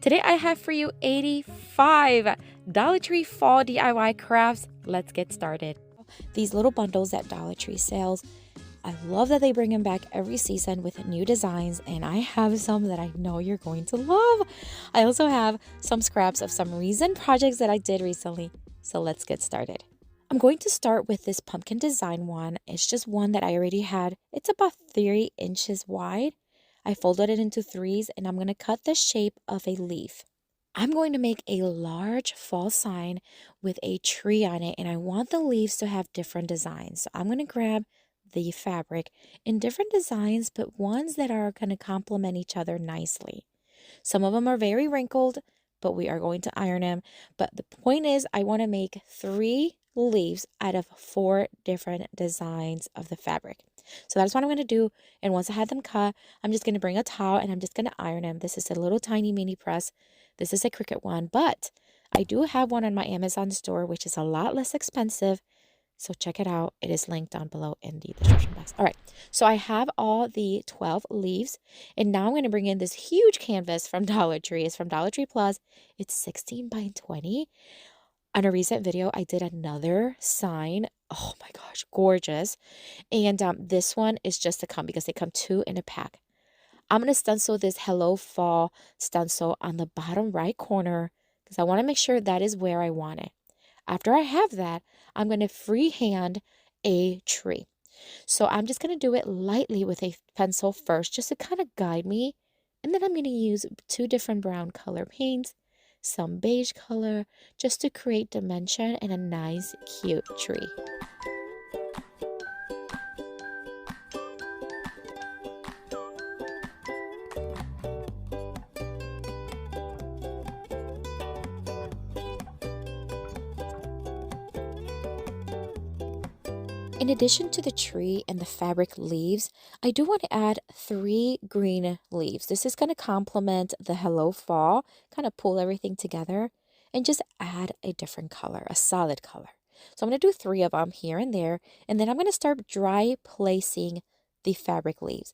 Today I have for you 85 Dollar Tree fall DIY crafts. Let's get started. These little bundles that Dollar Tree sells, I love that they bring them back every season with new designs, and I have some that I know you're going to love. I also have some scraps of some recent projects that I did recently, so let's get started. I'm going to start with this pumpkin design one. It's just one that I already had. It's about 3 inches wide. I folded it into threes, and I'm going to cut the shape of a leaf. I'm going to make a large fall sign with a tree on it, and I want the leaves to have different designs. So I'm going to grab the fabric in different designs, but ones that are going to complement each other nicely. Some of them are very wrinkled, but we are going to iron them. But the point is, I want to make 3 leaves out of 4 different designs of the fabric. So that's what I'm going to do. And once I have them cut, I'm just going to bring a towel and I'm just going to iron them. This is a little tiny mini press. This is a Cricut one, but I do have one on my Amazon store, which is a lot less expensive. So check it out. It is linked down below in the description box. All right. So I have all the 12 leaves. And now I'm going to bring in this huge canvas from Dollar Tree. It's from Dollar Tree Plus. It's 16 by 20. On a recent video, I did another sign. Oh my gosh, gorgeous. And this one is just to come because they come 2 in a pack. I'm going to stencil this Hello Fall stencil on the bottom right corner because I want to make sure that is where I want it. After I have that, I'm going to freehand a tree. So I'm just going to do it lightly with a pencil first just to kind of guide me. And then I'm going to use 2 different brown color paints, some beige color, just to create dimension and a nice, cute tree. In addition to the tree and the fabric leaves, I do want to add 3 green leaves. This is going to complement the Hello Fall, kind of pull everything together and just add a different color, a solid color. So I'm going to do 3 of them here and there, and then I'm going to start dry placing the fabric leaves.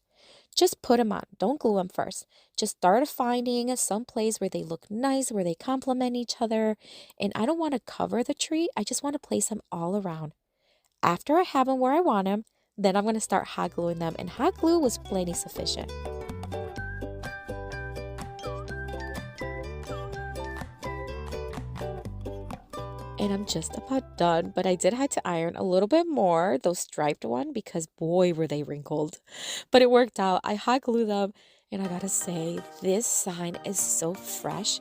Just put them on. Don't glue them first. Just start finding some place where they look nice, where they complement each other. And I don't want to cover the tree. I just want to place them all around. After I have them where I want them, then I'm going to start hot gluing them, and hot glue was plenty sufficient. And I'm just about done, but I did have to iron a little bit more, those striped one, because boy, were they wrinkled. But it worked out. I hot glued them, and I gotta say, this sign is so fresh.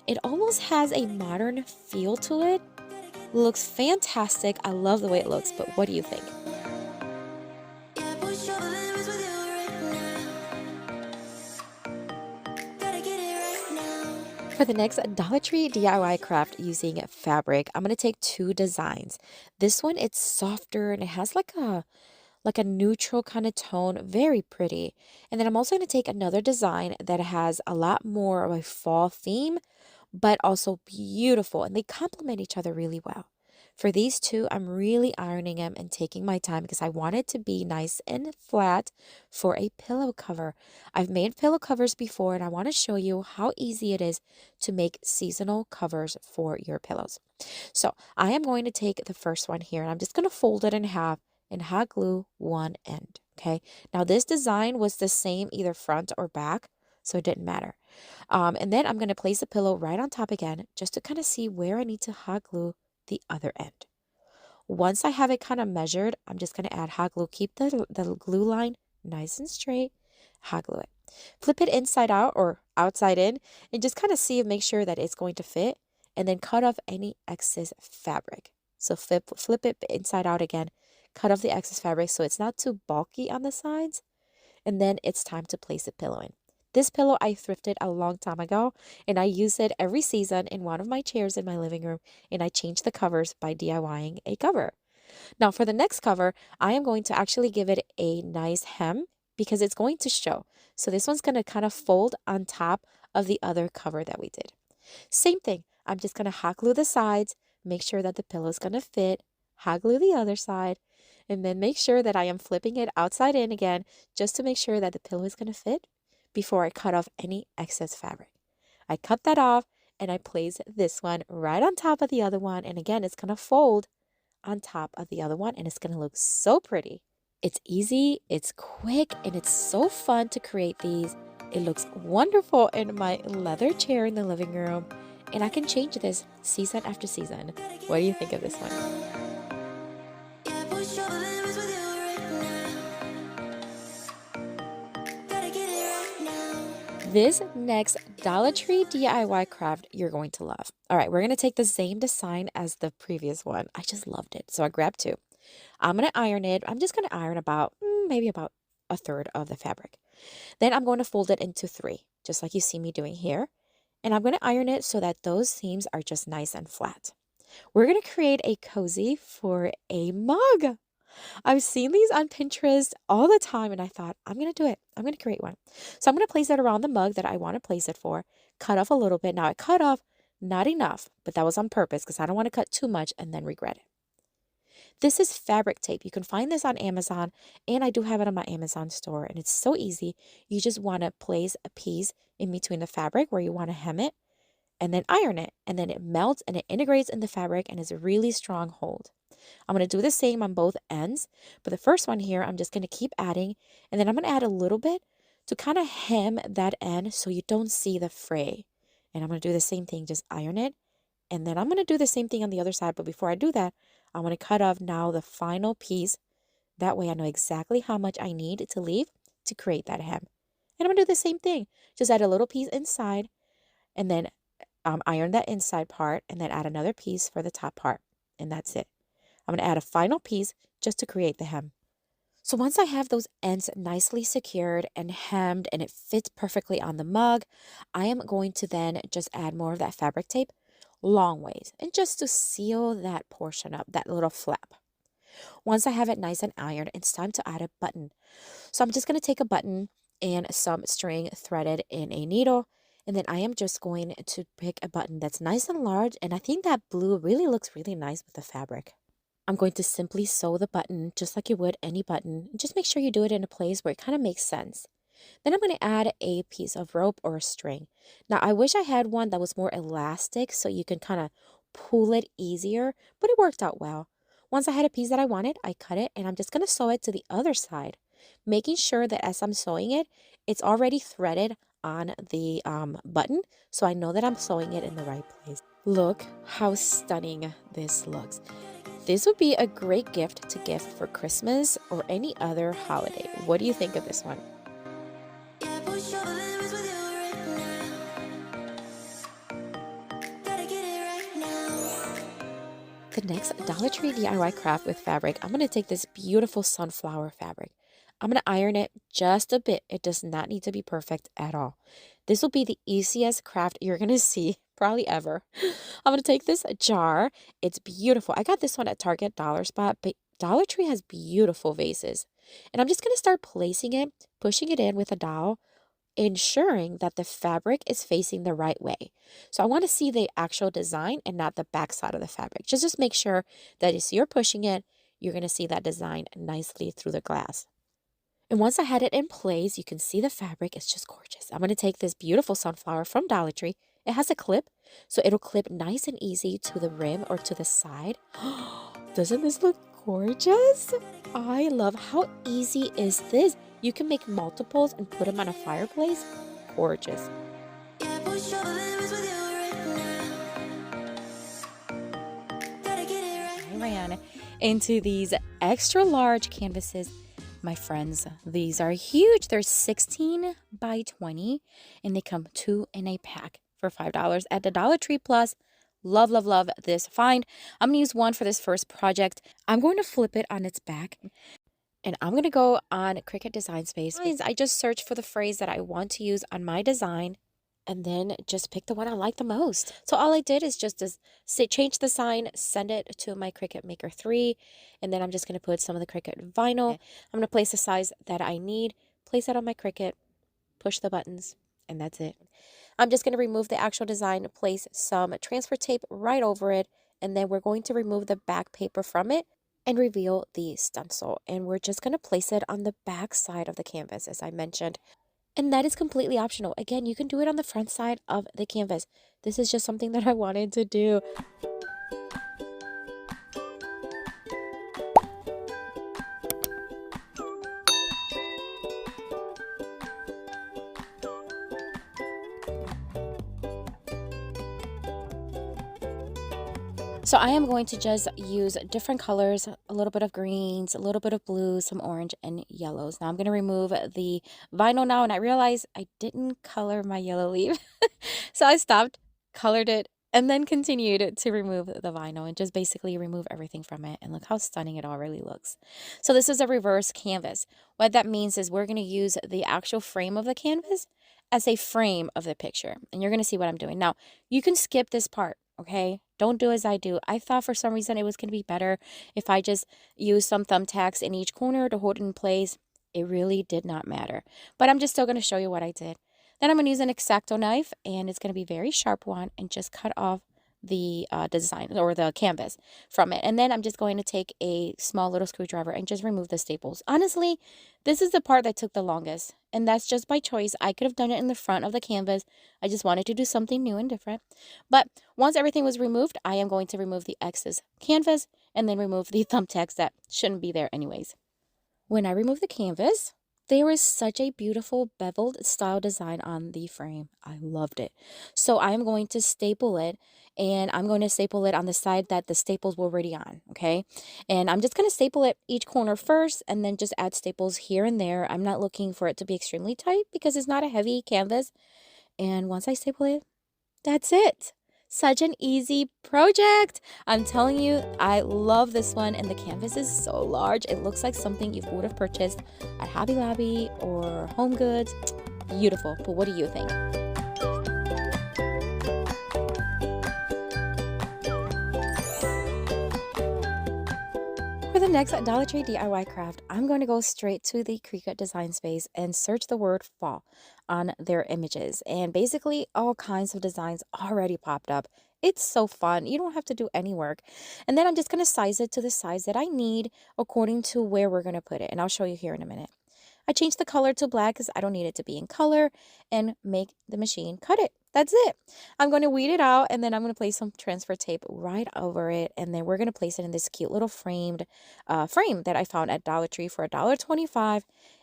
It almost has a modern feel to it. Looks fantastic. I love the way it looks, but what do you think? For the next Dollar Tree DIY craft using fabric, I'm going to take 2 designs. This one, it's softer and it has like a neutral kind of tone, very pretty. And then I'm also going to take another design that has a lot more of a fall theme, but also beautiful, and they complement each other really well. For these 2, I'm really ironing them and taking my time because I want it to be nice and flat for a pillow cover. I've made pillow covers before, and I want to show you how easy it is to make seasonal covers for your pillows. So I am going to take the first one here, and I'm just going to fold it in half and hot glue one end. Okay. Now this design was the same either front or back, so it didn't matter. And then I'm going to place the pillow right on top again just to kind of see where I need to hot glue the other end. Once I have it kind of measured, I'm just going to add hot glue. Keep the glue line nice and straight. Hot glue it. Flip it inside out or outside in and just kind of see and make sure that it's going to fit, and then cut off any excess fabric. So flip it inside out again. Cut off the excess fabric so it's not too bulky on the sides. And then it's time to place the pillow in. This pillow I thrifted a long time ago, and I use it every season in one of my chairs in my living room, and I change the covers by DIYing a cover. Now for the next cover, I am going to actually give it a nice hem because it's going to show. So this one's going to kind of fold on top of the other cover that we did. Same thing. I'm just going to hot glue the sides, make sure that the pillow is going to fit, hot glue the other side, and then make sure that I am flipping it outside in again just to make sure that the pillow is going to fit before I cut off any excess fabric. I cut that off and I place this one right on top of the other one. And again, it's going to fold on top of the other one and it's going to look so pretty. It's easy, it's quick, and it's so fun to create these. It looks wonderful in my leather chair in the living room, and I can change this season after season. What do you think of this one? This next Dollar Tree DIY craft you're going to love. All right, we're going to take the same design as the previous one. I just loved it, so I grabbed two. I'm going to iron it. I'm just going to iron about, maybe about a third of the fabric. Then I'm going to fold it into three, just like you see me doing here. And I'm going to iron it so that those seams are just nice and flat. We're going to create a cozy for a mug. I've seen these on Pinterest all the time and I thought, I'm going to do it. I'm going to create one. So I'm going to place it around the mug that I want to place it for, cut off a little bit. Now I cut off not enough, but that was on purpose because I don't want to cut too much and then regret it. This is fabric tape. You can find this on Amazon, and I do have it on my Amazon store, and it's so easy. You just want to place a piece in between the fabric where you want to hem it, and then iron it, and then it melts and it integrates in the fabric and is a really strong hold. I'm going to do the same on both ends, but the first one here, I'm just going to keep adding, and then I'm going to add a little bit to kind of hem that end so you don't see the fray. And I'm going to do the same thing, just iron it, and then I'm going to do the same thing on the other side, but before I do that, I'm going to cut off now the final piece. That way I know exactly how much I need to leave to create that hem. And I'm going to do the same thing. Just add a little piece inside and then iron that inside part and then add another piece for the top part. And that's it. I'm going to add a final piece just to create the hem. So once I have those ends nicely secured and hemmed and it fits perfectly on the mug, I am going to then just add more of that fabric tape long ways and just to seal that portion up, that little flap. Once I have it nice and ironed, it's time to add a button. So I'm just going to take a button and some string threaded in a needle, and then I am just going to pick a button that's nice and large, and I think that blue really looks really nice with the fabric. I'm going to simply sew the button just like you would any button. Just make sure you do it in a place where it kind of makes sense. Then I'm going to add a piece of rope or a string. Now, I wish I had one that was more elastic so you can kind of pull it easier, but it worked out well. Once I had a piece that I wanted, I cut it and I'm just going to sew it to the other side, making sure that as I'm sewing it, it's already threaded on the button so I know that I'm sewing it in the right place. Look how stunning this looks. This would be a great gift to gift for Christmas or any other holiday. What do you think of this one? The next Dollar Tree DIY craft with fabric, I'm going to take this beautiful sunflower fabric. I'm going to iron it just a bit. It does not need to be perfect at all. This will be the easiest craft you're going to see probably ever. I'm going to take this jar. It's beautiful. I got this one at Target Dollar Spot, but Dollar Tree has beautiful vases. And I'm just going to start placing it, pushing it in with a dowel, ensuring that the fabric is facing the right way. So I want to see the actual design and not the back side of the fabric. Just make sure that as you're pushing it, you're going to see that design nicely through the glass. And once I had it in place, you can see the fabric. It's just gorgeous. I'm going to take this beautiful sunflower from Dollar Tree. It has a clip, so it'll clip nice and easy to the rim or to the side. Doesn't this look gorgeous? I love how easy is this. You can make multiples and put them on a fireplace. Gorgeous. I ran into these extra large canvases. My friends, these are huge. They're 16 by 20 and they come 2 in a pack for $5 at the Dollar Tree Plus. Love, love, love this find. I'm going to use one for this first project. I'm going to flip it on its back and I'm going to go on Cricut Design Space. I just search for the phrase that I want to use on my design and then just pick the one I like the most. So all I did is just change the sign, send it to my Cricut Maker 3, and then I'm just going to put some of the Cricut vinyl. I'm going to place the size that I need, place it on my Cricut, push the buttons, and that's it. I'm just going to remove the actual design, place some transfer tape right over it, and then we're going to remove the back paper from it and reveal the stencil. And we're just going to place it on the back side of the canvas, as I mentioned. And that is completely optional. Again, you can do it on the front side of the canvas. This is just something that I wanted to do. So I am going to just use different colors, a little bit of greens, a little bit of blues, some orange and yellows. Now I'm going to remove the vinyl now, and I realized I didn't color my yellow leaf. So I stopped, colored it, and then continued to remove the vinyl and just basically remove everything from it. And look how stunning it already looks. So this is a reverse canvas. What that means is we're going to use the actual frame of the canvas as a frame of the picture. And you're going to see what I'm doing. Now, you can skip this part. Okay, don't do as I do. I thought for some reason it was going to be better if I just use some thumbtacks in each corner to hold it in place. It really did not matter. But I'm just still going to show you what I did. Then I'm going to use an X-Acto knife, and it's going to be a very sharp one, and just cut off the design or the canvas from it. And then I'm just going to take a small little screwdriver and just remove the staples. Honestly, this is the part that took the longest, and that's just by choice. I could have done it in the front of the canvas. I just wanted to do something new and different. But once everything was removed, I am going to remove the excess canvas and then remove the thumbtacks that shouldn't be there anyways. When I remove the canvas, there is such a beautiful beveled style design on the frame. I loved it. So I'm going to staple it, and I'm going to staple it on the side that the staples were already on, okay? And I'm just going to staple it each corner first and then just add staples here and there. I'm not looking for it to be extremely tight because it's not a heavy canvas. And once I staple it, that's it. Such an easy project. I'm telling you, I love this one, and the canvas is so large. It looks like something you would have purchased at Hobby Lobby or Home Goods. Beautiful. But what do you think? For the next Dollar Tree DIY craft, I'm going to go straight to the Cricut design space and search the word fall on their images. And basically all kinds of designs already popped up. It's so fun. You don't have to do any work. And then I'm just going to size it to the size that I need according to where we're going to put it. And I'll show you here in a minute. I changed the color to black because I don't need it to be in color, and make the machine cut it. That's it. I'm going to weed it out, and then I'm going to place some transfer tape right over it, and then we're going to place it in this cute little framed frame that I found at Dollar Tree for $1.25.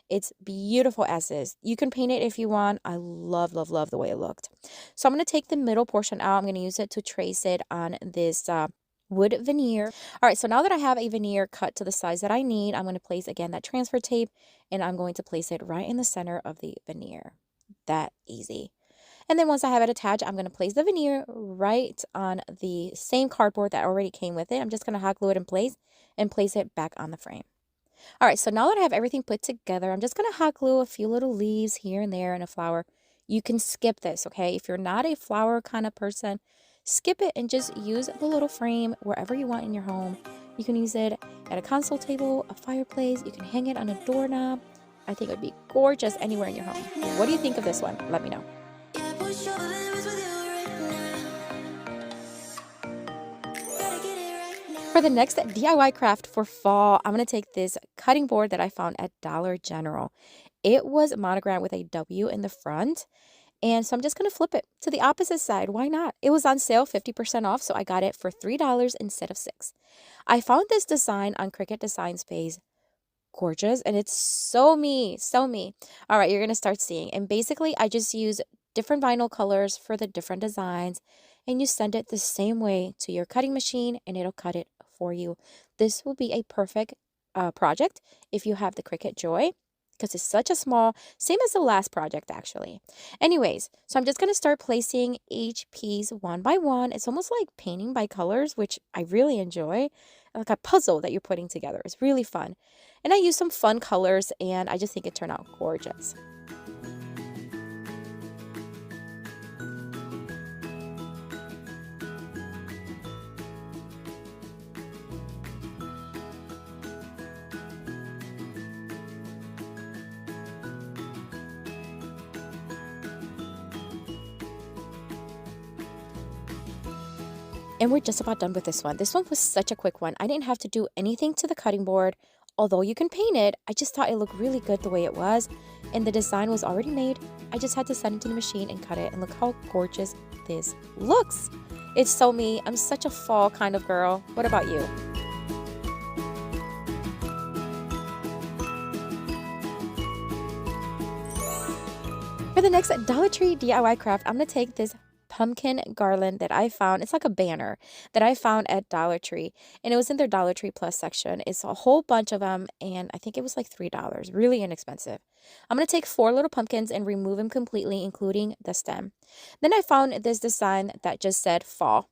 It's beautiful as is. You can paint it if you want. I love, love, love the way it looked. So I'm going to take the middle portion out. I'm going to use it to trace it on this wood veneer. All right, so now that I have a veneer cut to the size that I need, I'm going to place again that transfer tape, and I'm going to place it right in the center of the veneer. That easy. And then once I have it attached, I'm going to place the veneer right on the same cardboard that already came with it. I'm just going to hot glue it in place and place it back on the frame. All right, so now that I have everything put together, I'm just going to hot glue a few little leaves here and there and a flower. You can skip this, okay? If you're not a flower kind of person, skip it and just use the little frame wherever you want in your home. You can use it at a console table, a fireplace. You can hang it on a doorknob. I think it would be gorgeous anywhere in your home. What do you think of this one? Let me know. For the next DIY craft for fall, I'm going to take this cutting board that I found at Dollar General. It was monogrammed with a W in the front. And so I'm just going to flip it to the opposite side. Why not? It was on sale, 50% off, so I got it for $3 instead of $6. I found this design on Cricut Design Space. Gorgeous, and it's so me, so me. All right, you're going to start seeing. And basically, I just use different vinyl colors for the different designs, and you send it the same way to your cutting machine, and it'll cut it for you. This will be a perfect project if you have the Cricut Joy, because it's such a small, same as the last project actually. Anyways, so I'm just going to start placing each piece one by one. It's almost like painting by colors, which I really enjoy. Like a puzzle that you're putting together. It's really fun. And I use some fun colors, and I just think it turned out gorgeous. And we're just about done with this one. This one was such a quick one. I didn't have to do anything to the cutting board. although you can paint it, I just thought it looked really good the way it was, and the design was already made. I just had to send it to the machine and cut it, and look how gorgeous this looks. It's so me. I'm such a fall kind of girl. What about you? For the next Dollar Tree DIY craft, I'm going to take this pumpkin garland that I found. It's like a banner that I found at Dollar Tree, and it was in their Dollar Tree Plus section. It's a whole bunch of them, and I think it was like $3. Really inexpensive. I'm going to take 4 little pumpkins and remove them completely, including the stem. Then I found this design that just said fall.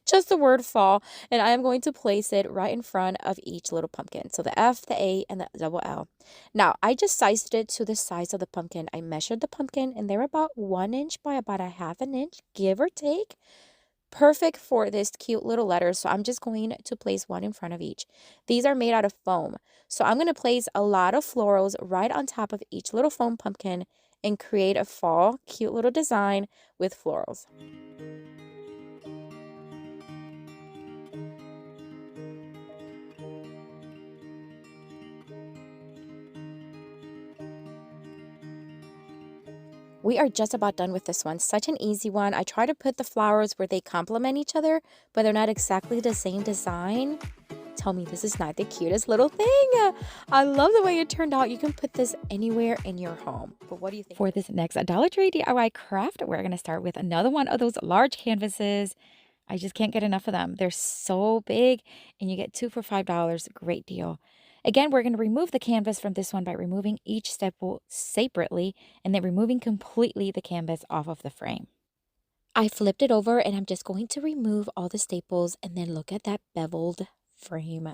Just the word fall, and I am going to place it right in front of each little pumpkin. So the F, the A, and the double L. Now, I just sized it to the size of the pumpkin. I measured the pumpkin, and they're about 1 inch by about a half an inch, give or take. Perfect for this cute little letters, so I'm just going to place one in front of each. These are made out of foam, so I'm going to place a lot of florals right on top of each little foam pumpkin and create a fall cute little design with florals. We are just about done with this one. Such an easy one. I try to put the flowers where they complement each other, but they're not exactly the same design. Tell me this is not the cutest little thing. I love the way it turned out. You can put this anywhere in your home. But what do you think? For this next Dollar Tree DIY craft, we're going to start with another one of those large canvases. I just can't get enough of them. They're so big, and you get 2 for $5. Great deal. Again, we're going to remove the canvas from this one by removing each staple separately and then removing completely the canvas off of the frame. I flipped it over, and I'm just going to remove all the staples, and then look at that beveled frame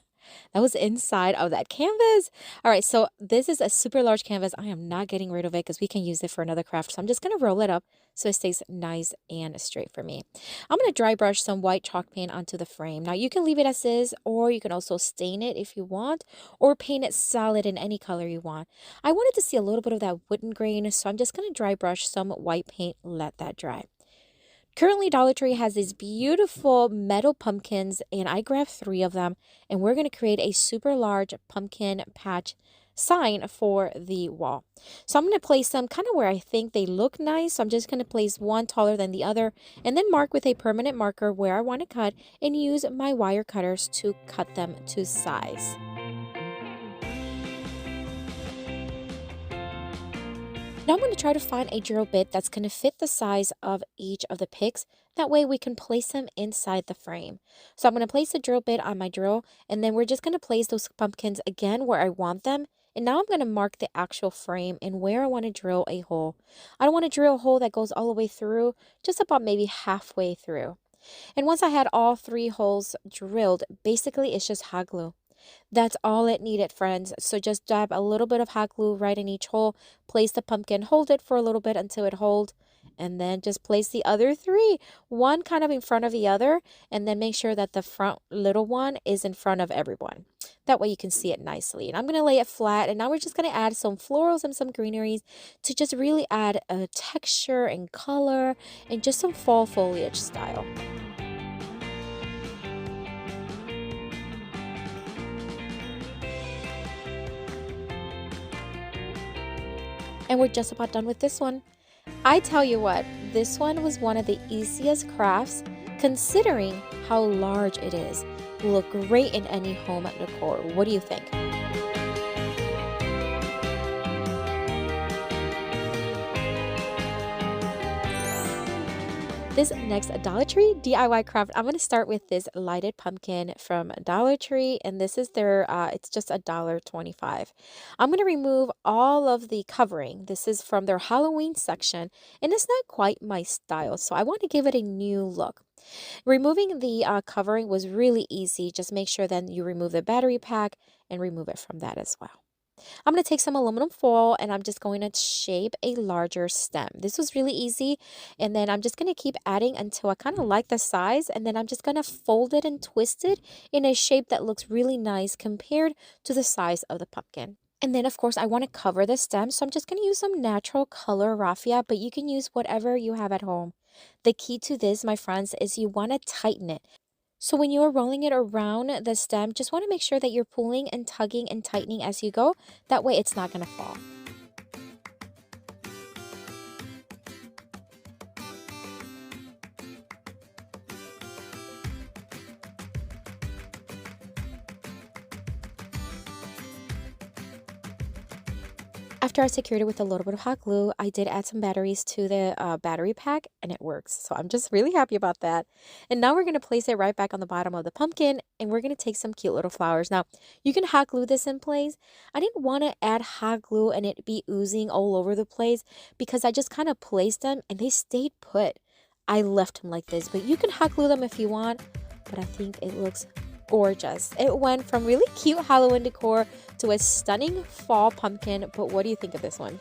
that was inside of that canvas. All right, so this is a super large canvas. I am not getting rid of it because we can use it for another craft. So I'm just going to roll it up so it stays nice and straight for me. I'm going to dry brush some white chalk paint onto the frame. Now you can leave it as is, or you can also stain it if you want, or paint it solid in any color you want. I wanted to see a little bit of that wooden grain, so I'm just going to dry brush some white paint, let that dry. Currently, Dollar Tree has these beautiful metal pumpkins, and I grabbed 3 of them, and we're going to create a super large pumpkin patch sign for the wall. So I'm going to place them kind of where I think they look nice. So I'm just going to place one taller than the other, and then mark with a permanent marker where I want to cut, and use my wire cutters to cut them to size. Now I'm going to try to find a drill bit that's going to fit the size of each of the picks. That way we can place them inside the frame. So I'm going to place the drill bit on my drill, and then we're just going to place those pumpkins again where I want them. And now I'm going to mark the actual frame and where I want to drill a hole. I don't want to drill a hole that goes all the way through, just about maybe halfway through. And once I had all 3 holes drilled, basically it's just hot glue. That's all it needed, friends. So just dab a little bit of hot glue right in each hole, place the pumpkin, hold it for a little bit until it holds, and then just place the other 3, one kind of in front of the other, and then make sure that the front little one is in front of everyone. That way you can see it nicely. And I'm going to lay it flat, and now we're just going to add some florals and some greeneries to just really add a texture and color and just some fall foliage style. And we're just about done with this one. I tell you what, this one was one of the easiest crafts considering how large it is. Will look great in any home decor. What do you think? This next Dollar Tree DIY craft, I'm going to start with this lighted pumpkin from Dollar Tree, and this is their, it's just $1.25. I'm going to remove all of the covering. This is from their Halloween section, and it's not quite my style, so I want to give it a new look. Removing the covering was really easy. Just make sure then you remove the battery pack and remove it from that as well. I'm going to take some aluminum foil, and I'm just going to shape a larger stem. This was really easy, and then I'm just going to keep adding until I kind of like the size, and then I'm just going to fold it and twist it in a shape that looks really nice compared to the size of the pumpkin. And then, of course, I want to cover the stem, so I'm just going to use some natural color raffia, but you can use whatever you have at home. The key to this, my friends, is you want to tighten it. So when you're rolling it around the stem, just want to make sure that you're pulling and tugging and tightening as you go. That way it's not going to fall. After I secured it with a little bit of hot glue, I did add some batteries to the battery pack and it works. So I'm just really happy about that. And now we're going to place it right back on the bottom of the pumpkin and we're going to take some cute little flowers. Now, you can hot glue this in place. I didn't want to add hot glue and it be oozing all over the place because I just kind of placed them and they stayed put. I left them like this, but you can hot glue them if you want, but I think it looks gorgeous. It went from really cute Halloween decor to a stunning fall pumpkin, but what do you think of this one?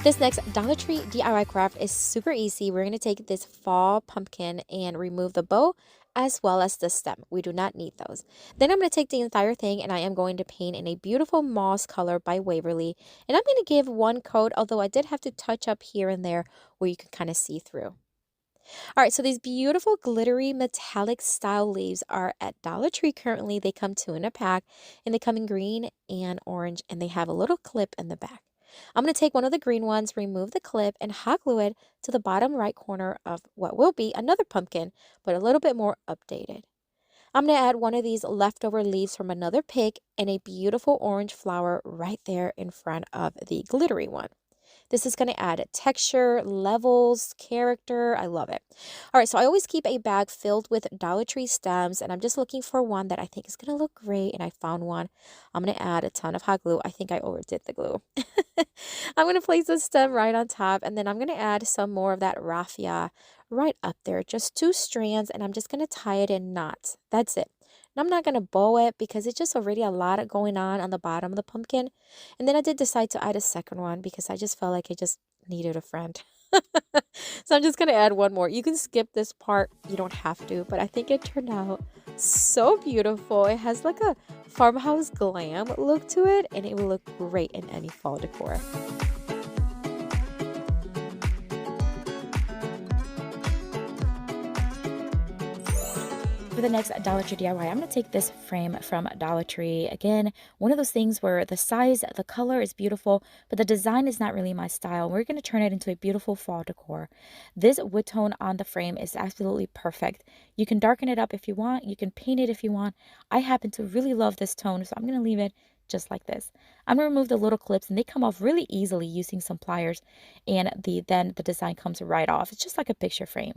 This next Dollar Tree DIY craft is super easy. We're going to take this fall pumpkin and remove the bow as well as the stem. We do not need those. Then I'm going to take the entire thing and I am going to paint in a beautiful moss color by Waverly. And I'm going to give one coat, although I did have to touch up here and there where you can kind of see through. All right, so these beautiful glittery metallic style leaves are at Dollar Tree currently. They come two in a pack and they come in green and orange and they have a little clip in the back. I'm going to take one of the green ones, remove the clip, and hot glue it to the bottom right corner of what will be another pumpkin, but a little bit more updated. I'm going to add one of these leftover leaves from another pick and a beautiful orange flower right there in front of the glittery one. This is going to add texture, levels, character. I love it. All right, so I always keep a bag filled with Dollar Tree stems, and I'm just looking for one that I think is going to look great, and I found one. I'm going to add a ton of hot glue. I think I overdid the glue. I'm going to place the stem right on top, and then I'm going to add some more of that raffia right up there, just 2 strands, and I'm just going to tie it in knots. That's it. And I'm not going to bow it because it's just already a lot going on the bottom of the pumpkin. And then I did decide to add a second one because I just felt like it just needed a friend. So I'm just going to add one more. You can skip this part. You don't have to, but I think it turned out so beautiful. It has like a farmhouse glam look to it, and it will look great in any fall decor. For the next Dollar Tree DIY, I'm going to take this frame from Dollar Tree. Again, one of those things where the size, the color is beautiful, but the design is not really my style. We're going to turn it into a beautiful fall decor. This wood tone on the frame is absolutely perfect. You can darken it up if you want. You can paint it if you want. I happen to really love this tone, so I'm going to leave it just like this. I'm going to remove the little clips, and they come off really easily using some pliers, and then the design comes right off. It's just like a picture frame.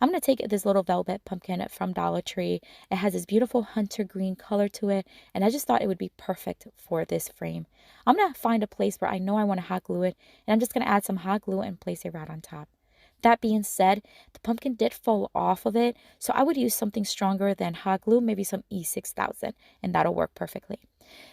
I'm going to take this little velvet pumpkin from Dollar Tree. It has this beautiful hunter green color to it, and I just thought it would be perfect for this frame. I'm going to find a place where I know I want to hot glue it, and I'm just going to add some hot glue and place it right on top. That being said, the pumpkin did fall off of it, so I would use something stronger than hot glue, maybe some E6000, and that'll work perfectly.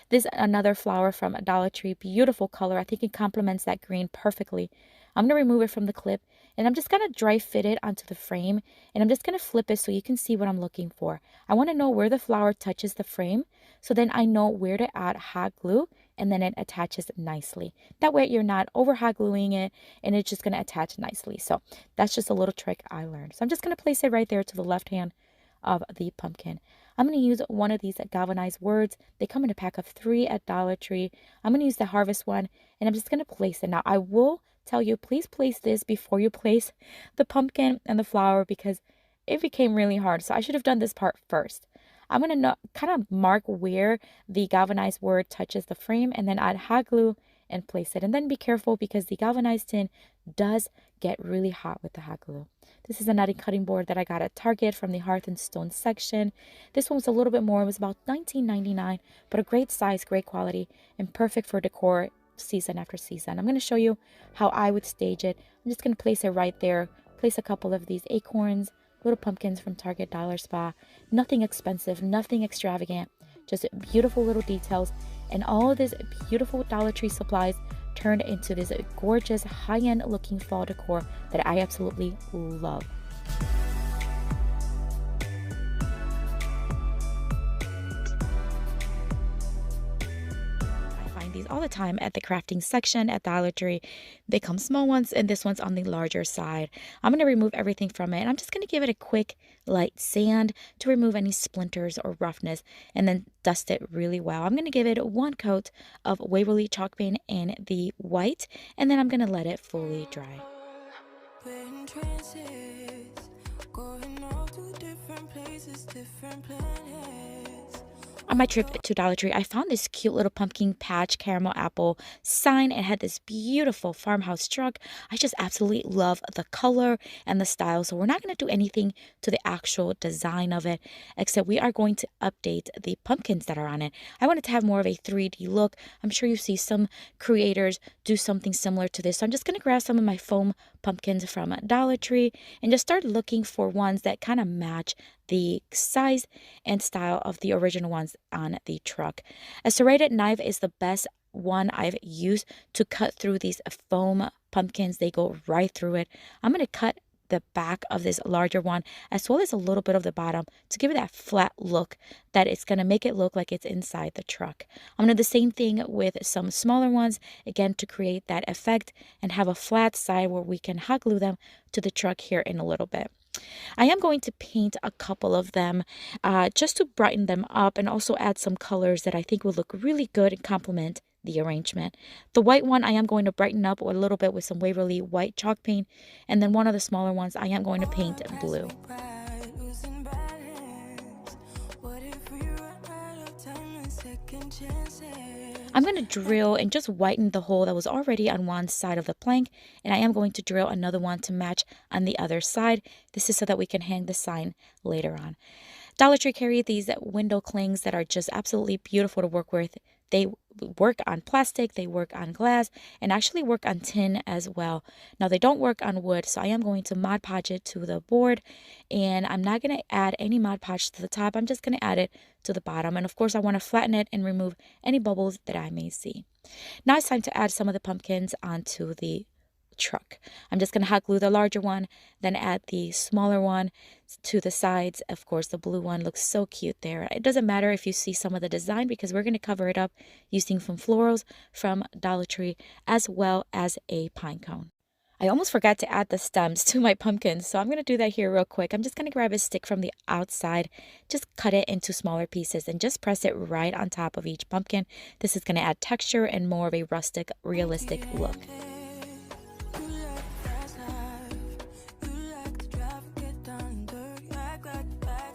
This is another flower from Dollar Tree, beautiful color. I think it complements that green perfectly. I'm going to remove it from the clip, and I'm just going to dry fit it onto the frame, and I'm just going to flip it so you can see what I'm looking for. I want to know where the flower touches the frame, so then I know where to add hot glue, and then it attaches nicely. That way you're not over hot gluing it, and it's just going to attach nicely. So that's just a little trick I learned. So I'm just going to place it right there to the left hand of the pumpkin. I'm going to use one of these galvanized words. They come in a pack of 3 at Dollar Tree. I'm going to use the harvest one, and I'm just going to place it. Now, I will tell you, please place this before you place the pumpkin and the flower because it became really hard. So I should have done this part first. I'm going to kind of mark where the galvanized word touches the frame and then add hot glue and place it. And then be careful because the galvanized tin does get really hot with the hot glue. This is a knotty cutting board that I got at Target from the Hearth and Stone section. This one was a little bit more. It was about $19.99, but a great size, great quality, and perfect for decor season after season. I'm going to show you how I would stage it. I'm just going to place it right there. Place a couple of these acorns, little pumpkins from Target Dollar Spa. Nothing expensive, nothing extravagant, just beautiful little details. And all of this beautiful Dollar Tree supplies turned into this gorgeous high-end looking fall decor that I absolutely love. these all the time at the crafting section at Dollar Tree. They come small ones, and this one's on the larger side. I'm going to remove everything from it, and I'm just going to give it a quick light sand to remove any splinters or roughness, and then dust it really well. I'm going to give it one coat of Waverly chalk paint in the white, and then I'm going to let it fully dry. On my trip to Dollar Tree, I found this cute little pumpkin patch caramel apple sign. It had this beautiful farmhouse truck. I just absolutely love the color and the style. So we're not going to do anything to the actual design of it, except we are going to update the pumpkins that are on it. I wanted to have more of a 3D look. I'm sure you see some creators do something similar to this. So I'm just going to grab some of my foam pumpkins from Dollar Tree and just start looking for ones that kind of match the size and style of the original ones on the truck. A serrated knife is the best one I've used to cut through these foam pumpkins. They go right through it. I'm going to cut the back of this larger one as well as a little bit of the bottom to give it that flat look that it's going to make it look like it's inside the truck. I'm going to do the same thing with some smaller ones, again, to create that effect and have a flat side where we can hot glue them to the truck here in a little bit. I am going to paint a couple of them just to brighten them up and also add some colors that I think will look really good and complement the arrangement. The white one I am going to brighten up a little bit with some Waverly white chalk paint, and then one of the smaller ones I am going to paint blue. I'm going to drill and just whiten the hole that was already on one side of the plank, and I am going to drill another one to match on the other side. This is so that we can hang the sign later on. Dollar Tree carry these window clings that are just absolutely beautiful to work with. They work on plastic, they work on glass, and actually work on tin as well. Now, they don't work on wood, so I am going to Mod Podge it to the board, and I'm not going to add any Mod Podge to the top. I'm just going to add it to the bottom, and of course, I want to flatten it and remove any bubbles that I may see. Now it's time to add some of the pumpkins onto the truck. I'm just going to hot glue the larger one, then add the smaller one to the sides. Of course, the blue one looks so cute there. It doesn't matter if you see some of the design because we're going to cover it up using some florals from Dollar Tree as well as a pine cone. I almost forgot to add the stems to my pumpkins, so I'm going to do that here real quick. I'm just going to grab a stick from the outside, just cut it into smaller pieces and just press it right on top of each pumpkin. This is going to add texture and more of a rustic, realistic look.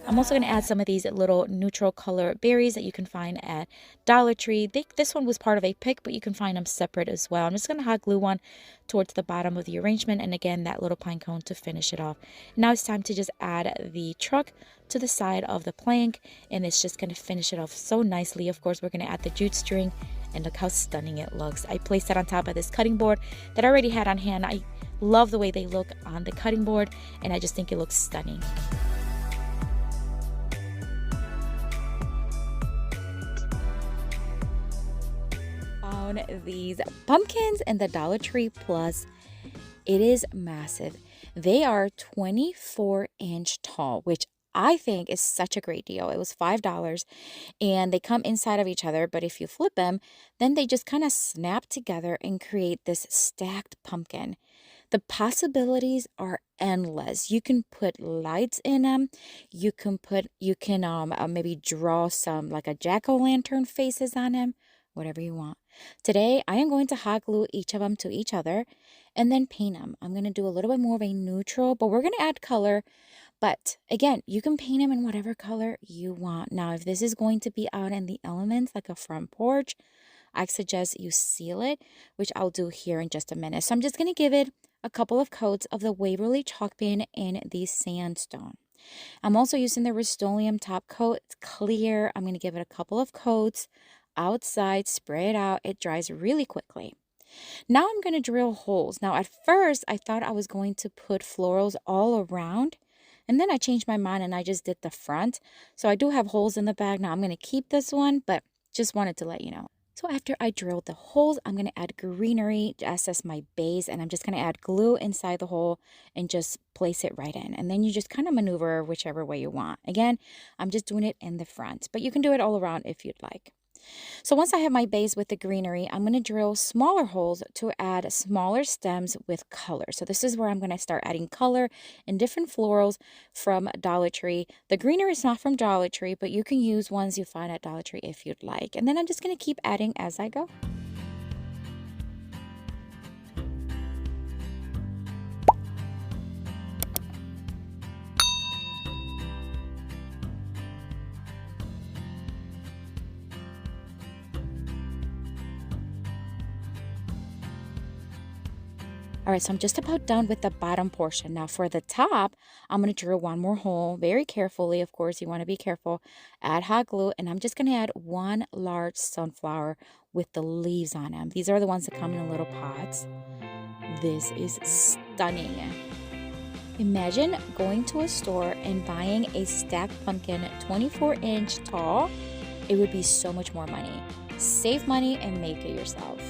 I'm also going to add some of these little neutral color berries that you can find at Dollar Tree. This one was part of a pick, but you can find them separate as well. I'm just going to hot glue one towards the bottom of the arrangement, and again, that little pine cone to finish it off. Now it's time to just add the truck to the side of the plank, and it's just going to finish it off so nicely. Of course, we're going to add the jute string, and look how stunning it looks. I placed that on top of this cutting board that I already had on hand. I love the way they look on the cutting board, and I just think it looks stunning. These pumpkins and the Dollar Tree Plus. It is massive. They are 24-inch tall, which I think is such a great deal. It was $5 and they come inside of each other, but if you flip them, then they just kind of snap together and create this stacked pumpkin. The possibilities are endless. You can put lights in them. You can maybe draw some like a jack-o'-lantern faces on them, whatever you want. Today, I am going to hot glue each of them to each other and then paint them. I'm going to do a little bit more of a neutral, but we're going to add color. But again, you can paint them in whatever color you want. Now, if this is going to be out in the elements like a front porch, I suggest you seal it, which I'll do here in just a minute. So I'm just going to give it a couple of coats of the Waverly chalk paint in the sandstone. I'm also using the Rust-Oleum top coat. It's clear. I'm going to give it a couple of coats outside, spray it out. It dries really quickly. Now I'm going to drill holes. Now at first I thought I was going to put florals all around, and then I changed my mind and I just did the front. So I do have holes in the back. Now I'm going to keep this one, but just wanted to let you know. So after I drilled the holes, I'm going to add greenery just as my base, and I'm just going to add glue inside the hole and just place it right in. And then you just kind of maneuver whichever way you want. Again, I'm just doing it in the front, but you can do it all around if you'd like. So once I have my base with the greenery, I'm going to drill smaller holes to add smaller stems with color. So this is where I'm going to start adding color and different florals from Dollar Tree. The greenery is not from Dollar Tree, but you can use ones you find at Dollar Tree if you'd like. And then I'm just going to keep adding as I go. All right, so I'm just about done with the bottom portion. Now for the top, I'm going to drill one more hole very carefully. Of course, you want to be careful. Add hot glue, and I'm just going to add one large sunflower with the leaves on them. These are the ones that come in little pots. This is stunning. Imagine going to a store and buying a stacked pumpkin 24-inch tall. It would be so much more money. Save money and make it yourself.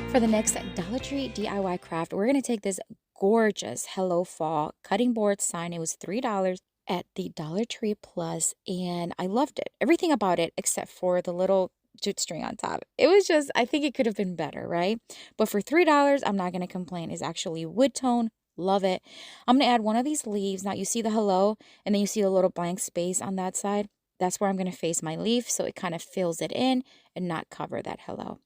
For the next Dollar Tree DIY craft, we're going to take this gorgeous Hello Fall cutting board sign. It was $3 at the Dollar Tree Plus, and I loved it. Everything about it except for the little jute string on top. It was just, I think it could have been better, right? But for $3, I'm not going to complain. It's actually wood tone. Love it. I'm going to add one of these leaves. Now you see the hello, and then you see the little blank space on that side. That's where I'm going to face my leaf so it kind of fills it in and not cover that hello.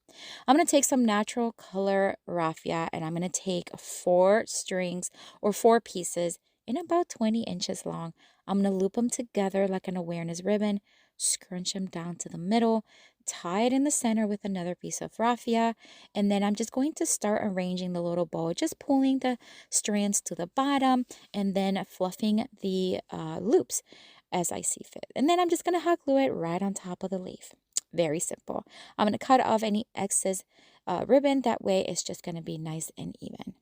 I'm going to take some natural color raffia, and I'm going to take 4 strings or 4 pieces in about 20 inches long. I'm going to loop them together like an awareness ribbon, scrunch them down to the middle, tie it in the center with another piece of raffia, and then I'm just going to start arranging the little bow, just pulling the strands to the bottom and then fluffing the loops as I see fit. And then I'm just going to hot glue it right on top of the leaf. Very simple. I'm going to cut off any excess ribbon. That way it's just going to be nice and even.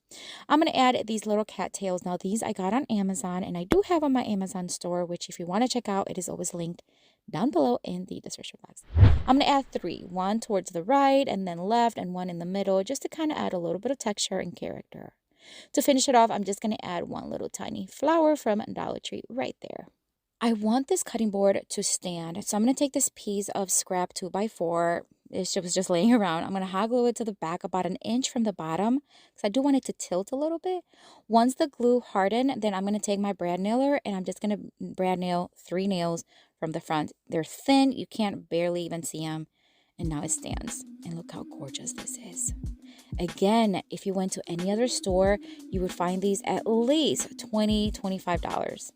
I'm going to add these little cattails. Now these I got on Amazon, and I do have on my Amazon store, which if you want to check out, it is always linked down below in the description box. I'm going to add 3, one towards the right and then left, and one in the middle, just to kind of add a little bit of texture and character. To finish it off, I'm just going to add one little tiny flower from Dollar Tree right there. I want this cutting board to stand, so I'm going to take this piece of scrap 2x4. It was just laying around. I'm going to hot glue it to the back about 1 inch from the bottom because I do want it to tilt a little bit. Once the glue hardened, then I'm going to take my brad nailer, and I'm just going to brad nail 3 nails from the front. They're thin. You can't barely even see them. And now it stands. And look how gorgeous this is. Again, if you went to any other store, you would find these at least $20, $25.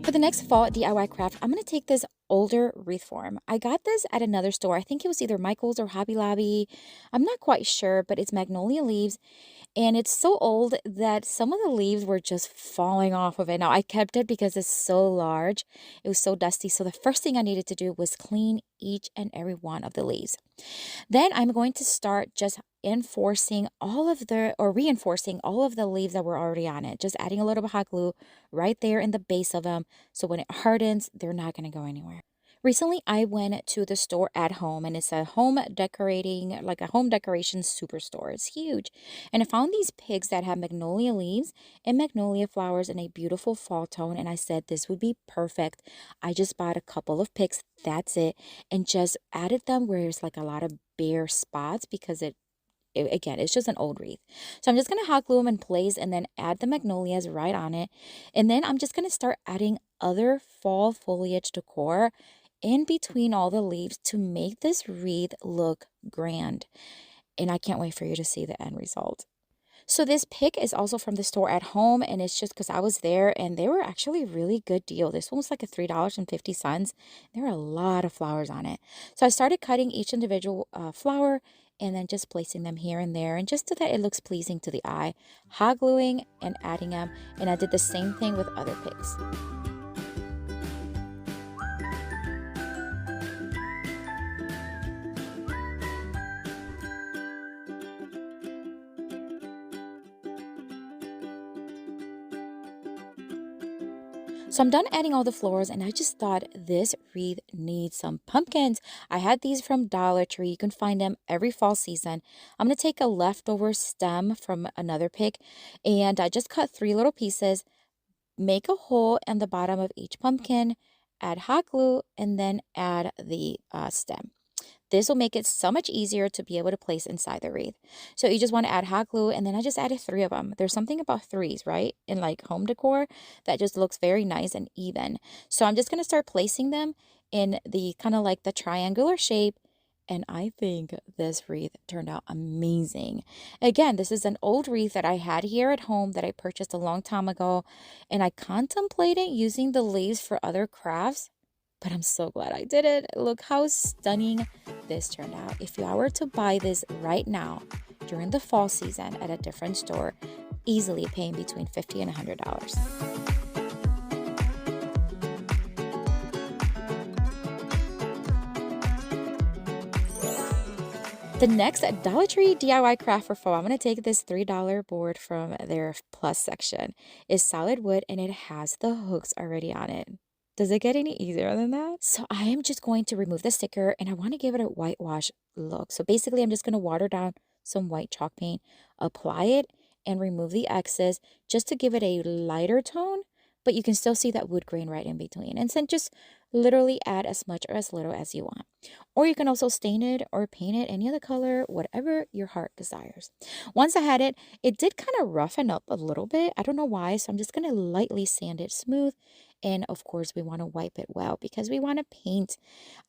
For the next fall DIY craft, I'm going to take this older wreath form. I got this at another store. I think it was either Michael's or Hobby Lobby. I'm not quite sure, but it's magnolia leaves. And it's so old that some of the leaves were just falling off of it. Now, I kept it because it's so large. It was so dusty. So the first thing I needed to do was clean each and every one of the leaves. Then I'm going to start just reinforcing all of the leaves that were already on it. Just adding a little bit of hot glue right there in the base of them. So when it hardens, they're not going to go anywhere. Recently, I went to the store at home, and it's a home decoration superstore. It's huge. And I found these pigs that have magnolia leaves and magnolia flowers in a beautiful fall tone. And I said this would be perfect. I just bought a couple of pigs. That's it. And just added them where there's like a lot of bare spots because again, it's just an old wreath. So I'm just going to hot glue them in place and then add the magnolias right on it. And then I'm just going to start adding other fall foliage decor in between all the leaves to make this wreath look grand. And I can't wait for you to see the end result. So this pick is also from the store at home, and it's just because I was there and they were actually a really good deal. This one was like a $3.50. There were a lot of flowers on it. So I started cutting each individual flower and then just placing them here and there, and just so that it looks pleasing to the eye, hot gluing and adding them. And I did the same thing with other picks. So I'm done adding all the flowers, and I just thought this wreath need some pumpkins. I had these from Dollar Tree. You can find them every fall season. I'm going to take a leftover stem from another pick, and I just cut 3 little pieces, make a hole in the bottom of each pumpkin, add hot glue, and then add the stem. This will make it so much easier to be able to place inside the wreath. So you just want to add hot glue, and then I just added 3 of them. There's something about threes, right? In like home decor that just looks very nice and even. So I'm just going to start placing them in the kind of like the triangular shape. And I think this wreath turned out amazing. Again, this is an old wreath that I had here at home that I purchased a long time ago. And I contemplated using the leaves for other crafts, but I'm so glad I did it. Look how stunning this turned out. If I were to buy this right now during the fall season at a different store, easily paying between $50 and $100. The next Dollar Tree DIY craft for fall, I'm going to take this $3 board from their plus section. It's solid wood and it has the hooks already on it. Does it get any easier than that? So I am just going to remove the sticker and I want to give it a whitewash look. So basically I'm just going to water down some white chalk paint, apply it, and remove the excess just to give it a lighter tone, but you can still see that wood grain right in between. And then just literally add as much or as little as you want. Or you can also stain it or paint it any other color, whatever your heart desires. Once I had it, it did kind of roughen up a little bit. I don't know why, so I'm just going to lightly sand it smooth. And of course, we want to wipe it well because we want to paint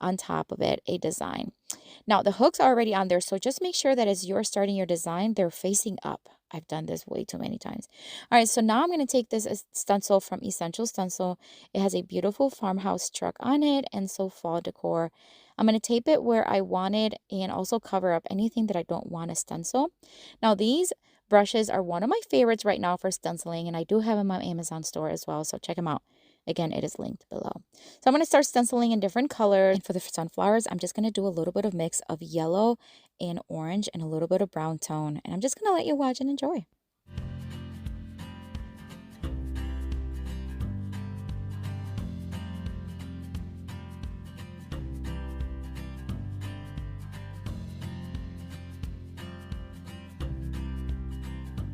on top of it a design. Now, the hooks are already on there, so just make sure that as you're starting your design, they're facing up. I've done this way too many times. All right, so now I'm going to take this stencil from Essential Stencil. It has a beautiful farmhouse truck on it and so fall decor. I'm going to tape it where I want it and also cover up anything that I don't want to stencil. Now, these brushes are one of my favorites right now for stenciling, and I do have them on my Amazon store as well, so check them out. Again, it is linked below. So I'm going to start stenciling in different colors. And for the sunflowers, I'm just going to do a little bit of mix of yellow and orange and a little bit of brown tone. And I'm just going to let you watch and enjoy.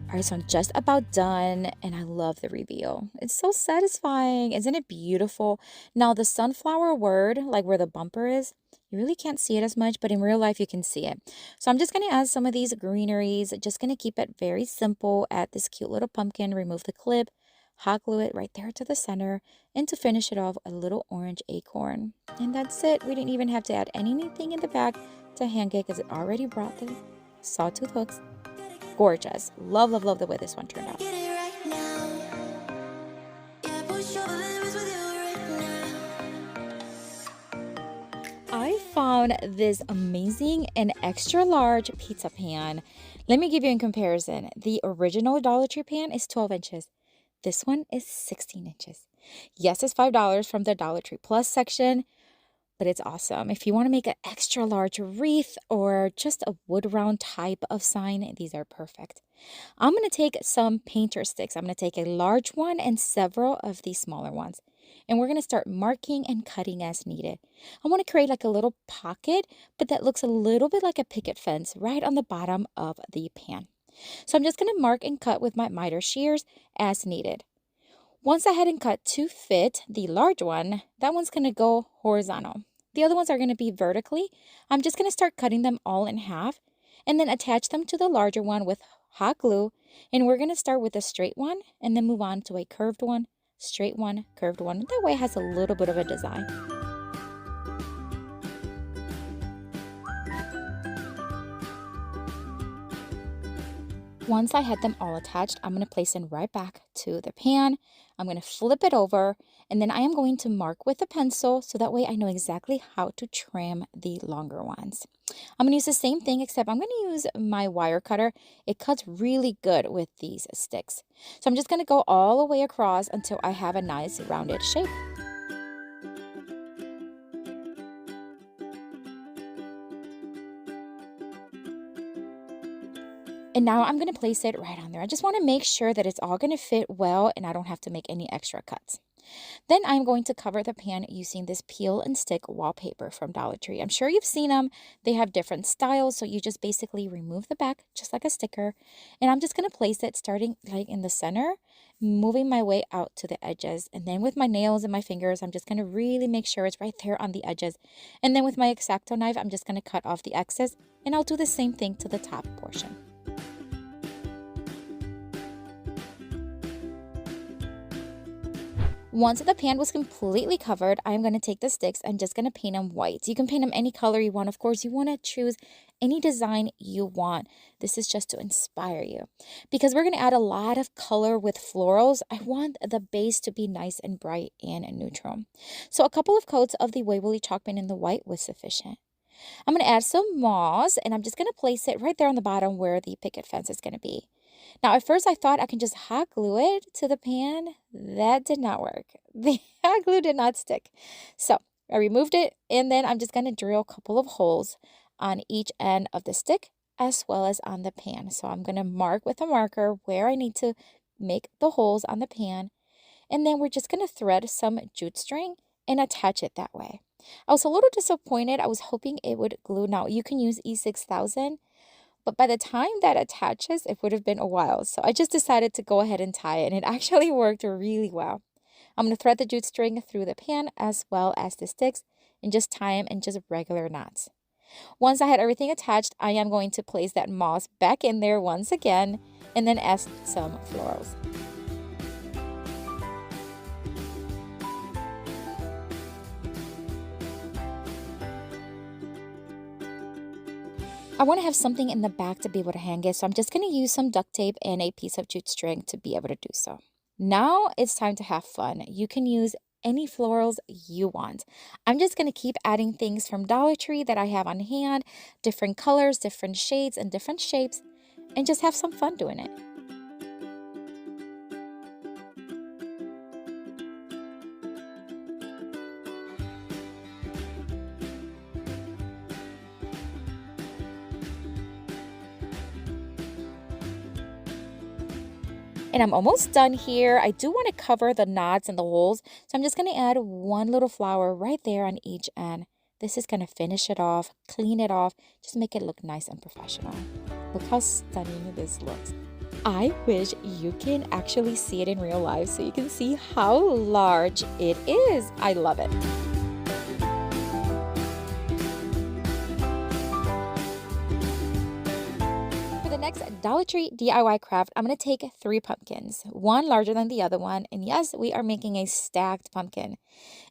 All right, so I'm just about done and I love the reveal. It's so satisfying. Isn't it beautiful? Now the sunflower word, like where the bumper is, you really can't see it as much, but in real life you can see it. So I'm just going to add some of these greeneries. Just going to keep it very simple. Add this cute little pumpkin, remove the clip, hot glue it right there to the center, and to finish it off, a little orange acorn. And that's it. We didn't even have to add anything in the back to hang it because it already brought the sawtooth hooks. Gorgeous. Love, love, love the way this one turned out. I found this amazing and extra large pizza pan. Let me give you in comparison. The original Dollar Tree pan is 12 inches. This one is 16 inches. Yes, it's $5 from the Dollar Tree Plus section, but it's awesome. If you want to make an extra large wreath or just a wood round type of sign, these are perfect. I'm going to take some painter sticks. I'm going to take a large one and several of these smaller ones. And we're going to start marking and cutting as needed. I want to create like a little pocket, but that looks a little bit like a picket fence right on the bottom of the pan. So I'm just going to mark and cut with my miter shears as needed. Once I had and cut to fit the large one, that one's going to go horizontal. The other ones are going to be vertically. I'm just going to start cutting them all in half and then attach them to the larger one with hot glue. And we're going to start with a straight one and then move on to a curved one, straight one, curved one. That way it has a little bit of a design. Once I had them all attached, I'm going to place them right back to the pan. I'm going to flip it over, and then I am going to mark with a pencil so that way I know exactly how to trim the longer ones. I'm going to use the same thing, except I'm going to use my wire cutter. It cuts really good with these sticks. So I'm just going to go all the way across until I have a nice rounded shape. And now I'm going to place it right on there. I just want to make sure that it's all going to fit well and I don't have to make any extra cuts. Then I'm going to cover the pan using this peel and stick wallpaper from Dollar Tree. I'm sure you've seen them. They have different styles, so you just basically remove the back just like a sticker. And I'm just going to place it starting like in the center, moving my way out to the edges. And then with my nails and my fingers, I'm just going to really make sure it's right there on the edges. And then with my X-Acto knife, I'm just going to cut off the excess, and I'll do the same thing to the top portion. Once the pan was completely covered, I'm going to take the sticks and just going to paint them white. You can paint them any color you want. Of course, you want to choose any design you want. This is just to inspire you. Because we're going to add a lot of color with florals, I want the base to be nice and bright and neutral. So a couple of coats of the Waverly chalk paint in the white was sufficient. I'm going to add some moss, and I'm just going to place it right there on the bottom where the picket fence is going to be. Now, at first I thought I can just hot glue it to the pan. That did not work. The hot glue did not stick. So I removed it, and then I'm just going to drill a couple of holes on each end of the stick as well as on the pan. So I'm going to mark with a marker where I need to make the holes on the pan, and then we're just going to thread some jute string and attach it that way. I was a little disappointed. I was hoping it would glue. Now, you can use E6000. But by the time that attaches, it would have been a while. So I just decided to go ahead and tie it, and it actually worked really well. I'm going to thread the jute string through the pan as well as the sticks and just tie them in just regular knots. Once I had everything attached, I am going to place that moss back in there once again and then add some florals. I want to have something in the back to be able to hang it, so I'm just going to use some duct tape and a piece of jute string to be able to do so. Now it's time to have fun. You can use any florals you want. I'm just going to keep adding things from Dollar Tree that I have on hand, different colors, different shades, and different shapes, and just have some fun doing it. And I'm almost done here. I do want to cover the knots and the holes, so I'm just going to add one little flower right there on each end. This is going to finish it off, clean it off, just make it look nice and professional. Look how stunning this looks. I wish you can actually see it in real life so you can see how large it is. I love it. Next Dollar Tree DIY craft, I'm going to take 3 pumpkins, one larger than the other one. And yes, we are making a stacked pumpkin.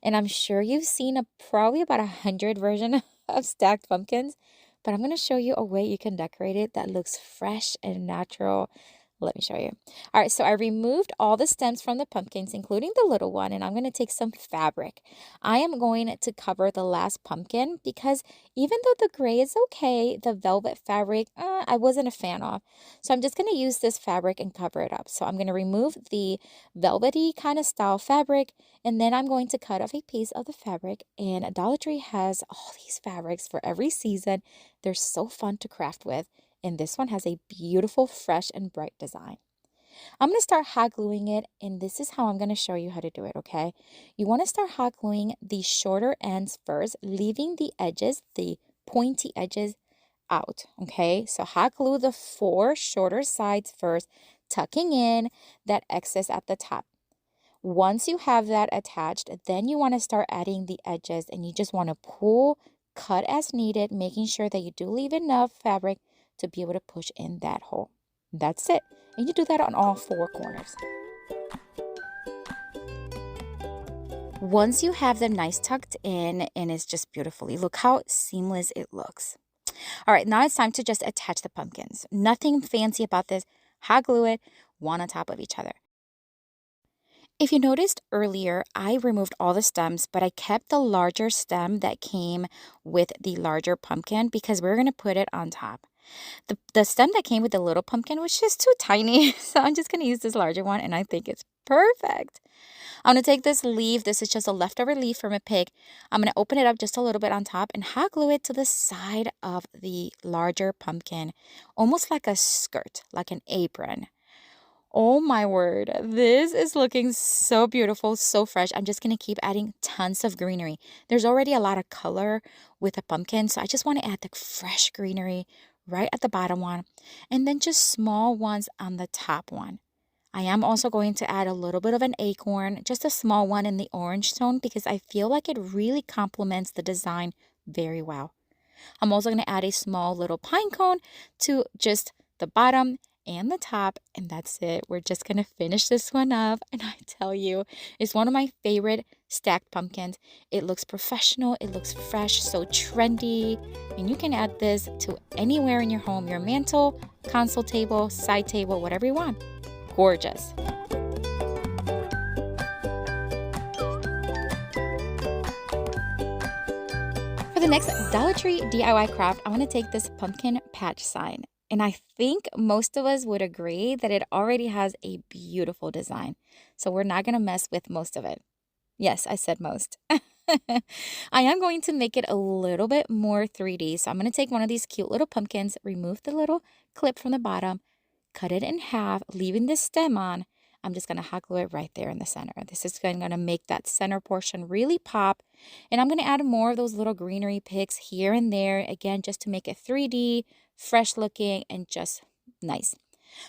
And I'm sure you've seen probably about 100 versions of stacked pumpkins. But I'm going to show you a way you can decorate it that looks fresh and natural. Let me show you. All right, so I removed all the stems from the pumpkins, including the little one, and I'm going to take some fabric. I am going to cover the last pumpkin because even though the gray is okay, the velvet fabric, I wasn't a fan of. So I'm just going to use this fabric and cover it up. So I'm going to remove the velvety kind of style fabric, and then I'm going to cut off a piece of the fabric. And Dollar Tree has all these fabrics for every season. They're so fun to craft with. And this one has a beautiful, fresh, and bright design. I'm going to start hot gluing it, and this is how I'm going to show you how to do it, okay? You want to start hot gluing the shorter ends first, leaving the edges, the pointy edges, out, okay? So hot glue the 4 shorter sides first, tucking in that excess at the top. Once you have that attached, then you want to start adding the edges, and you just want to pull, cut as needed, making sure that you do leave enough fabric to be able to push in that hole. That's it. And you do that on all 4 corners. Once you have them nice tucked in, and it's just beautifully, look how seamless it looks. All right, now it's time to just attach the pumpkins. Nothing fancy about this. Hot glue it, one on top of each other. If you noticed earlier, I removed all the stems, but I kept the larger stem that came with the larger pumpkin because we're going to put it on top. The stem that came with the little pumpkin was just too tiny, so I'm just going to use this larger one, and I think it's perfect. I'm going to take this leaf. This is just a leftover leaf from a pig. I'm going to open it up just a little bit on top and hot glue it to the side of the larger pumpkin, almost like a skirt, like an apron. Oh my word, this is looking so beautiful, so fresh. I'm just gonna keep adding tons of greenery. There's already a lot of color with the pumpkin, so I just want to add the fresh greenery right at the bottom one, and then just small ones on the top one. I am also going to add a little bit of an acorn, just a small one in the orange tone because I feel like it really complements the design very well. I'm also going to add a small little pine cone to just the bottom and the top, and that's it. We're just going to finish this one up, and I tell you, it's one of my favorite stacked pumpkins. It looks professional, it looks fresh, so trendy, and you can add this to anywhere in your home, your mantle, console table, side table, whatever you want. Gorgeous. For the next Dollar Tree DIY craft, I want to take this pumpkin patch sign. And I think most of us would agree that it already has a beautiful design. So we're not going to mess with most of it. Yes, I said most. I am going to make it a little bit more 3D. So I'm going to take one of these cute little pumpkins, remove the little clip from the bottom, cut it in half, leaving the stem on. I'm just going to hot glue it right there in the center. This is going to make that center portion really pop. And I'm going to add more of those little greenery picks here and there, again, just to make it 3D, fresh looking, and just nice.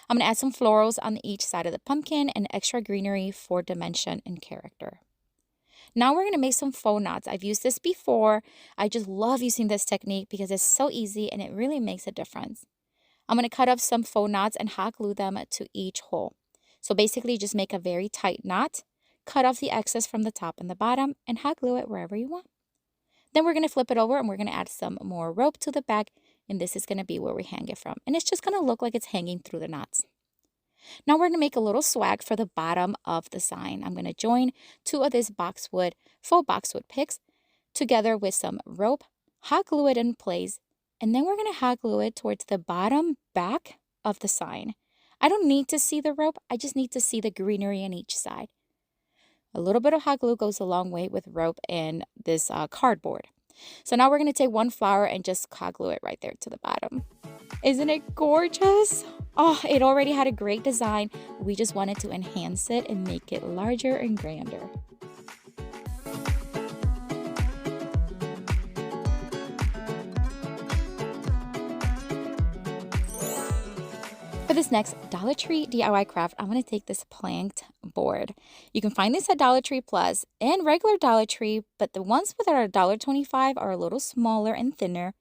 I'm going to add some florals on each side of the pumpkin and extra greenery for dimension and character. Now we're going to make some faux knots. I've used this before. I just love using this technique because it's so easy and it really makes a difference. I'm going to cut off some faux knots and hot glue them to each hole. So basically just make a very tight knot, cut off the excess from the top and the bottom, and hot glue it wherever you want. Then we're going to flip it over and we're going to add some more rope to the back, and this is going to be where we hang it from. And it's just going to look like it's hanging through the knots. Now we're going to make a little swag for the bottom of the sign. I'm going to join two of these faux boxwood picks together with some rope, hot glue it in place, and then we're going to hot glue it towards the bottom back of the sign. I don't need to see the rope, I just need to see the greenery on each side. A little bit of hot glue goes a long way with rope and this cardboard. So now we're going to take one flower and just hot glue it right there to the bottom. Isn't it gorgeous? Oh, it already had a great design. We just wanted to enhance it and make it larger and grander. For this next Dollar Tree DIY craft, I'm going to take this planked board. You can find this at Dollar Tree Plus and regular Dollar Tree, but the ones that are $1.25 are a little smaller and thinner.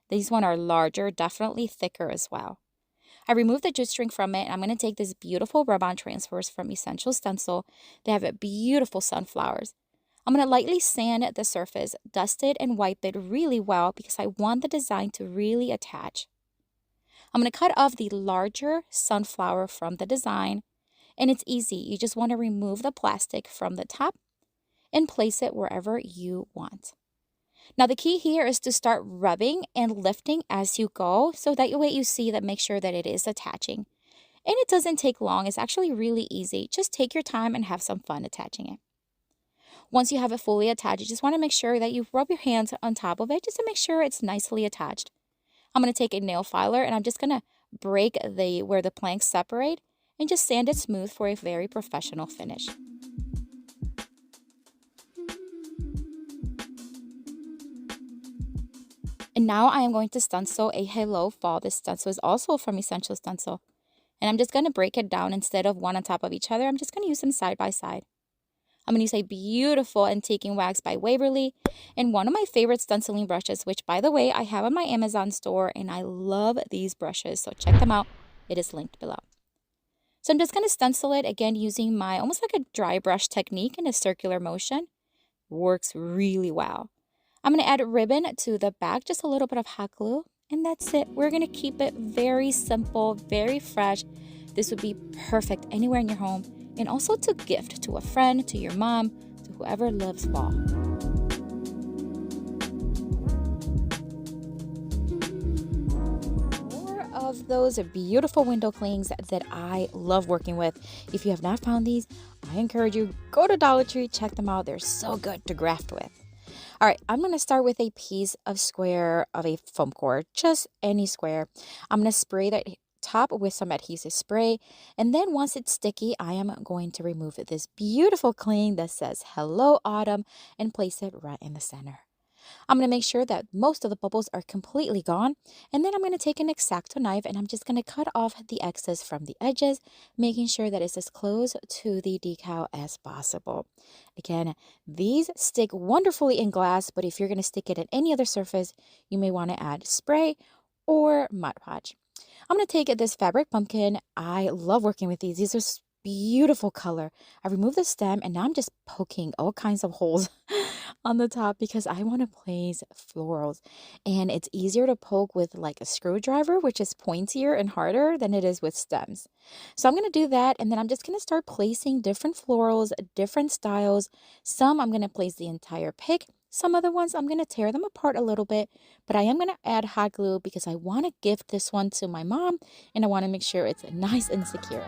These ones are larger, definitely thicker as well. I removed the jute string from it, and I'm going to take this beautiful rub-on transfers from Essential Stencil. They have beautiful sunflowers. I'm going to lightly sand the surface, dust it, and wipe it really well because I want the design to really attach. I'm going to cut off the larger sunflower from the design, and it's easy. You just want to remove the plastic from the top and place it wherever you want. Now the key here is to start rubbing and lifting as you go, so that way you see that, make sure that it is attaching. And it doesn't take long. It's actually really easy. Just take your time and have some fun attaching it. Once you have it fully attached, you just want to make sure that you rub your hands on top of it just to make sure it's nicely attached. I'm going to take a nail filer and I'm just going to break where the planks separate and just sand it smooth for a very professional finish. And now I am going to stencil a Hello Fall. This stencil is also from Essential Stencil. And I'm just going to break it down. Instead of one on top of each other, I'm just going to use them side by side. I'm going to use a beautiful Antiquing Wax by Waverly and one of my favorite stenciling brushes, which, by the way, I have on my Amazon store, and I love these brushes, so check them out. It is linked below. So I'm just going to stencil it, again, using my almost like a dry brush technique in a circular motion. Works really well. I'm going to add ribbon to the back, just a little bit of hot glue, and that's it. We're going to keep it very simple, very fresh. This would be perfect anywhere in your home, and also to gift to a friend, to your mom, to whoever loves fall. More of those beautiful window clings that I love working with. If you have not found these, I encourage you, go to Dollar Tree, check them out. They're so good to graft with. All right, I'm going to start with a piece of square of a foam core, just any square. I'm going to spray that top with some adhesive spray. And then once it's sticky, I am going to remove this beautiful cling that says Hello Autumn and place it right in the center. I'm going to make sure that most of the bubbles are completely gone. And then I'm going to take an X-Acto knife and I'm just going to cut off the excess from the edges, making sure that it's as close to the decal as possible. Again, these stick wonderfully in glass, but if you're going to stick it at any other surface, you may want to add spray or Mod Podge. I'm going to take this fabric pumpkin. I love working with these. These are beautiful color. I removed the stem and now I'm just poking all kinds of holes on the top because I want to place florals, and it's easier to poke with like a screwdriver, which is pointier and harder than it is with stems. So I'm going to do that, and then I'm just going to start placing different florals, different styles. Some I'm going to place the entire pick. Some other ones I'm going to tear them apart a little bit, but I am going to add hot glue because I want to gift this one to my mom and I want to make sure it's nice and secure.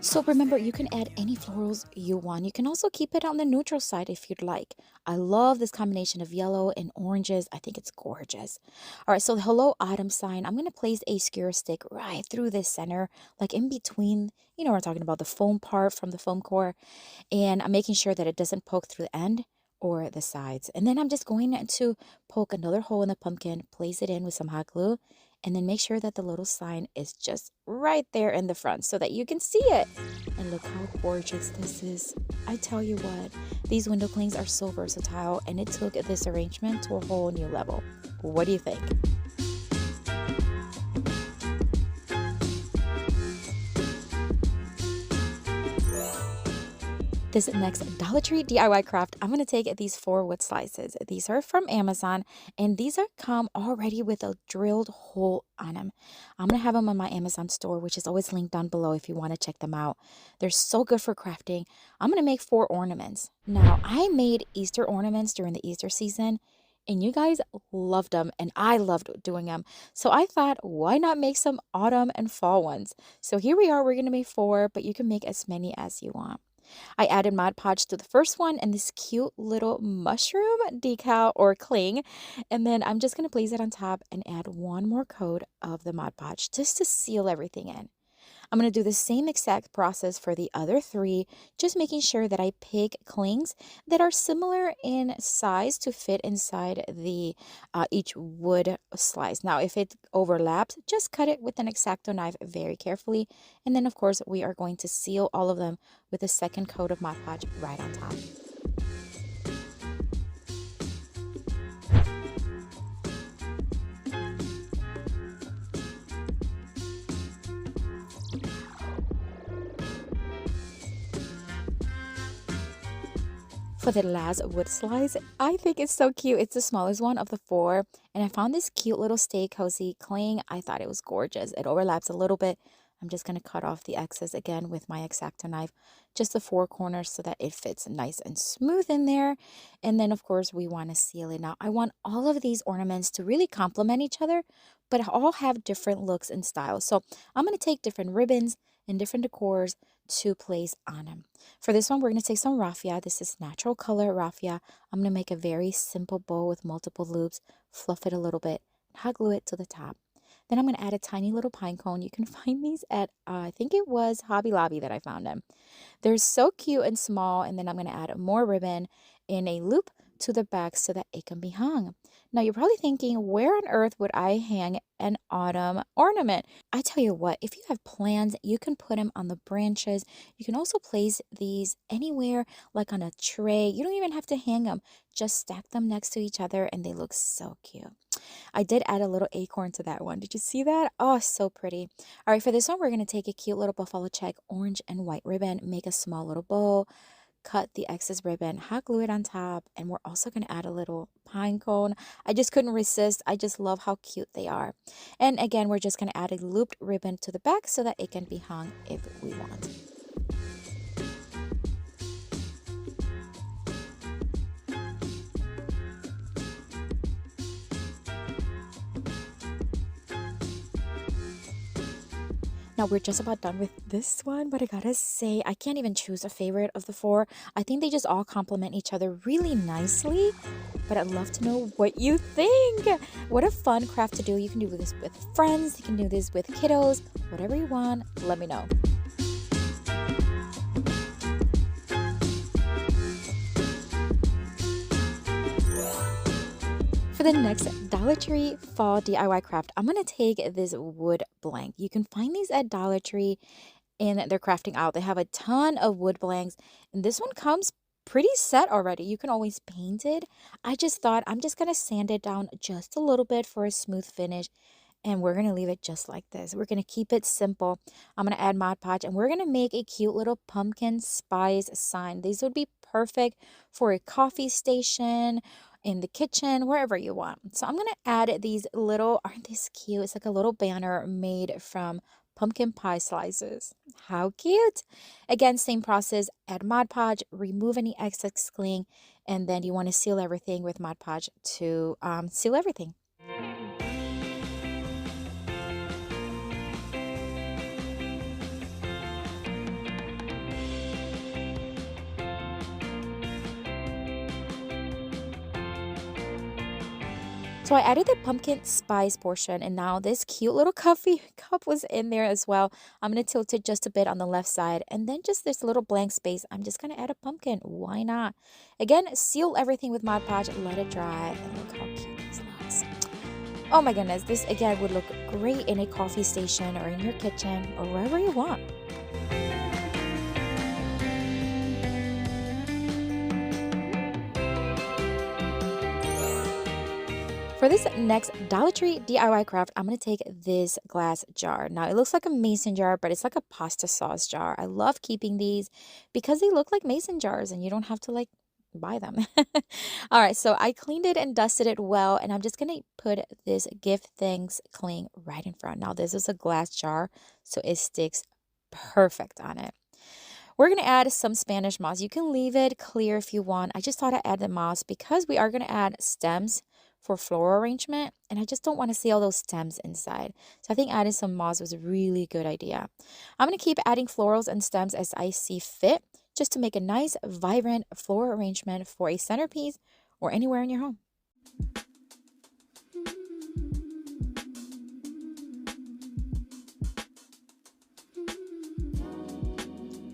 So remember, you can add any florals you want. You can also keep it on the neutral side if you'd like. I love this combination of yellow and oranges. I think it's gorgeous. All right, so the Hello Autumn sign, I'm going to place a skewer stick right through the center, like in between, you know what I'm talking about, the foam part from the foam core. And I'm making sure that it doesn't poke through the end or the sides. And then I'm just going to poke another hole in the pumpkin, place it in with some hot glue, and then make sure that the little sign is just right there in the front so that you can see it. And look how gorgeous this is. I tell you what, these window clings are so versatile, and it took this arrangement to a whole new level. What do you think? This next Dollar Tree DIY craft, I'm going to take these 4 wood slices. These are from Amazon, and these are come already with a drilled hole on them. I'm going to have them on my Amazon store, which is always linked down below if you want to check them out. They're so good for crafting. I'm going to make 4 ornaments. Now, I made Easter ornaments during the Easter season, and you guys loved them, and I loved doing them. So I thought, why not make some autumn and fall ones? So here we are. We're going to make 4, but you can make as many as you want. I added Mod Podge to the first one and this cute little mushroom decal or cling. And then I'm just going to place it on top and add one more coat of the Mod Podge just to seal everything in. I'm going to do the same exact process for the other 3, just making sure that I pick clings that are similar in size to fit inside the each wood slice. Now, if it overlaps, just cut it with an X-Acto knife very carefully. And then, of course, we are going to seal all of them with a second coat of Mod Podge right on top. For the last wood slice, I think it's so cute. It's the smallest one of the 4. And I found this cute little Stay Cozy cling. I thought it was gorgeous. It overlaps a little bit. I'm just going to cut off the excess again with my X-Acto knife. Just the 4 corners so that it fits nice and smooth in there. And then, of course, we want to seal it. Now, I want all of these ornaments to really complement each other, but all have different looks and styles. So I'm going to take different ribbons and different decors to place on them. For this one, we're going to take some raffia. This is natural color raffia. I'm going to make a very simple bow with multiple loops, fluff it a little bit, hot glue it to the top. Then I'm going to add a tiny little pine cone. You can find these at, I think it was Hobby Lobby that I found them. They're so cute and small. And then I'm going to add more ribbon in a loop to the back so that it can be hung. Now, you're probably thinking, where on earth would I hang an autumn ornament? I tell you what, if you have plans, you can put them on the branches. You can also place these anywhere, like on a tray. You don't even have to hang them. Just stack them next to each other and they look so cute. I did add a little acorn to that one. Did you see that? Oh, so pretty. All right, for this one, we're going to take a cute little buffalo check, orange and white ribbon, make a small little bow, cut the excess ribbon, hot glue it on top, and we're also going to add a little pine cone. I just couldn't resist. I just love how cute they are. And again, we're just going to add a looped ribbon to the back so that it can be hung if we want. Now we're just about done with this one, but I gotta say, I can't even choose a favorite of the four. I think they just all complement each other really nicely, but I'd love to know what you think. What a fun craft to do. You can do this with friends, you can do this with kiddos, whatever you want, let me know. For the next Dollar Tree fall DIY craft, I'm going to take this wood blank. You can find these at Dollar Tree in their crafting aisle. They have a ton of wood blanks, and this one comes pretty set already. You can always paint it. I just thought I'm just going to sand it down just a little bit for a smooth finish, and we're going to leave it just like this. We're going to keep it simple. I'm going to add Mod Podge, and we're going to make a cute little pumpkin spice sign. These would be perfect for a coffee station, in the kitchen, wherever you want. So I'm going to add these little, aren't these cute? It's like a little banner made from pumpkin pie slices. How cute. Again, same process. Add Mod Podge, remove any excess cling, and then you want to seal everything with Mod Podge to seal everything. So I added the pumpkin spice portion, and now this cute little coffee cup was in there as well. I'm going to tilt it just a bit on the left side, and then just this little blank space, I'm just going to add a pumpkin. Why not? Again, seal everything with Mod Podge, let it dry, and look how cute this looks. Oh my goodness, this again would look great in a coffee station or in your kitchen or wherever you want. For this next Dollar Tree DIY craft, I'm going to take this glass jar. Now, it looks like a mason jar, but it's like a pasta sauce jar. I love keeping these because they look like mason jars and you don't have to like buy them. All right, so I cleaned it and dusted it well, and I'm just going to put this gift thanks cling right in front. Now, this is a glass jar, so it sticks perfect on it. We're going to add some Spanish moss. You can leave it clear if you want. I just thought I'd add the moss because we are going to add stems for floral arrangement, and I just don't want to see all those stems inside. So I think adding some moss was a really good idea. I'm going to keep adding florals and stems as I see fit, just to make a nice, vibrant floral arrangement for a centerpiece or anywhere in your home.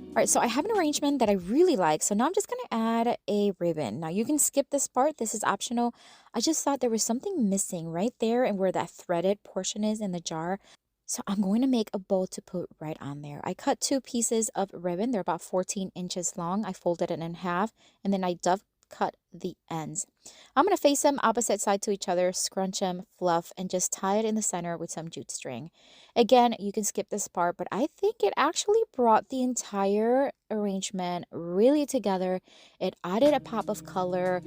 All right, so I have an arrangement that I really like. So now I'm just going to add a ribbon. Now you can skip this part. This is optional. I just thought there was something missing right there and where that threaded portion is in the jar. So I'm going to make a bow to put right on there. I cut 2 pieces of ribbon. They're about 14 inches long. I folded it in half, and then I dove cut the ends. I'm going to face them opposite side to each other, scrunch them, fluff, and just tie it in the center with some jute string. Again, you can skip this part, but I think it actually brought the entire arrangement really together. It added a pop of color,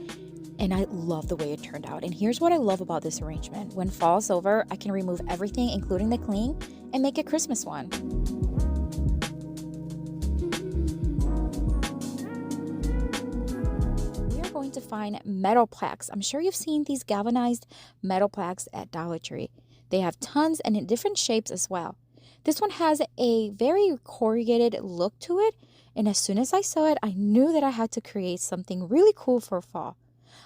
and I love the way it turned out. And here's what I love about this arrangement. When fall's over, I can remove everything, including the cling, and make a Christmas one. To find metal plaques. I'm sure you've seen these galvanized metal plaques at Dollar Tree. They have tons and in different shapes as well. This one has a very corrugated look to it, and as soon as I saw it, I knew that I had to create something really cool for fall.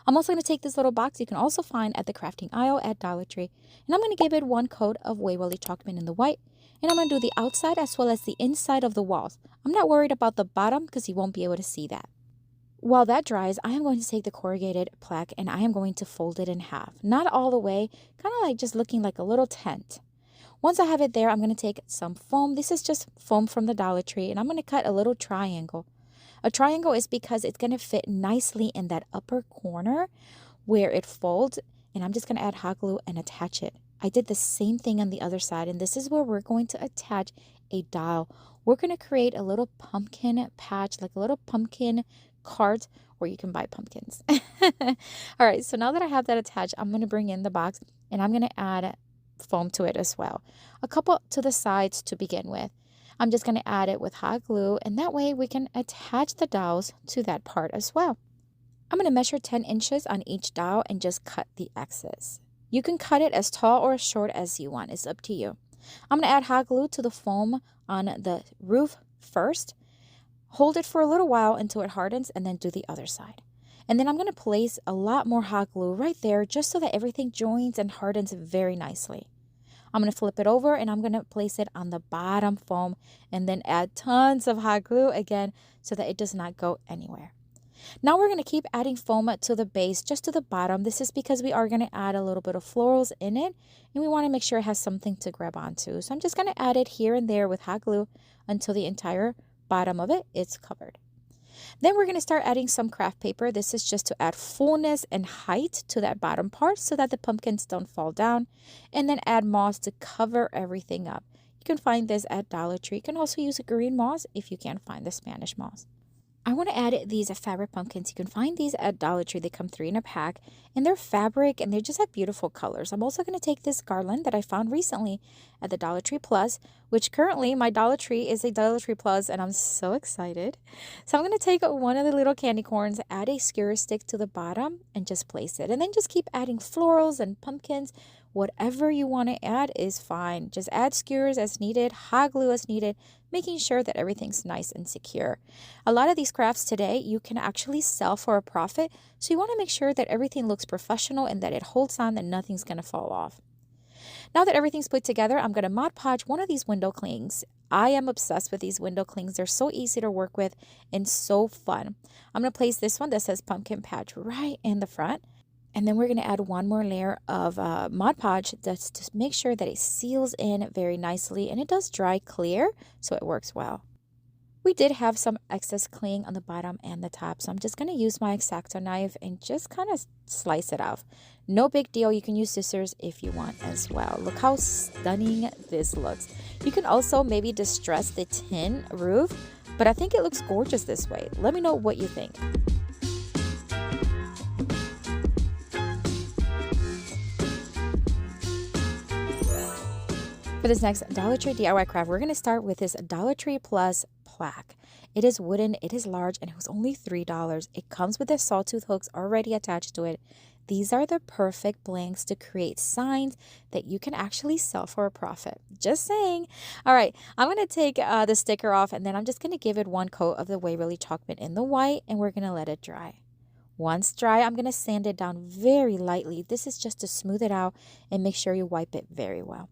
I'm also going to take this little box you can also find at the crafting aisle at Dollar Tree, and I'm going to give it one coat of Waverly Chalkman in the white, and I'm going to do the outside as well as the inside of the walls. I'm not worried about the bottom because you won't be able to see that. While that dries, I am going to take the corrugated plaque and I am going to fold it in half. Not all the way, kind of like just looking like a little tent. Once I have it there, I'm going to take some foam. This is just foam from the Dollar Tree, and I'm going to cut a little triangle. A triangle is because it's going to fit nicely in that upper corner where it folds, and I'm just going to add hot glue and attach it. I did the same thing on the other side, and this is where we're going to attach a dial. We're going to create a little pumpkin patch, like a little pumpkin cart where you can buy pumpkins. All right, so now that I have that attached, I'm going to bring in the box and I'm going to add foam to it as well. A couple to the sides to begin with. I'm just going to add it with hot glue, and that way we can attach the dowels to that part as well. I'm going to measure 10 inches on each dowel and just cut the excess. You can cut it as tall or as short as you want. It's up to you. I'm going to add hot glue to the foam on the roof first. Hold it for a little while until it hardens and then do the other side. And then I'm going to place a lot more hot glue right there just so that everything joins and hardens very nicely. I'm going to flip it over and I'm going to place it on the bottom foam and then add tons of hot glue again so that it does not go anywhere. Now we're going to keep adding foam to the base, just to the bottom. This is because we are going to add a little bit of florals in it and we want to make sure it has something to grab onto. So I'm just going to add it here and there with hot glue until the entire bottom of it is covered. Then we're going to start adding some craft paper. This is just to add fullness and height to that bottom part so that the pumpkins don't fall down. And then add moss to cover everything up. You can find this at Dollar Tree. You can also use a green moss if you can't find the Spanish moss. I want to add these fabric pumpkins. You can find these at Dollar Tree. They come 3 in a pack and they're fabric and they just have beautiful colors. I'm also going to take this garland that I found recently at the Dollar Tree Plus, which currently my Dollar Tree is a Dollar Tree Plus and I'm so excited. So I'm going to take one of the little candy corns, add a skewer stick to the bottom and just place it. And then just keep adding florals and pumpkins. Whatever you want to add is fine. Just add skewers as needed, hot glue as needed, making sure that everything's nice and secure. A lot of these crafts today you can actually sell for a profit, so you want to make sure that everything looks professional and that it holds on, that nothing's going to fall off. Now that everything's put together, I'm going to Mod Podge one of these window clings. I am obsessed with these window clings. They're so easy to work with and so fun. I'm going to place this one that says Pumpkin Patch right in the front. And then we're going to add one more layer of Mod Podge just to make sure that it seals in very nicely. And it does dry clear, so it works well. We did have some excess cling on the bottom and the top, so I'm just going to use my X-Acto knife and just kind of slice it off. No big deal. You can use scissors if you want as well. Look how stunning this looks. You can also maybe distress the tin roof, but I think it looks gorgeous this way. Let me know what you think. For this next Dollar Tree DIY craft, we're going to start with this Dollar Tree Plus plaque. It is wooden, it is large, and it was only $3. It comes with the sawtooth hooks already attached to it. These are the perfect blanks to create signs that you can actually sell for a profit. Just saying. All right, I'm going to take the sticker off, and then I'm just going to give it one coat of the Waverly chalk paint in the white, and we're going to let it dry. Once dry, I'm going to sand it down very lightly. This is just to smooth it out and make sure you wipe it very well.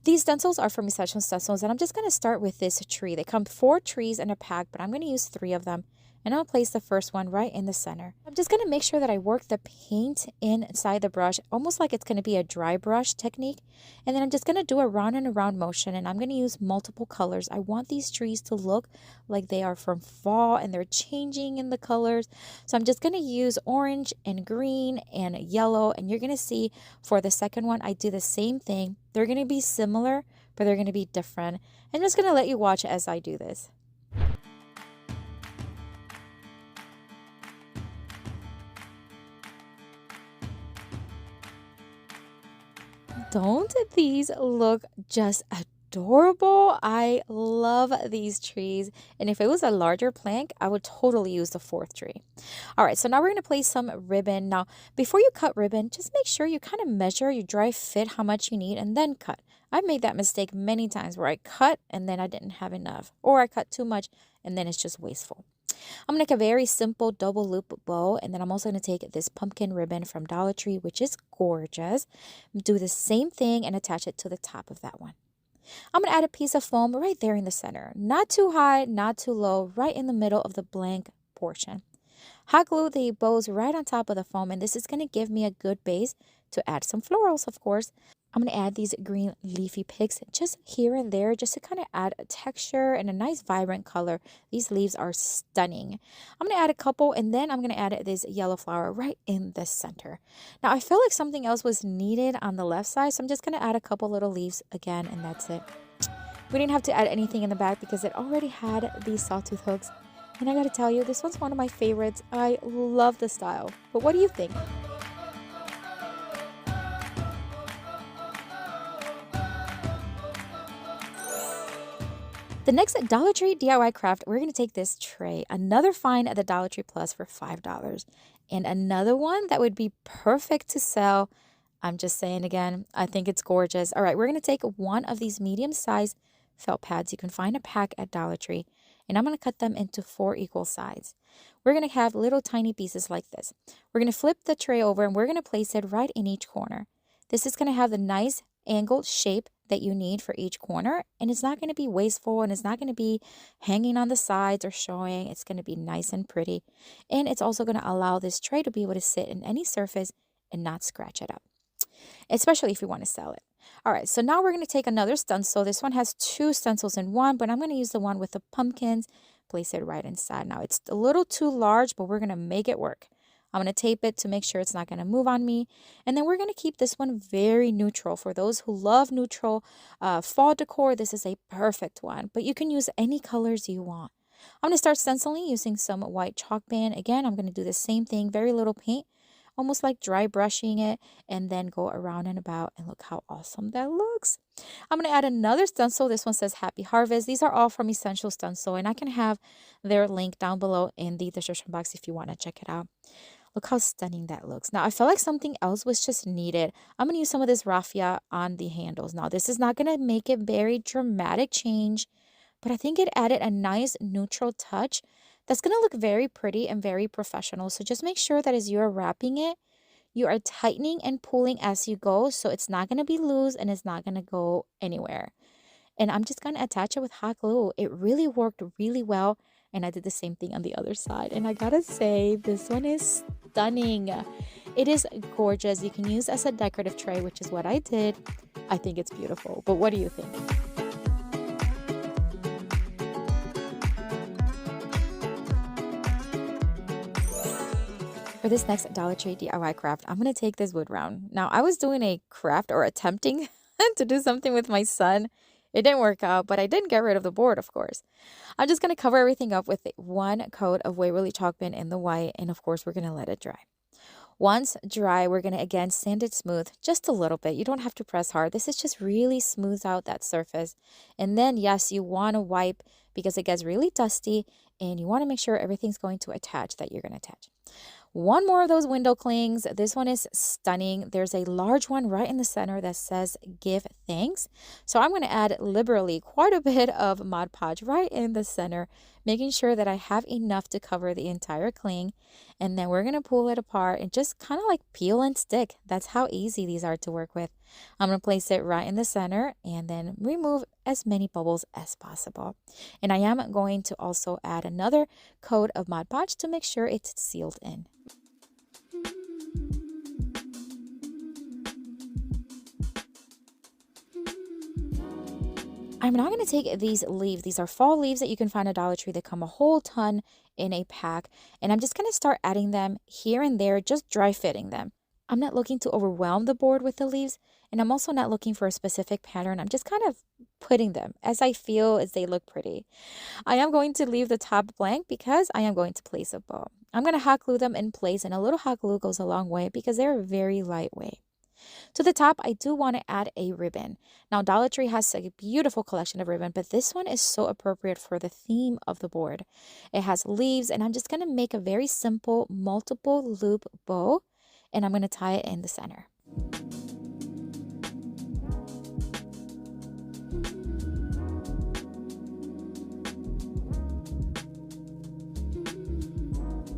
These stencils are from Essential Stencils, and I'm just going to start with this tree. They come 4 trees in a pack, but I'm going to use 3 of them. And I'll place the first one right in the center. I'm just going to make sure that I work the paint inside the brush, almost like it's going to be a dry brush technique. And then I'm just going to do a round and around motion, and I'm going to use multiple colors. I want these trees to look like they are from fall and they're changing in the colors. So I'm just going to use orange and green and yellow, and you're going to see for the second one, I do the same thing. They're going to be similar, but they're going to be different. I'm just going to let you watch as I do this. Don't these look just adorable? I love these trees. And if it was a larger plank, I would totally use the 4th tree. All right, so now we're going to place some ribbon. Now, before you cut ribbon, just make sure you kind of measure your dry fit, how much you need, and then cut. I've made that mistake many times where I cut and then I didn't have enough. Or I cut too much and then it's just wasteful. I'm going to make a very simple double loop bow, and then I'm also going to take this pumpkin ribbon from Dollar Tree, which is gorgeous. Do the same thing and attach it to the top of that one. I'm going to add a piece of foam right there in the center. Not too high, not too low, right in the middle of the blank portion. Hot glue the bows right on top of the foam, and this is going to give me a good base to add some florals, of course. I'm going to add these green leafy picks just here and there just to kind of add a texture and a nice vibrant color. These leaves are stunning. I'm going to add a couple, and then I'm going to add this yellow flower right in the center. Now, I feel like something else was needed on the left side, so I'm just going to add a couple little leaves again, and that's it. We didn't have to add anything in the back because it already had these sawtooth hooks. And I got to tell you, this one's one of my favorites. I love the style. But what do you think? The next Dollar Tree DIY craft, we're going to take this tray, another find at the Dollar Tree Plus for $5, and another one that would be perfect to sell I'm just saying again, I think it's gorgeous. All right, we're going to take one of these medium-sized felt pads. You can find a pack at Dollar Tree, and I'm going to cut them into 4 equal sides. We're going to have little tiny pieces like this. We're going to flip the tray over, and we're going to place it right in each corner. This is going to have the nice angled shape that you need for each corner, and it's not going to be wasteful, and it's not going to be hanging on the sides or showing. It's going to be nice and pretty, and it's also going to allow this tray to be able to sit in any surface and not scratch it up, especially if you want to sell it. All right, so now we're going to take another stencil. This one has 2 stencils in one, but I'm going to use the one with the pumpkins. Place it right inside. Now, it's a little too large, but we're going to make it work. I'm going to tape it to make sure it's not going to move on me. And then we're going to keep this one very neutral. For those who love neutral fall decor, this is a perfect one. But you can use any colors you want. I'm going to start stenciling using some white chalk band. Again, I'm going to do the same thing, very little paint, almost like dry brushing it, and then go around and about, and look how awesome that looks. I'm going to add another stencil. This one says Happy Harvest. These are all from Essential Stencil, and I can have their link down below in the description box if you want to check it out. Look how stunning that looks. Now, I felt like something else was just needed. I'm going to use some of this raffia on the handles. Now, this is not going to make it very dramatic change, but I think it added a nice neutral touch that's going to look very pretty and very professional. So just make sure that as you're wrapping it, you are tightening and pulling as you go, so it's not going to be loose and it's not going to go anywhere. And I'm just going to attach it with hot glue. It really worked really well, and I did the same thing on the other side. And I gotta say, this one is stunning. It is gorgeous. You can use as a decorative tray, which is what I did. I think it's beautiful. But what do you think? For this next Dollar Tree DIY craft, I'm going to take this wood round. Now, I was doing a craft or attempting to do something with my son. It didn't work out, but I didn't get rid of the board, of course. I'm just going to cover everything up with one coat of Waverly Chalk Pen in the white, and of course, we're going to let it dry. Once dry, we're going to again sand it smooth just a little bit. You don't have to press hard. This is just really smooth out that surface. And then, yes, you want to wipe because it gets really dusty, and you want to make sure everything's going to attach that you're going to attach. One more of those window clings. This one is stunning. There's a large one right in the center that says give thanks. So I'm going to add liberally quite a bit of Mod Podge right in the center, making sure that I have enough to cover the entire cling. And then we're going to pull it apart and just kind of like peel and stick. That's how easy these are to work with. I'm going to place it right in the center and then remove as many bubbles as possible. And I am going to also add another coat of Mod Podge to make sure it's sealed in. I'm now going to take these leaves. These are fall leaves that you can find at Dollar Tree. They come a whole ton in a pack. And I'm just going to start adding them here and there, just dry fitting them. I'm not looking to overwhelm the board with the leaves. And I'm also not looking for a specific pattern. I'm just kind of putting them as I feel as they look pretty. I am going to leave the top blank because I am going to place a bow. I'm going to hot glue them in place, and a little hot glue goes a long way because they're very lightweight. To the top, I do want to add a ribbon. Now, Dollar Tree has a beautiful collection of ribbon, but this one is so appropriate for the theme of the board. It has leaves, and I'm just going to make a very simple multiple loop bow, and I'm going to tie it in the center.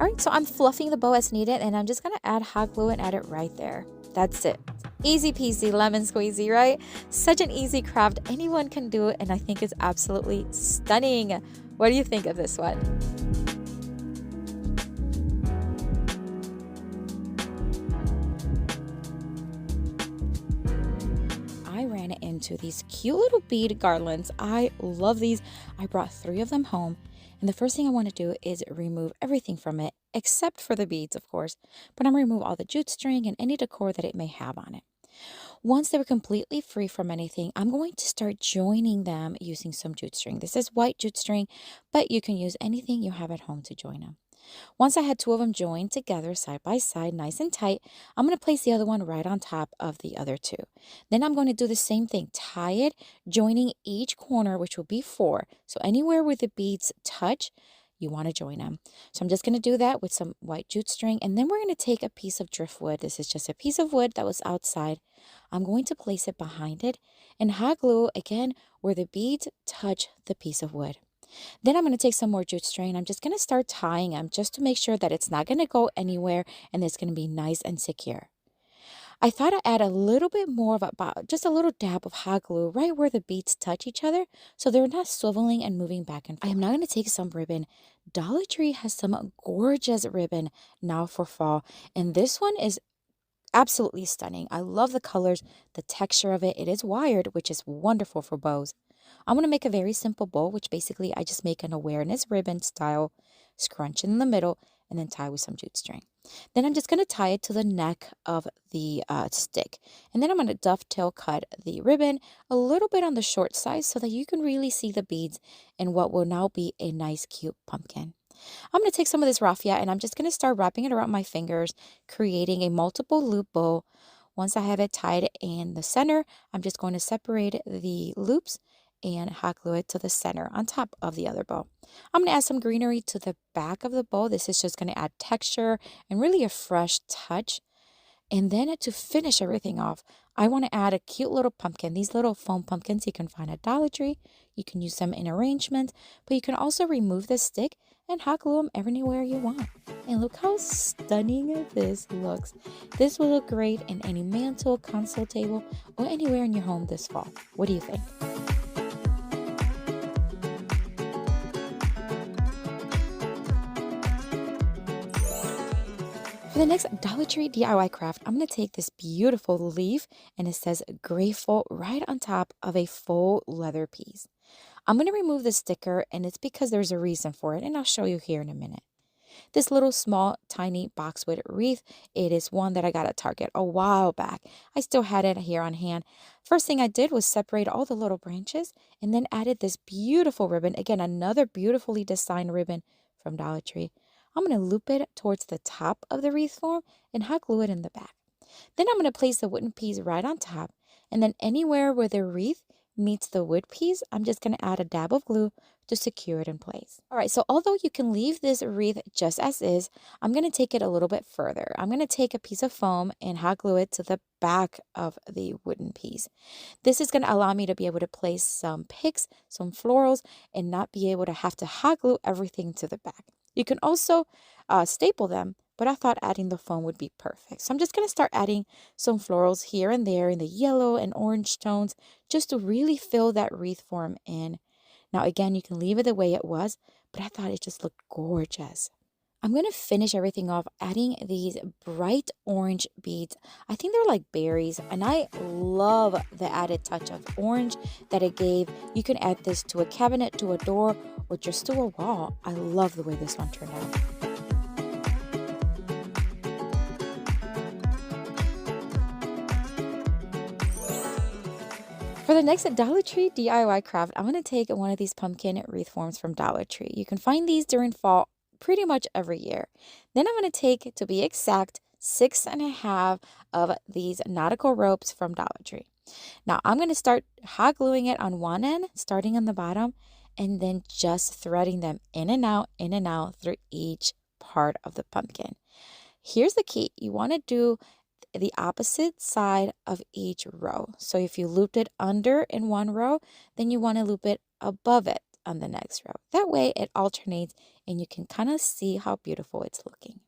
All right, so I'm fluffing the bow as needed, and I'm just going to add hot glue and add it right there. That's it. Easy peasy, lemon squeezy, right? Such an easy craft. Anyone can do it, and I think it's absolutely stunning. What do you think of this one? I ran into these cute little bead garlands. I love these. I brought 3 of them home. And the first thing I want to do is remove everything from it, except for the beads, of course. But I'm going to remove all the jute string and any decor that it may have on it. Once they're completely free from anything, I'm going to start joining them using some jute string. This is white jute string, but you can use anything you have at home to join them. Once I had 2 of them joined together side by side, nice and tight, I'm going to place the other one right on top of the other 2. Then I'm going to do the same thing, tie it, joining each corner, which will be 4. So anywhere where the beads touch, you want to join them. So I'm just going to do that with some white jute string, and then we're going to take a piece of driftwood. This is just a piece of wood that was outside. I'm going to place it behind it and hot glue again where the beads touch the piece of wood. Then I'm going to take some more jute string. I'm just going to start tying them just to make sure that it's not going to go anywhere and it's going to be nice and secure. I thought I'd add a little bit more of just a little dab of hot glue right where the beads touch each other so they're not swiveling and moving back and forth. I am now going to take some ribbon. Dollar Tree has some gorgeous ribbon now for fall, and this one is absolutely stunning. I love the colors, the texture of it. It is wired, which is wonderful for bows. I'm going to make a very simple bow, which basically I just make an awareness ribbon style, scrunch in the middle, and then tie with some jute string. Then I'm just going to tie it to the neck of the stick. And then I'm going to dovetail cut the ribbon a little bit on the short side so that you can really see the beads in what will now be a nice cute pumpkin. I'm going to take some of this raffia and I'm just going to start wrapping it around my fingers, creating a multiple loop bow. Once I have it tied in the center, I'm just going to separate the loops and hot glue it to the center on top of the other bow. I'm going to add some greenery to the back of the bow. This is just going to add texture and really a fresh touch. And then to finish everything off, I want to add a cute little pumpkin. These little foam pumpkins you can find at Dollar Tree. You can use them in arrangements, but you can also remove the stick and hot glue them anywhere you want. And look how stunning this looks. This will look great in any mantle, console table, or anywhere in your home this fall. What do you think? For the next Dollar Tree DIY craft, I'm going to take this beautiful leaf and it says grateful right on top of a faux leather piece. I'm going to remove the sticker and it's because there's a reason for it and I'll show you here in a minute. This little small tiny boxwood wreath, it is one that I got at Target a while back. I still had it here on hand. First thing I did was separate all the little branches and then added this beautiful ribbon. Again, another beautifully designed ribbon from Dollar Tree. I'm going to loop it towards the top of the wreath form and hot glue it in the back. Then I'm going to place the wooden piece right on top, and then anywhere where the wreath meets the wood piece, I'm just going to add a dab of glue to secure it in place. All right, so although you can leave this wreath just as is, I'm going to take it a little bit further. I'm going to take a piece of foam and hot glue it to the back of the wooden piece. This is going to allow me to be able to place some picks, some florals, and not be able to have to hot glue everything to the back. You can also staple them, but I thought adding the foam would be perfect. So I'm just going to start adding some florals here and there in the yellow and orange tones just to really fill that wreath form in. Now, again, you can leave it the way it was, but I thought it just looked gorgeous. I'm going to finish everything off adding these bright orange beads. I think they're like berries, and I love the added touch of orange that it gave. You can add this to a cabinet, to a door, or just to a wall. I love the way this one turned out. For the next Dollar Tree DIY craft, I'm going to take one of these pumpkin wreath forms from Dollar Tree. You can find these during fall pretty much every year. Then I'm going to take, to be exact, 6.5 of these nautical ropes from Dollar Tree. Now I'm going to start hot gluing it on one end, starting on the bottom, and then just threading them in and out through each part of the pumpkin. Here's the key. You want to do the opposite side of each row. So if you looped it under in one row, then you want to loop it above it on the next row. That way it alternates and you can kind of see how beautiful it's looking.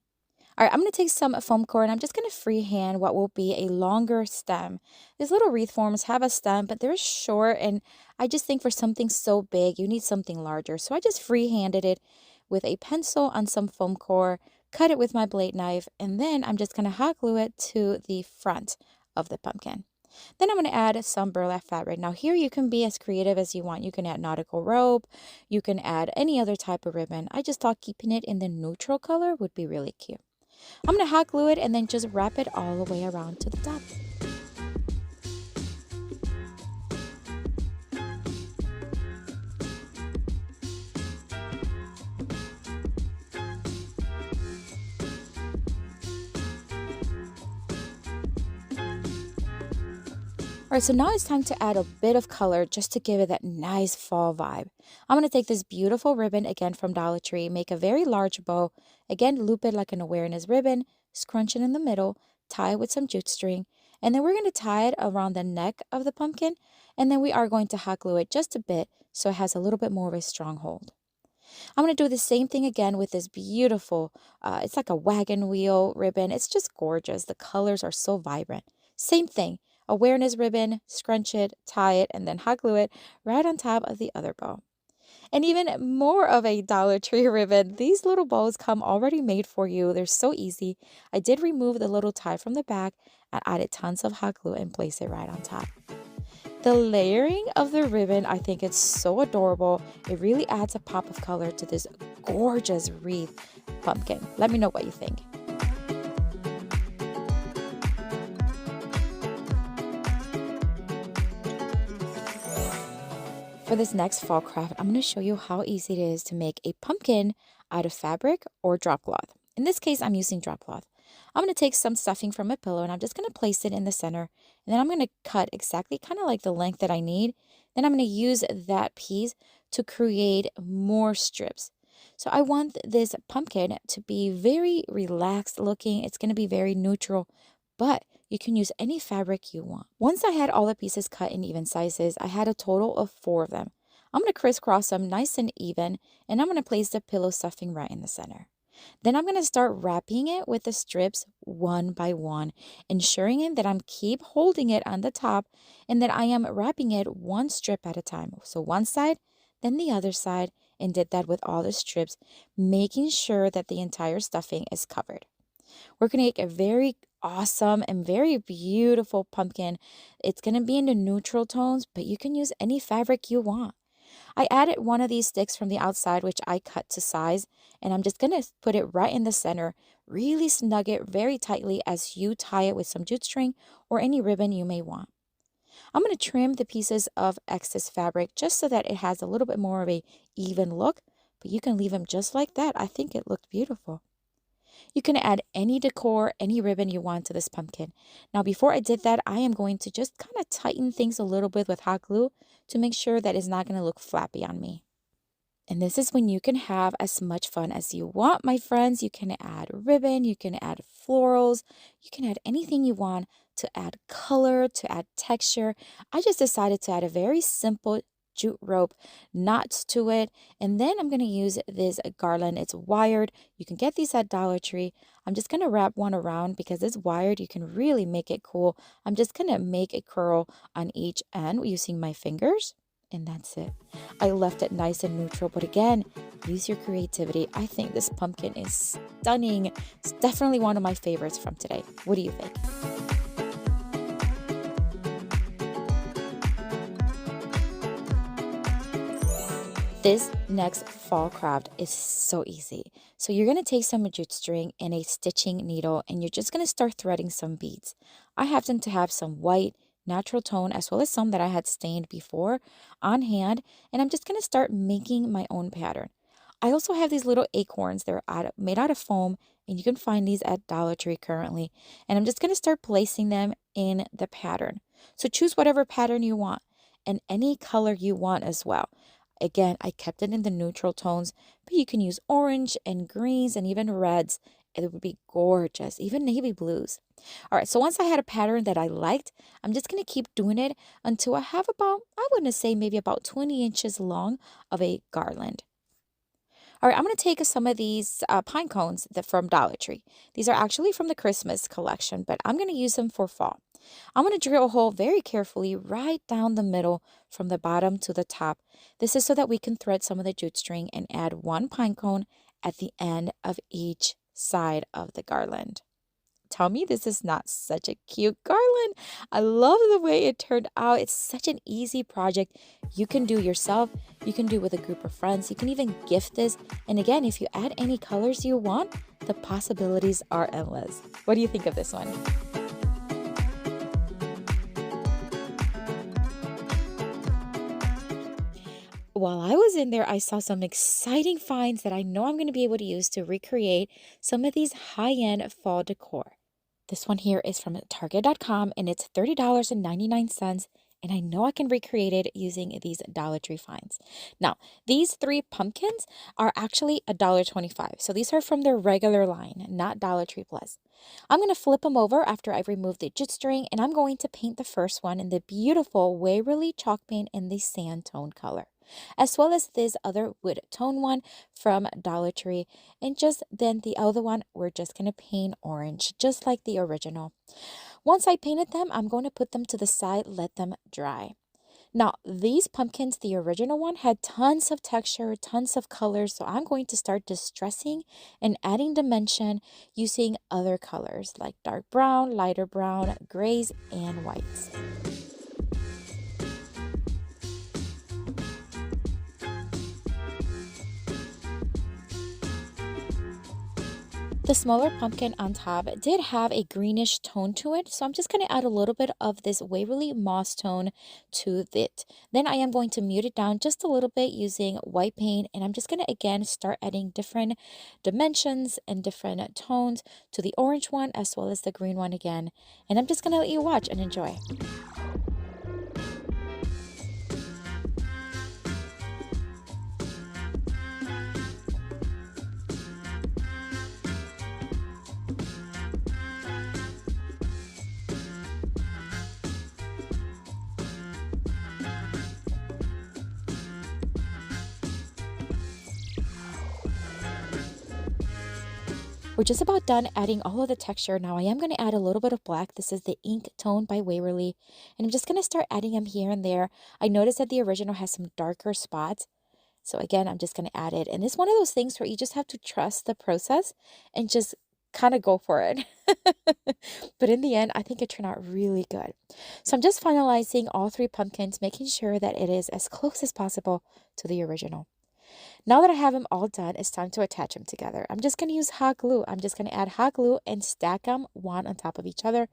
All right, I'm going to take some foam core and I'm just going to freehand what will be a longer stem. These little wreath forms have a stem, but they're short, and I just think for something so big, you need something larger. So I just freehanded it with a pencil on some foam core, cut it with my blade knife, and then I'm just going to hot glue it to the front of the pumpkin. Then I'm going to add some burlap fabric. Now here you can be as creative as you want. You can add nautical rope. You can add any other type of ribbon. I just thought keeping it in the neutral color would be really cute. I'm going to hot glue it and then just wrap it all the way around to the top. All All right, so now it's time to add a bit of color just to give it that nice fall vibe. I'm going to take this beautiful ribbon again from Dollar Tree, make a very large bow, again loop it like an awareness ribbon, scrunch it in the middle, tie it with some jute string, and then we're going to tie it around the neck of the pumpkin, and then we are going to hot glue it just a bit so it has a little bit more of a strong hold. I'm going to do the same thing again with this beautiful, it's like a wagon wheel ribbon. It's just gorgeous. The colors are so vibrant. Same thing, awareness ribbon, scrunch it, tie it, and then hot glue it right on top of the other bow. And even more of a Dollar Tree ribbon. These little bows come already made for you. They're so easy. I did remove the little tie from the back and added tons of hot glue and place it right on top. The layering of the ribbon, I think it's so adorable. It really adds a pop of color to this gorgeous wreath pumpkin. Let me know what you think. For this next fall craft, I'm going to show you how easy it is to make a pumpkin out of fabric or drop cloth. In this case, I'm using drop cloth. I'm going to take some stuffing from a pillow and I'm just going to place it in the center. And then I'm going to cut exactly kind of like the length that I need. Then I'm going to use that piece to create more strips. So I want this pumpkin to be very relaxed looking. It's going to be very neutral, but you can use any fabric you want. Once I had all the pieces cut in even sizes, I had a total of 4 of them. I'm going to crisscross them nice and even, and I'm going to place the pillow stuffing right in the center. Then I'm going to start wrapping it with the strips one by one, ensuring that I'm keep holding it on the top and that I am wrapping it one strip at a time. So one side, then the other side, and did that with all the strips, making sure that the entire stuffing is covered. We're going to make a very awesome and very beautiful pumpkin. It's going to be in the neutral tones, but you can use any fabric you want. I added one of these sticks from the outside, which I cut to size, and I'm just going to put it right in the center, really snug it very tightly as you tie it with some jute string or any ribbon you may want. I'm going to trim the pieces of excess fabric just so that it has a little bit more of a even look, but you can leave them just like that. I think it looked beautiful. You can add any decor, any ribbon you want to this pumpkin. Now, before I did that, I am going to just kind of tighten things a little bit with hot glue to make sure that it's not going to look flappy on me. And this is when you can have as much fun as you want, my friends. You can add ribbon, you can add florals, you can add anything you want to add color, to add texture. I just decided to add a very simple jute rope knots to it, and then I'm going to use this garland. It's wired. You can get these at Dollar Tree. I'm just going to wrap one around because it's wired. You can really make it cool. I'm just going to make a curl on each end using my fingers, and that's it. I left it nice and neutral, but again, use your creativity. I think this pumpkin is stunning. It's definitely one of my favorites from today. What do you think? This next fall craft is so easy. So you're going to take some jute string and a stitching needle, and you're just going to start threading some beads. I happen to have some white natural tone as well as some that I had stained before on hand, and I'm just going to start making my own pattern. I also have these little acorns. They're made out of foam, and you can find these at Dollar Tree currently. And I'm just going to start placing them in the pattern. So choose whatever pattern you want and any color you want as well. Again, I kept it in the neutral tones, but you can use orange and greens and even reds. It would be gorgeous, even navy blues. All right, so once I had a pattern that I liked, I'm just going to keep doing it until I have about, I want to say maybe about 20 inches long of a garland. All right, I'm going to take some of these pine cones from Dollar Tree. These are actually from the Christmas collection, but I'm going to use them for fall. I'm going to drill a hole very carefully right down the middle from the bottom to the top. This is so that we can thread some of the jute string and add one pine cone at the end of each side of the garland. Tell me this is not such a cute garland. I love the way it turned out. It's such an easy project. You can do yourself. You can do with a group of friends. You can even gift this. And again, if you add any colors you want, the possibilities are endless. What do you think of this one? While I was in there, I saw some exciting finds that I know I'm going to be able to use to recreate some of these high-end fall decor. This one here is from Target.com and it's $30.99. And I know I can recreate it using these Dollar Tree finds. Now, these three pumpkins are actually $1.25. So these are from their regular line, not Dollar Tree Plus. I'm going to flip them over after I've removed the jute string, and I'm going to paint the first one in the beautiful Waverly chalk paint in the sand tone color, as well as this other wood tone one from Dollar Tree. And just then the other one, we're just going to paint orange, just like the original. Once I painted them, I'm going to put them to the side, let them dry. Now, these pumpkins, the original one, had tons of texture, tons of colors, so I'm going to start distressing and adding dimension using other colors like dark brown, lighter brown, grays, and whites. The smaller pumpkin on top did have a greenish tone to it, so I'm just going to add a little bit of this Waverly moss tone to it. Then I am going to mute it down just a little bit using white paint, and I'm just going to again start adding different dimensions and different tones to the orange one as well as the green one again. And I'm just going to let you watch and enjoy. We're just about done adding all of the texture. Now I am going to add a little bit of black. This is the ink tone by Waverly. And I'm just going to start adding them here and there. I noticed that the original has some darker spots. So again, I'm just going to add it. And it's one of those things where you just have to trust the process and just kind of go for it. But in the end, I think it turned out really good. So I'm just finalizing all three pumpkins, making sure that it is as close as possible to the original. Now that I have them all done, it's time to attach them together. I'm just going to use hot glue. I'm just going to add hot glue and stack them one on top of each other,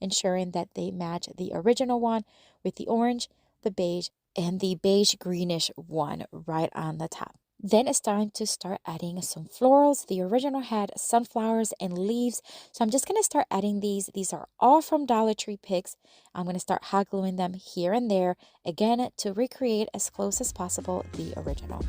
ensuring that they match the original one with the orange, the beige, and the beige greenish one right on the top. Then it's time to start adding some florals. The original had sunflowers and leaves, so I'm just going to start adding these. These are all from Dollar Tree picks. I'm going to start hot gluing them here and there, again, to recreate as close as possible the original.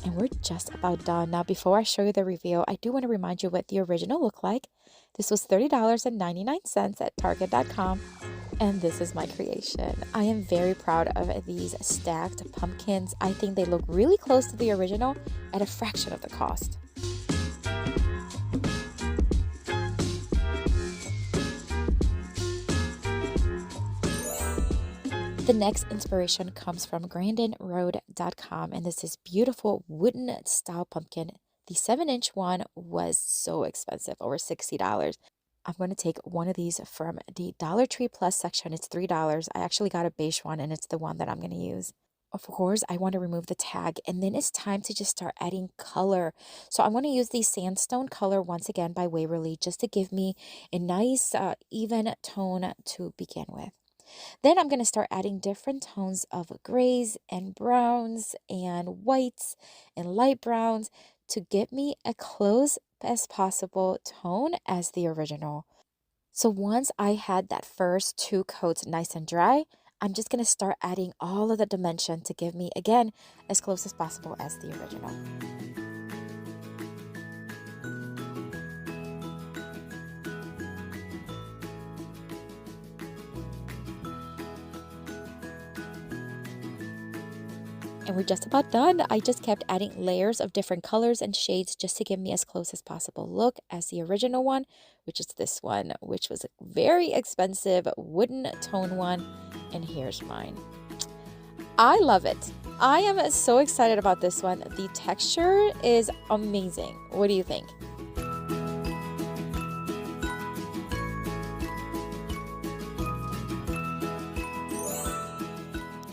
And we're just about done. Now, before I show you the reveal, I do want to remind you what the original looked like. This was $30.99 at Target.com. And this is my creation. I am very proud of these stacked pumpkins. I think they look really close to the original at a fraction of the cost. The next inspiration comes from GrandonRoad.com, and this is beautiful wooden style pumpkin. The 7-inch one was so expensive, over $60. I'm going to take one of these from the Dollar Tree Plus section. It's $3. I actually got a beige one, and it's the one that I'm going to use. Of course, I want to remove the tag, and then it's time to just start adding color. So I'm going to use the sandstone color once again by Waverly, just to give me a nice even tone to begin with. Then I'm going to start adding different tones of grays and browns and whites and light browns to get me a close as possible tone as the original. So once I had that first 2 coats nice and dry, I'm just going to start adding all of the dimension to give me, again, as close as possible as the original. And we're just about done. I just kept adding layers of different colors and shades just to give me as close as possible look as the original one, which is this one, which was a very expensive wooden tone one. And here's mine. I love it. I am so excited about this one. The texture is amazing. What do you think?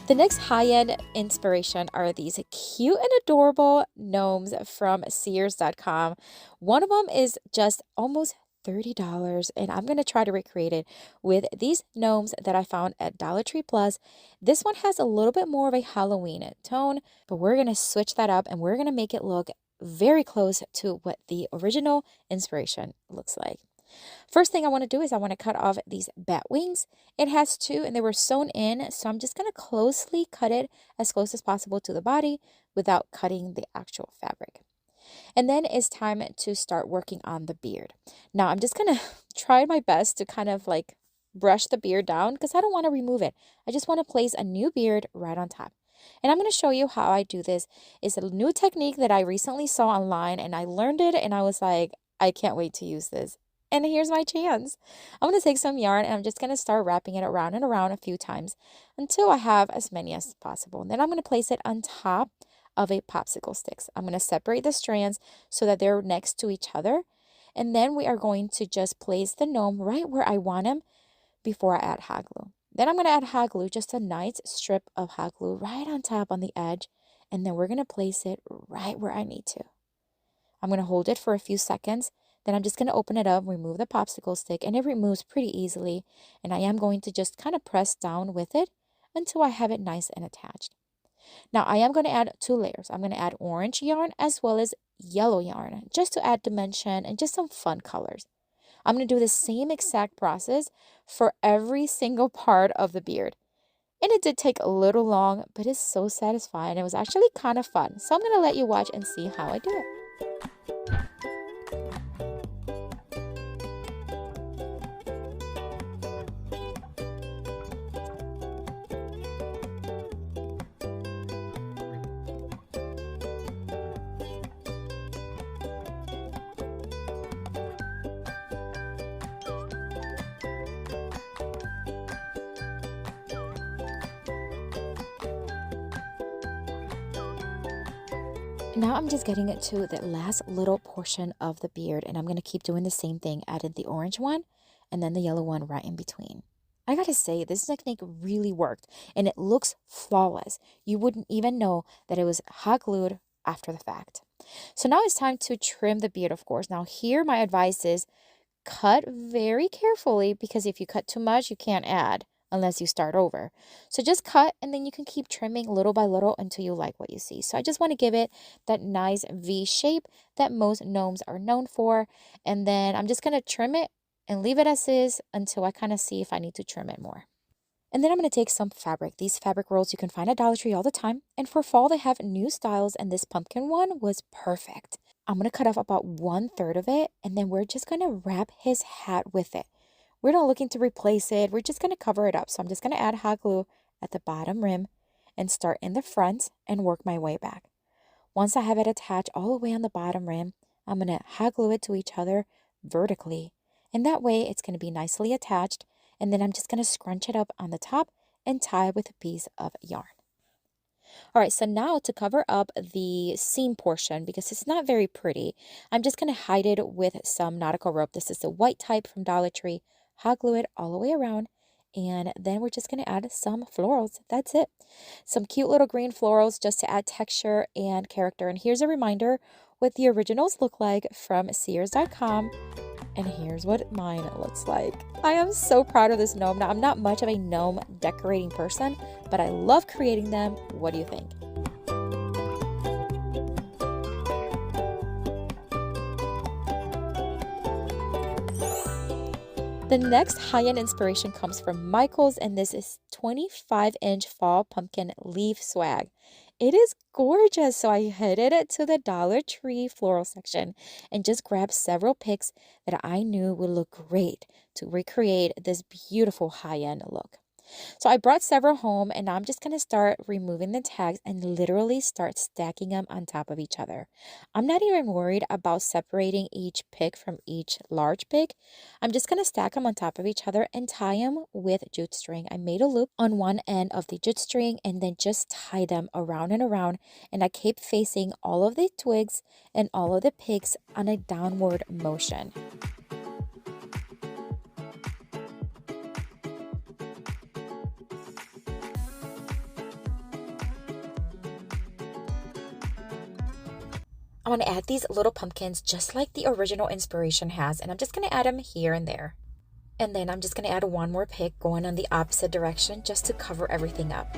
The next high-end inspiration are these cute and adorable gnomes from Sears.com. One of them is just almost $30, and I'm going to try to recreate it with these gnomes that I found at Dollar Tree Plus. This one has a little bit more of a Halloween tone, but we're going to switch that up and we're going to make it look very close to what the original inspiration looks like. First thing I want to do is I want to cut off these bat wings. It has two and they were sewn in, so I'm just going to closely cut it as close as possible to the body without cutting the actual fabric. And then it's time to start working on the beard. Now I'm just going to try my best to kind of like brush the beard down because I don't want to remove it. I just want to place a new beard right on top. And I'm going to show you how I do this. It's a new technique that I recently saw online and I learned it and I was like, I can't wait to use this. And here's my chance. I'm going to take some yarn and I'm just going to start wrapping it around and around a few times until I have as many as possible. And then I'm going to place it on top of a popsicle sticks. I'm going to separate the strands so that they're next to each other. And then we are going to just place the gnome right where I want him before I add hot glue. Then I'm going to add hot glue, just a nice strip of hot glue right on top on the edge. And then we're going to place it right where I need to. I'm going to hold it for a few seconds. Then I'm just going to open it up, remove the popsicle stick, and it removes pretty easily. And I am going to just kind of press down with it until I have it nice and attached. Now I am going to add 2 layers. I'm going to add orange yarn as well as yellow yarn just to add dimension and just some fun colors. I'm going to do the same exact process for every single part of the beard. And it did take a little long, but it's so satisfying. It was actually kind of fun. So I'm going to let you watch and see how I do it. Now I'm just getting it to the last little portion of the beard and I'm going to keep doing the same thing. Added the orange one and then the yellow one right in between. I gotta say, this technique really worked and it looks flawless. You wouldn't even know that it was hot glued after the fact. So now it's time to trim the beard, of course. Now here my advice is cut very carefully because if you cut too much, you can't add unless you start over. So just cut and then you can keep trimming little by little until you like what you see. So I just want to give it that nice V shape that most gnomes are known for. And then I'm just going to trim it and leave it as is until I kind of see if I need to trim it more. And then I'm going to take some fabric. These fabric rolls you can find at Dollar Tree all the time. And for fall, they have new styles and this pumpkin one was perfect. I'm going to cut off about 1/3 of it and then we're just going to wrap his hat with it. We're not looking to replace it. We're just going to cover it up. So I'm just going to add hot glue at the bottom rim and start in the front and work my way back. Once I have it attached all the way on the bottom rim, I'm going to hot glue it to each other vertically. And that way it's going to be nicely attached. And then I'm just going to scrunch it up on the top and tie it with a piece of yarn. All right, so now to cover up the seam portion, because it's not very pretty, I'm just going to hide it with some nautical rope. This is the white type from Dollar Tree. Hot glue it all the way around. And then we're just going to add some florals. That's it. Some cute little green florals just to add texture and character. And here's a reminder what the originals look like from Sears.com. And here's what mine looks like. I am so proud of this gnome. Now, I'm not much of a gnome decorating person, but I love creating them. What do you think? The next high-end inspiration comes from Michaels, and this is 25-inch fall pumpkin leaf swag. It is gorgeous, so I headed to the Dollar Tree floral section and just grabbed several picks that I knew would look great to recreate this beautiful high-end look. So I brought several home and now I'm just going to start removing the tags and literally start stacking them on top of each other. I'm not even worried about separating each pick from each large pick. I'm just going to stack them on top of each other and tie them with jute string. I made a loop on one end of the jute string and then just tie them around and around, and I kept facing all of the twigs and all of the picks on a downward motion. I want to add these little pumpkins just like the original inspiration has, and I'm just going to add them here and there. And then I'm just going to add one more pick going on the opposite direction just to cover everything up.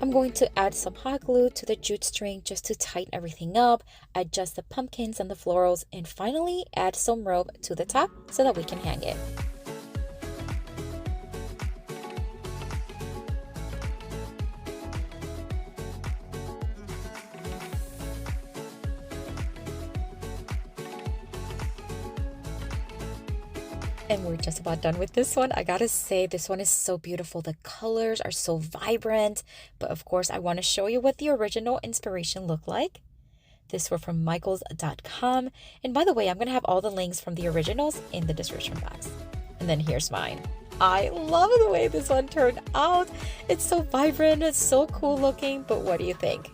I'm going to add some hot glue to the jute string just to tighten everything up, adjust the pumpkins and the florals, and finally add some rope to the top so that we can hang it. And we're just about done with this one. I gotta say, this one is so beautiful. The colors are so vibrant. But of course, I want to show you what the original inspiration looked like. This were from michaels.com. And by the way, I'm going to have all the links from the originals in the description box. And then here's mine. I love the way this one turned out. It's so vibrant. It's so cool looking. But what do you think?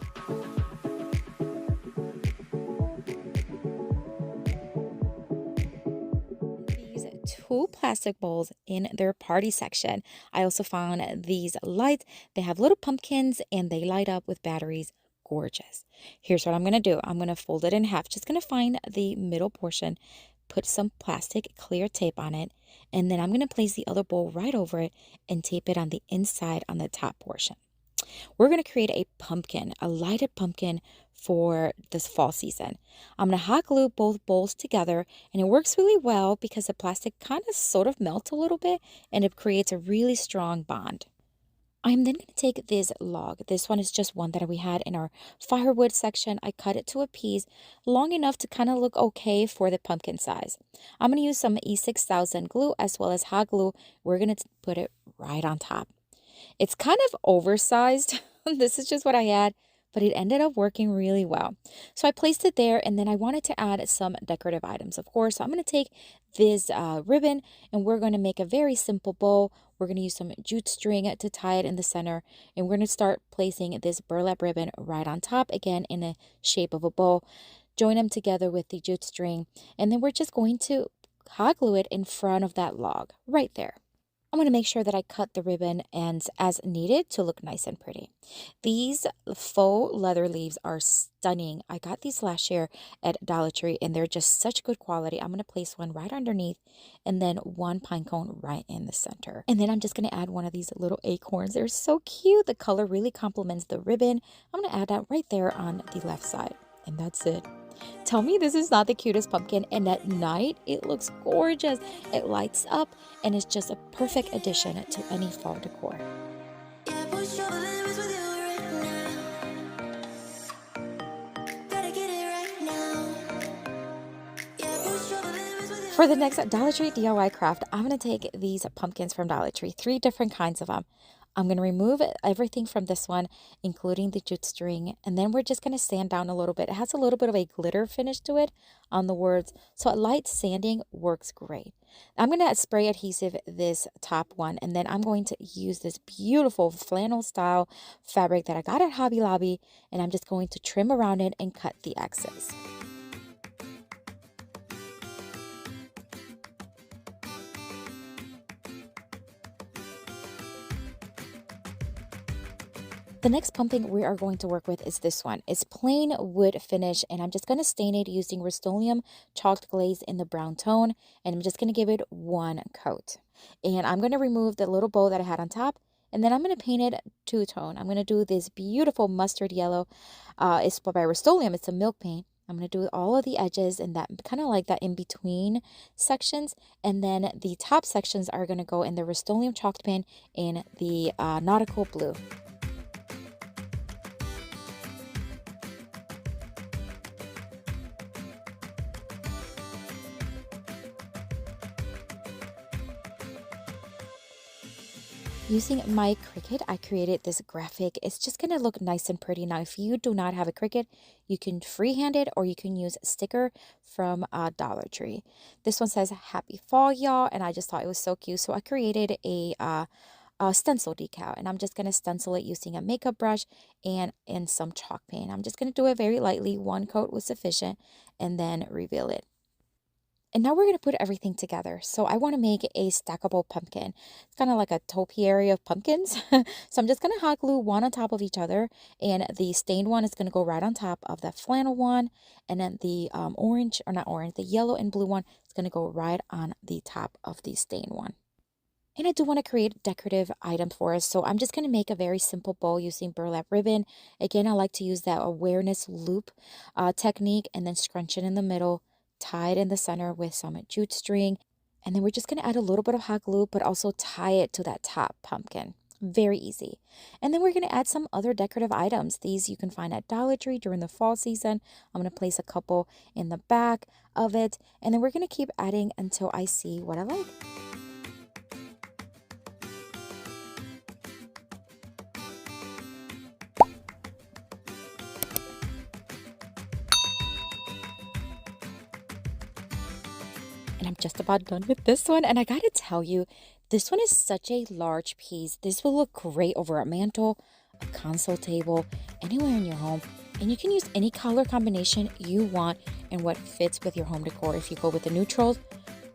Two plastic bowls in their party section. I also found these lights. They have little pumpkins and they light up with batteries. Gorgeous. Here's what I'm going to do. I'm going to fold it in half. Just going to find the middle portion, put some plastic clear tape on it, and then I'm going to place the other bowl right over it and tape it on the inside on the top portion. We're going to create a pumpkin, a lighted pumpkin for this fall season. I'm going to hot glue both bowls together, and it works really well because the plastic kind of sort of melts a little bit and it creates a really strong bond. I'm then going to take this log. This one is just one that we had in our firewood section. I cut it to a piece long enough to kind of look okay for the pumpkin size. I'm going to use some E6000 glue as well as hot glue. We're going to put it right on top. It's kind of oversized. This is just what I had, but it ended up working really well. So I placed it there, and then I wanted to add some decorative items, of course. So I'm going to take this ribbon, and we're going to make a very simple bow. We're going to use some jute string to tie it in the center, and we're going to start placing this burlap ribbon right on top, again in the shape of a bow. Join them together with the jute string, and then we're just going to hot glue it in front of that log right there. I'm going to make sure that I cut the ribbon ends as needed to look nice and pretty. These faux leather leaves are stunning. I got these last year at Dollar Tree and they're just such good quality. I'm going to place one right underneath and then one pine cone right in the center. And then I'm just going to add one of these little acorns. They're so cute. The color really complements the ribbon. I'm going to add that right there on the left side. And that's it. Tell me this is not the cutest pumpkin, and at night it looks gorgeous. It lights up and it's just a perfect addition to any fall decor. For the next Dollar Tree DIY craft, I'm going to take these pumpkins from Dollar Tree, 3 different kinds of them. I'm going to remove everything from this one, including the jute string, and then we're just going to sand down a little bit. It has a little bit of a glitter finish to it on the words, so a light sanding works great. I'm going to spray adhesive this top one, and then I'm going to use this beautiful flannel style fabric that I got at Hobby Lobby, and I'm just going to trim around it and cut the excess. The next pumpkin we are going to work with is this one. It's plain wood finish, and I'm just going to stain it using Rust-Oleum chalked glaze in the brown tone, and I'm just going to give it one coat. And I'm going to remove the little bow that I had on top, and then I'm going to paint it two-tone. I'm going to do this beautiful mustard yellow. It's by Rust-Oleum. It's a milk paint. I'm going to do all of the edges and that kind of like that in between sections, and then the top sections are going to go in the Rust-Oleum chalked paint in the nautical blue. Using my Cricut, I created this graphic. It's just going to look nice and pretty. Now, if you do not have a Cricut, you can freehand it or you can use a sticker from Dollar Tree. This one says, "Happy Fall, y'all," and I just thought it was so cute. So I created a stencil decal, and I'm just going to stencil it using a makeup brush and some chalk paint. I'm just going to do it very lightly. One coat was sufficient, and then reveal it. And now we're going to put everything together. So I want to make a stackable pumpkin. It's kind of like a topiary of pumpkins. So I'm just going to hot glue one on top of each other. And the stained one is going to go right on top of the flannel one. And then the orange, or not orange, the yellow and blue one is going to go right on the top of the stained one. And I do want to create decorative items for us. So I'm just going to make a very simple bow using burlap ribbon. Again, I like to use that awareness loop technique and then scrunch it in the middle, tie it in the center with some jute string. And then we're just going to add a little bit of hot glue, but also tie it to that top pumpkin. Very easy. And then we're going to add some other decorative items. These you can find at Dollar Tree during the fall season. I'm going to place a couple in the back of it. And then we're going to keep adding until I see what I like. And I'm just about done with this one. And I gotta tell you, this one is such a large piece. This will look great over a mantle, a console table, anywhere in your home. And you can use any color combination you want and what fits with your home decor. If you go with the neutrals,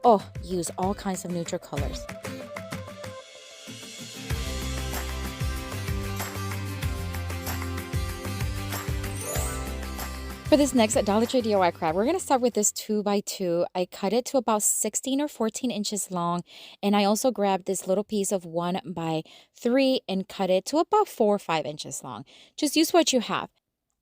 oh, use all kinds of neutral colors. For this next Dollar Tree DIY craft, we're going to start with this 2x2. I cut it to about 16 or 14 inches long. And I also grabbed this little piece of 1x3 and cut it to about 4 or 5 inches long. Just use what you have.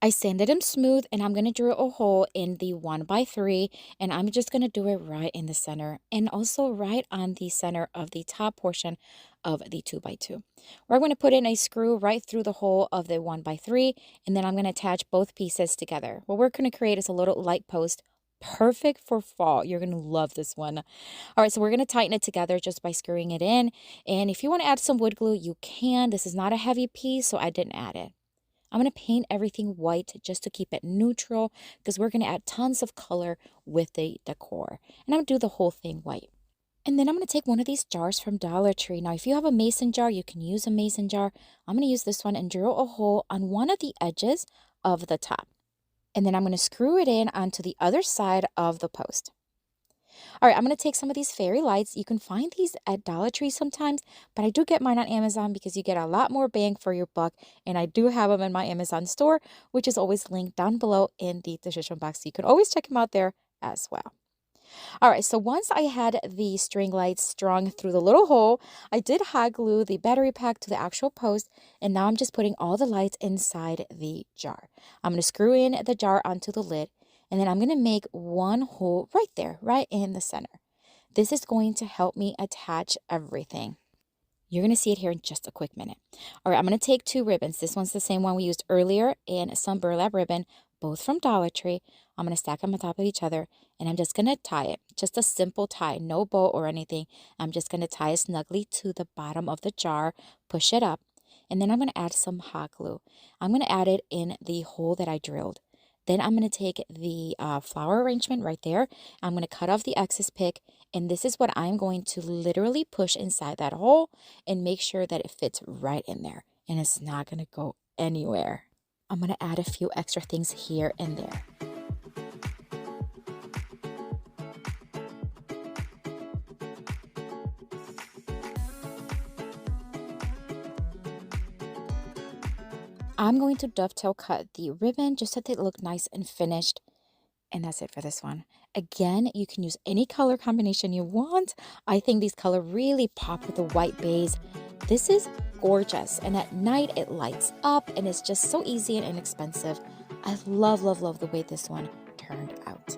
I sanded them smooth and I'm going to drill a hole in the 1x3 and I'm just going to do it right in the center and also right on the center of the top portion of the 2x2. We're going to put in a screw right through the hole of the 1x3 and then I'm going to attach both pieces together. What we're going to create is a little light post, perfect for fall. You're going to love this one. All right, so we're going to tighten it together just by screwing it in. And if you want to add some wood glue, you can. This is not a heavy piece, so I didn't add it. I'm going to paint everything white just to keep it neutral because we're going to add tons of color with the decor. And I'm going to do the whole thing white. And then I'm going to take one of these jars from Dollar Tree. Now, if you have a mason jar, you can use a mason jar. I'm going to use this one and drill a hole on one of the edges of the top. And then I'm going to screw it in onto the other side of the post. All right, I'm going to take some of these fairy lights. You can find these at Dollar Tree sometimes, but I do get mine on Amazon because you get a lot more bang for your buck. And I do have them in my Amazon store, which is always linked down below in the description box. So you can always check them out there as well. All right, so once I had the string lights strung through the little hole, I did hot glue the battery pack to the actual post, and now I'm just putting all the lights inside the jar. I'm going to screw in the jar onto the lid, and then I'm going to make one hole right there, right in the center. This is going to help me attach everything. You're going to see it here in just a quick minute. All right, I'm going to take 2 ribbons. This one's the same one we used earlier and some burlap ribbon, both from Dollar Tree. I'm going to stack them on top of each other and I'm just going to tie it. Just a simple tie, no bow or anything. I'm just going to tie it snugly to the bottom of the jar, push it up, and then I'm going to add some hot glue. I'm going to add it in the hole that I drilled. Then I'm going to take the flower arrangement right there. I'm going to cut off the excess pick. And this is what I'm going to literally push inside that hole and make sure that it fits right in there. And it's not going to go anywhere. I'm going to add a few extra things here and there. I'm going to dovetail cut the ribbon just so that it look nice and finished. And that's it for this one. Again, you can use any color combination you want. I think these colors really pop with the white base. This is gorgeous. And at night, it lights up and it's just so easy and inexpensive. I love, love, love the way this one turned out.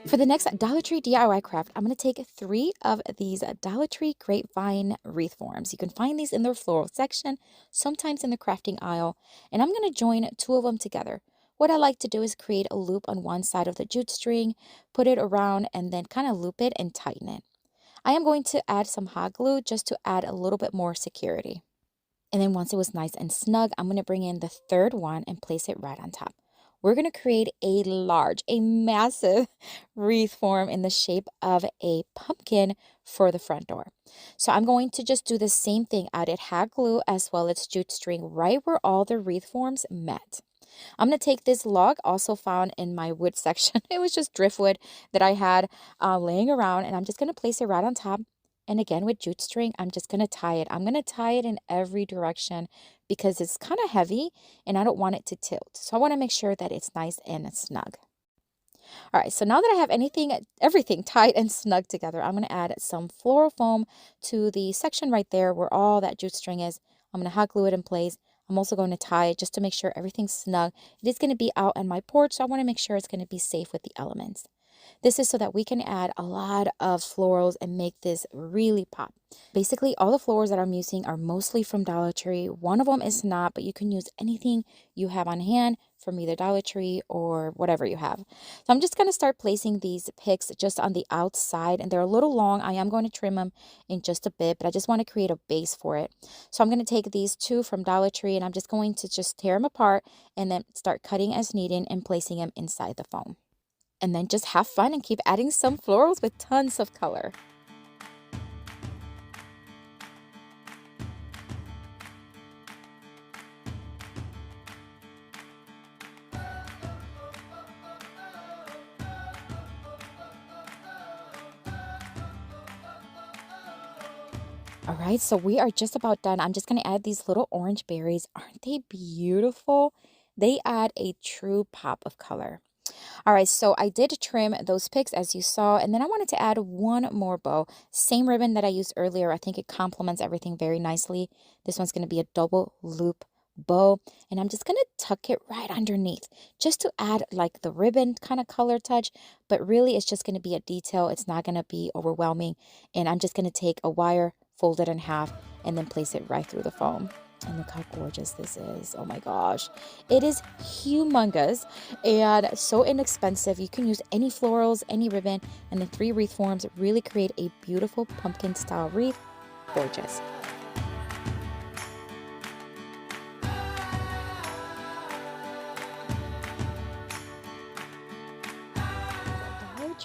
For the next Dollar Tree DIY craft, I'm going to take 3 of these Dollar Tree grapevine wreath forms. You can find these in their floral section, sometimes in the crafting aisle, and I'm going to join 2 of them together. What I like to do is create a loop on one side of the jute string, put it around, and then kind of loop it and tighten it. I am going to add some hot glue just to add a little bit more security. And then once it was nice and snug, I'm going to bring in the 3rd one and place it right on top. we're going to create a massive wreath form in the shape of a pumpkin for the front door. So I'm going to just do the same thing. Added hot glue as well as jute string right where all the wreath forms met. I'm going to take this log, also found in my wood section. It was just driftwood that I had laying around, and I'm just going to place it right on top. And again, with jute string, I'm just going to tie it. I'm going to tie it in every direction because it's kind of heavy and I don't want it to tilt. So I want to make sure that it's nice and snug. All right, so now that I have everything tight and snug together, I'm going to add some floral foam to the section right there where all that jute string is. I'm going to hot glue it in place. I'm also going to tie it just to make sure everything's snug. It is going to be out on my porch, so I want to make sure it's going to be safe with the elements. This is so that we can add a lot of florals and make this really pop. Basically, all the florals that I'm using are mostly from Dollar Tree. One of them is not, but you can use anything you have on hand from either Dollar Tree or whatever you have. So I'm just going to start placing these picks just on the outside, and they're a little long. I am going to trim them in just a bit, but I just want to create a base for it. So I'm going to take these two from Dollar Tree, and I'm just going to just tear them apart and then start cutting as needed and placing them inside the foam. And then just have fun and keep adding some florals with tons of color. All right, so we are just about done. I'm just going to add these little orange berries. Aren't they beautiful? They add a true pop of color. All right, so I did trim those picks as you saw, and then I wanted to add one more bow. Same ribbon that I used earlier. I think it complements everything very nicely. This one's going to be a double loop bow, and I'm just going to tuck it right underneath just to add like the ribbon kind of color touch, but really it's just going to be a detail. It's not going to be overwhelming, and I'm just going to take a wire, fold it in half, and then place it right through the foam. And look how gorgeous this is. Oh my gosh. It is humongous and so inexpensive. You can use any florals, any ribbon, and the 3 wreath forms really create a beautiful pumpkin style wreath. Gorgeous.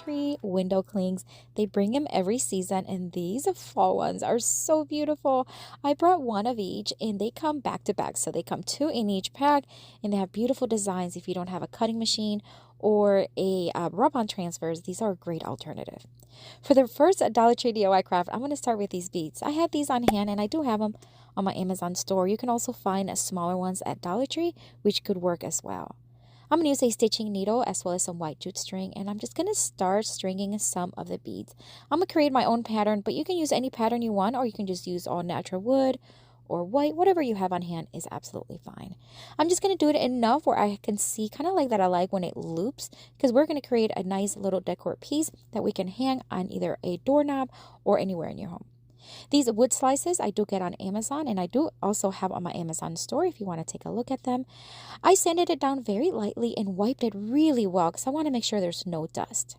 Tree window clings. They bring them every season, and these fall ones are so beautiful. I brought one of each, and they come back to back, so they come 2 in each pack, and they have beautiful designs. If you don't have a cutting machine or a rub-on transfers, these are a great alternative. For the first Dollar Tree DIY craft, I'm going to start with these beads. I have these on hand, and I do have them on my Amazon store. You can also find smaller ones at Dollar Tree, which could work as well. I'm going to use a stitching needle as well as some white jute string, and I'm just going to start stringing some of the beads. I'm going to create my own pattern, but you can use any pattern you want, or you can just use all natural wood or white. Whatever you have on hand is absolutely fine. I'm just going to do it enough where I can see kind of like that I like when it loops, because we're going to create a nice little decor piece that we can hang on either a doorknob or anywhere in your home. These wood slices I do get on Amazon, and I do also have on my Amazon store if you want to take a look at them. I sanded it down very lightly and wiped it really well because I want to make sure there's no dust.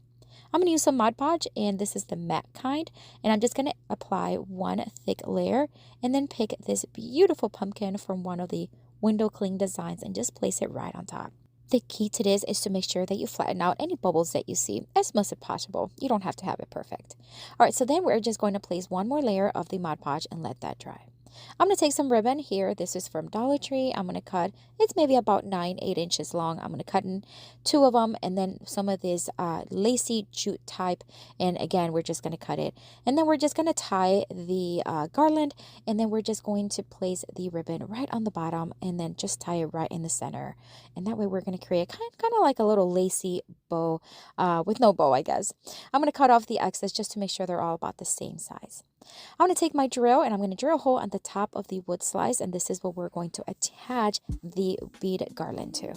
I'm going to use some Mod Podge, and this is the matte kind, and I'm just going to apply one thick layer and then pick this beautiful pumpkin from one of the window cling designs and just place it right on top. The key to this is to make sure that you flatten out any bubbles that you see as much as possible. You don't have to have it perfect. All right, so then we're just going to place one more layer of the Mod Podge and let that dry. I'm going to take some ribbon here. This is from Dollar Tree. I'm going to cut, it's maybe about 8 inches long. I'm going to cut in 2 of them, and then some of this lacy jute type. And again, we're just going to cut it. And then we're just going to tie the garland, and then we're just going to place the ribbon right on the bottom and then just tie it right in the center. And that way we're going to create kind of like a little lacy bow with no bow, I guess. I'm going to cut off the excess just to make sure they're all about the same size. I'm going to take my drill, and I'm going to drill a hole at the top of the wood slice, and this is what we're going to attach the bead garland to.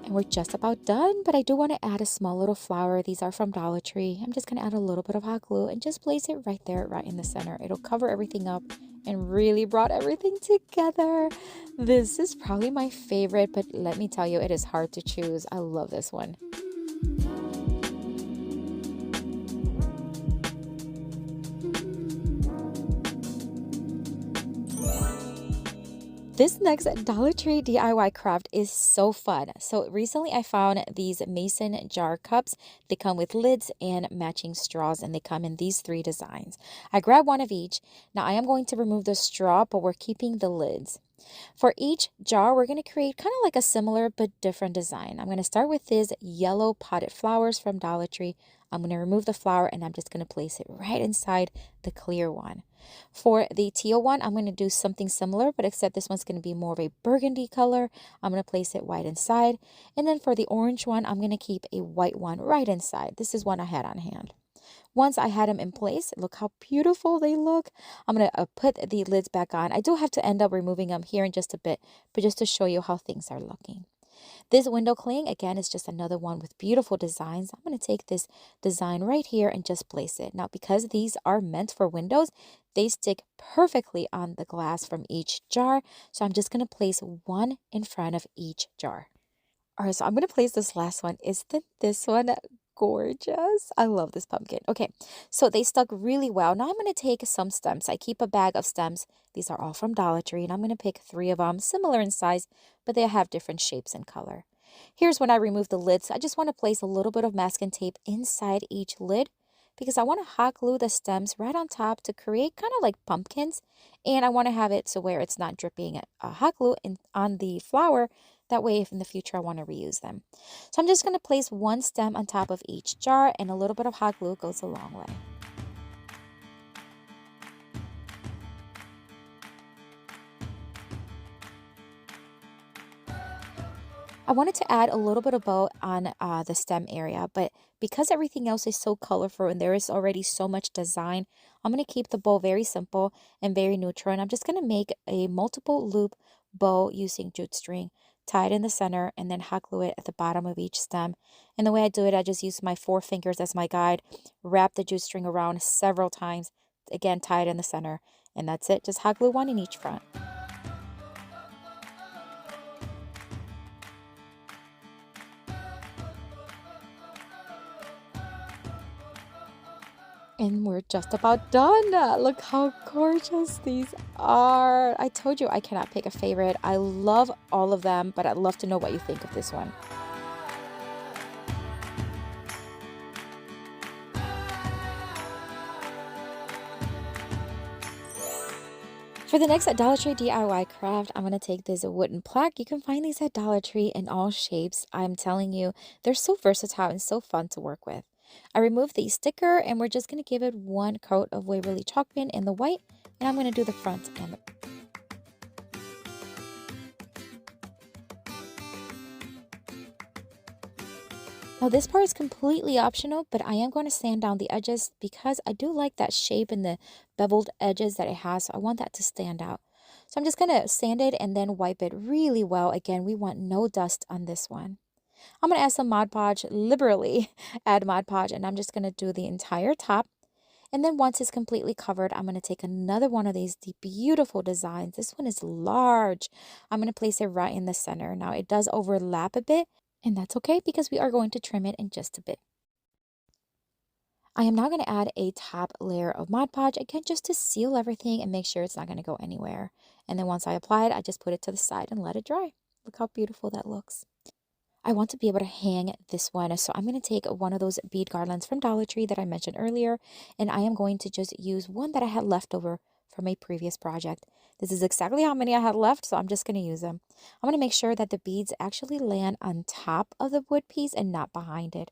And we're just about done, but I do want to add a small little flower. These are from Dollar Tree. I'm just going to add a little bit of hot glue and just place it right there, right in the center. It'll cover everything up and really brought everything together. This is probably my favorite, but let me tell you, it is hard to choose. I love this one. This next Dollar Tree DIY craft is so fun. So recently I found these mason jar cups. They come with lids and matching straws, and they come in these three designs. I grabbed one of each. Now I am going to remove the straw, but we're keeping the lids. For each jar, we're going to create kind of like a similar but different design. I'm going to start with these yellow potted flowers from Dollar Tree. I'm going to remove the flower and I'm just going to place it right inside the clear one. For the teal one, I'm going to do something similar, but except this one's going to be more of a burgundy color. I'm going to place it right inside. And then for the orange one, I'm going to keep a white one right inside. This is one I had on hand. Once I had them in place, look how beautiful they look. I'm going to put the lids back on. I do have to end up removing them here in just a bit, but just to show you how things are looking. This window cling, again, is just another one with beautiful designs. I'm going to take this design right here and just place it. Now, because these are meant for windows, they stick perfectly on the glass from each jar. So I'm just going to place one in front of each jar. All right, so I'm going to place this last one. Isn't this one gorgeous? I love this pumpkin. Okay, so they stuck really well. Now I'm going to take some stems. I keep a bag of stems. These are all from Dollar Tree, and I'm going to pick 3 of them, similar in size, but they have different shapes and color. Here's when I remove the lids. I just want to place a little bit of masking tape inside each lid because I want to hot glue the stems right on top to create kind of like pumpkins, and I want to have it to where it's not dripping hot glue on the flower. That way, if in the future I want to reuse them. So I'm just going to place one stem on top of each jar, and a little bit of hot glue goes a long way. I wanted to add a little bit of bow on the stem area, but because everything else is so colorful and there is already so much design, I'm going to keep the bow very simple and very neutral. And I'm just going to make a multiple loop bow using jute string, tie it in the center, and then hot glue it at the bottom of each stem. And the way I do it, I just use my 4 fingers as my guide, wrap the jute string around several times, again, tie it in the center, and that's it. Just hot glue one in each front. And we're just about done. Look how gorgeous these are. I told you I cannot pick a favorite. I love all of them, but I'd love to know what you think of this one. For the next Dollar Tree DIY craft, I'm going to take this wooden plaque. You can find these at Dollar Tree in all shapes. I'm telling you, they're so versatile and so fun to work with. I removed the sticker, and we're just going to give it one coat of Waverly chalk paint in the white, and I'm going to do the front and the... Now this part is completely optional, but I am going to sand down the edges because I do like that shape and the beveled edges that it has, so I want that to stand out. So I'm just going to sand it and then wipe it really well. Again, we want no dust on this one. I'm going to add some Mod Podge, liberally add Mod Podge, and I'm just going to do the entire top. And then once it's completely covered, I'm going to take another one of these beautiful designs. This one is large. I'm going to place it right in the center. Now it does overlap a bit, and that's okay because we are going to trim it in just a bit. I am now going to add a top layer of Mod Podge, again, just to seal everything and make sure it's not going to go anywhere. And then once I apply it, I just put it to the side and let it dry. Look how beautiful that looks. I want to be able to hang this one, so I'm going to take one of those bead garlands from Dollar Tree that I mentioned earlier, and I am going to just use one that I had left over from a previous project. This is exactly how many I had left, so I'm just going to use them. I'm going to make sure that the beads actually land on top of the wood piece and not behind it.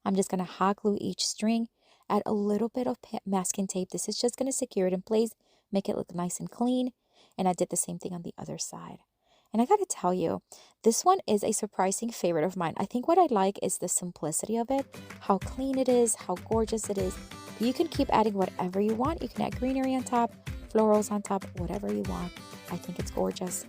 I'm just going to hot glue each string, add a little bit of masking tape. This is just going to secure it in place, make it look nice and clean, and I did the same thing on the other side. And I gotta tell you, this one is a surprising favorite of mine. I think what I like is the simplicity of it, how clean it is, how gorgeous it is. You can keep adding whatever you want. You can add greenery on top, florals on top, whatever you want. I think it's gorgeous.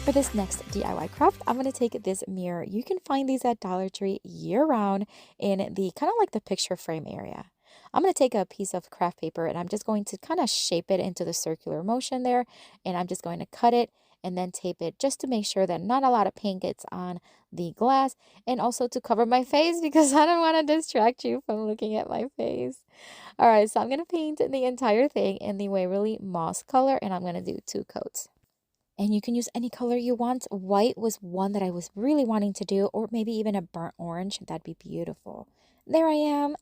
For this next DIY craft, I'm going to take this mirror. You can find these at Dollar Tree year-round in the kind of like the picture frame area. I'm going to take a piece of craft paper and I'm just going to kind of shape it into the circular motion there. And I'm just going to cut it and then tape it just to make sure that not a lot of paint gets on the glass, and also to cover my face because I don't want to distract you from looking at my face. All right, so I'm going to paint the entire thing in the Waverly Moss color, and I'm going to do 2 coats. And you can use any color you want. White was one that I was really wanting to do, or maybe even a burnt orange. That'd be beautiful. There I am.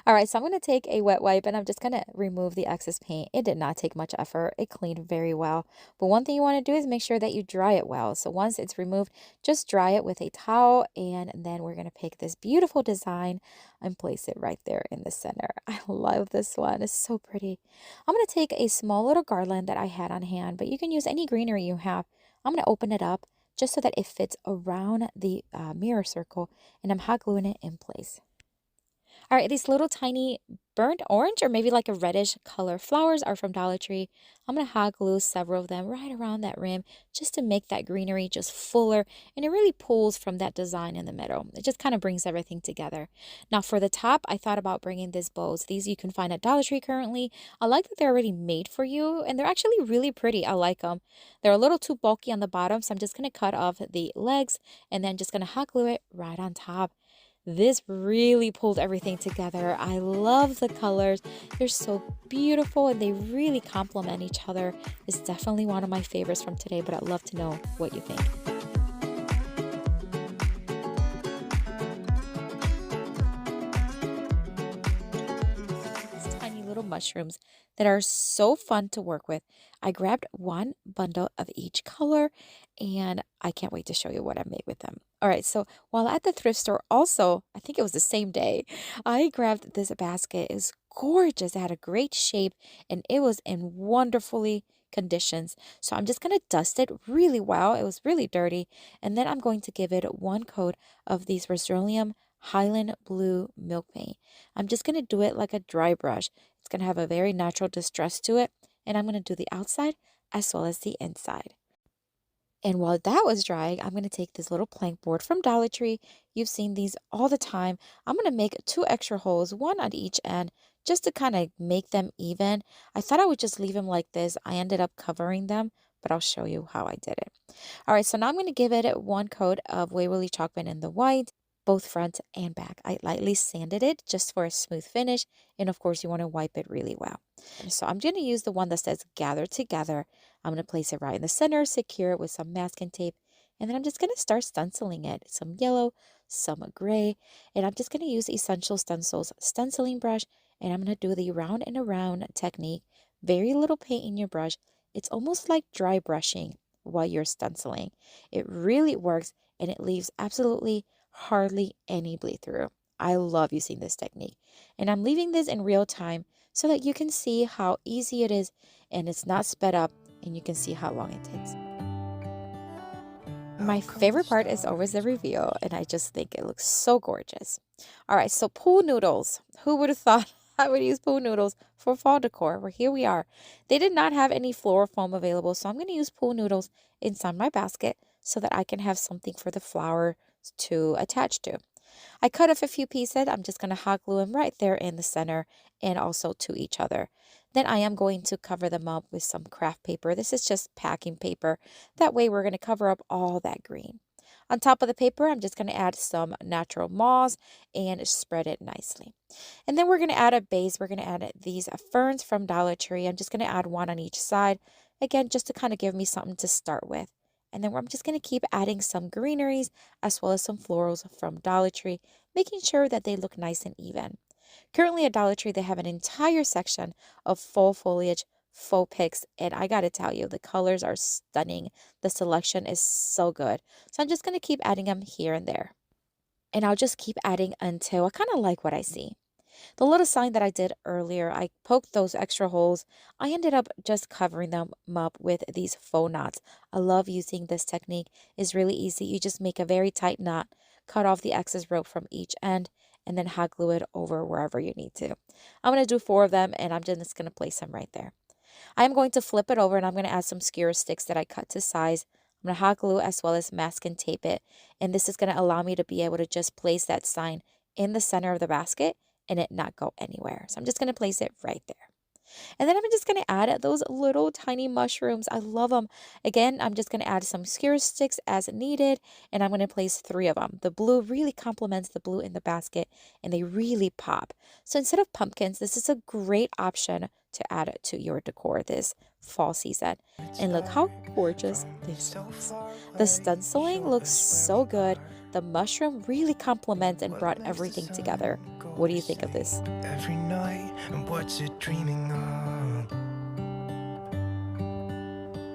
All right, so I'm going to take a wet wipe and I'm just going to remove the excess paint. It did not take much effort. It cleaned very well. But one thing you want to do is make sure that you dry it well. So once it's removed, just dry it with a towel, and then we're going to pick this beautiful design and place it right there in the center. I love this one. It's so pretty. I'm going to take a small little garland that I had on hand, but you can use any greenery you have. I'm going to open it up just so that it fits around the mirror circle, and I'm hot gluing it in place. All right, these little tiny burnt orange or maybe like a reddish color flowers are from Dollar Tree. I'm going to hot glue several of them right around that rim just to make that greenery just fuller, and it really pulls from that design in the middle. It just kind of brings everything together. Now for the top, I thought about bringing these bows. These you can find at Dollar Tree currently. I like that they're already made for you, and they're actually really pretty. I like them. They're a little too bulky on the bottom, so I'm just going to cut off the legs and then just going to hot glue it right on top. This really pulled everything together. I love the colors. They're so beautiful and they really complement each other. It's definitely one of my favorites from today, but I'd love to know what you think. These tiny little mushrooms that are so fun to work with. I grabbed one bundle of each color and I can't wait to show you what I made with them. All right, so while at the thrift store, also, I think it was the same day, I grabbed this basket. It was gorgeous. It had a great shape and it was in wonderfully conditions. So I'm just going to dust it really well. It was really dirty. And then I'm going to give it 1 coat of these Rust-Oleum Highland Blue Milk Paint. I'm just going to do it like a dry brush. It's going to have a very natural distress to it. And I'm going to do the outside as well as the inside. And while that was drying, I'm going to take this little plank board from Dollar Tree. You've seen these all the time. I'm going to make 2 extra holes, one on each end, just to kind of make them even. I thought I would just leave them like this. I ended up covering them, but I'll show you how I did it. All right, so now I'm going to give it 1 coat of Waverly Chalk Paint in the white, both front and back. I lightly sanded it just for a smooth finish. And of course, you want to wipe it really well. So I'm going to use the one that says Gather Together. I'm going to place it right in the center, secure it with some masking tape, and then I'm just going to start stenciling it. Some yellow, some gray, and I'm just going to use Essential Stencils stenciling brush, and I'm going to do the round and around technique. Very little paint in your brush. It's almost like dry brushing while you're stenciling. It really works, and it leaves absolutely hardly any bleed through. I love using this technique, and I'm leaving this in real time so that you can see how easy it is, and it's not sped up, and you can see how long it takes. My favorite part is always the reveal, and I just think it looks so gorgeous. All right, so pool noodles. Who would have thought I would use pool noodles for fall decor? Well, here we are. They did not have any floral foam available, so I'm going to use pool noodles inside my basket so that I can have something for the flower to attach to. I cut off a few pieces. I'm just going to hot glue them right there in the center and also to each other. Then I am going to cover them up with some craft paper. This is just packing paper. That way we're going to cover up all that green. On top of the paper, I'm just going to add some natural moss and spread it nicely. And then we're going to add a base. We're going to add these ferns from Dollar Tree. I'm just going to add 1 on each side. Again, just to kind of give me something to start with. And then I'm just going to keep adding some greeneries as well as some florals from Dollar Tree, making sure that they look nice and even. Currently at Dollar Tree, they have an entire section of fall foliage, faux picks, and I got to tell you, the colors are stunning. The selection is so good. So I'm just going to keep adding them here and there. And I'll just keep adding until I kind of like what I see. The little sign that I did earlier, I poked those extra holes. I ended up just covering them up with these faux knots. I love using this technique. It's really easy. You just make a very tight knot, cut off the excess rope from each end, and then hot glue it over wherever you need to. I'm going to do 4 of them, and I'm just going to place them right there. I am going to flip it over, and I'm going to add some skewer sticks that I cut to size. I'm going to hot glue as well as mask and tape it, and this is going to allow me to be able to just place that sign in the center of the basket and it not go anywhere. So I'm just going to place it right there. And then I'm just going to add those little tiny mushrooms. I love them. Again, I'm just going to add some skewer sticks as needed, and I'm going to place 3 of them. The blue really complements the blue in the basket, and they really pop. So instead of pumpkins, this is a great option to add to your decor this fall season. And look how gorgeous this looks. The stenciling looks so good. The mushroom really complements and brought everything together. What do you think of this? Every night, and what's it dreaming of?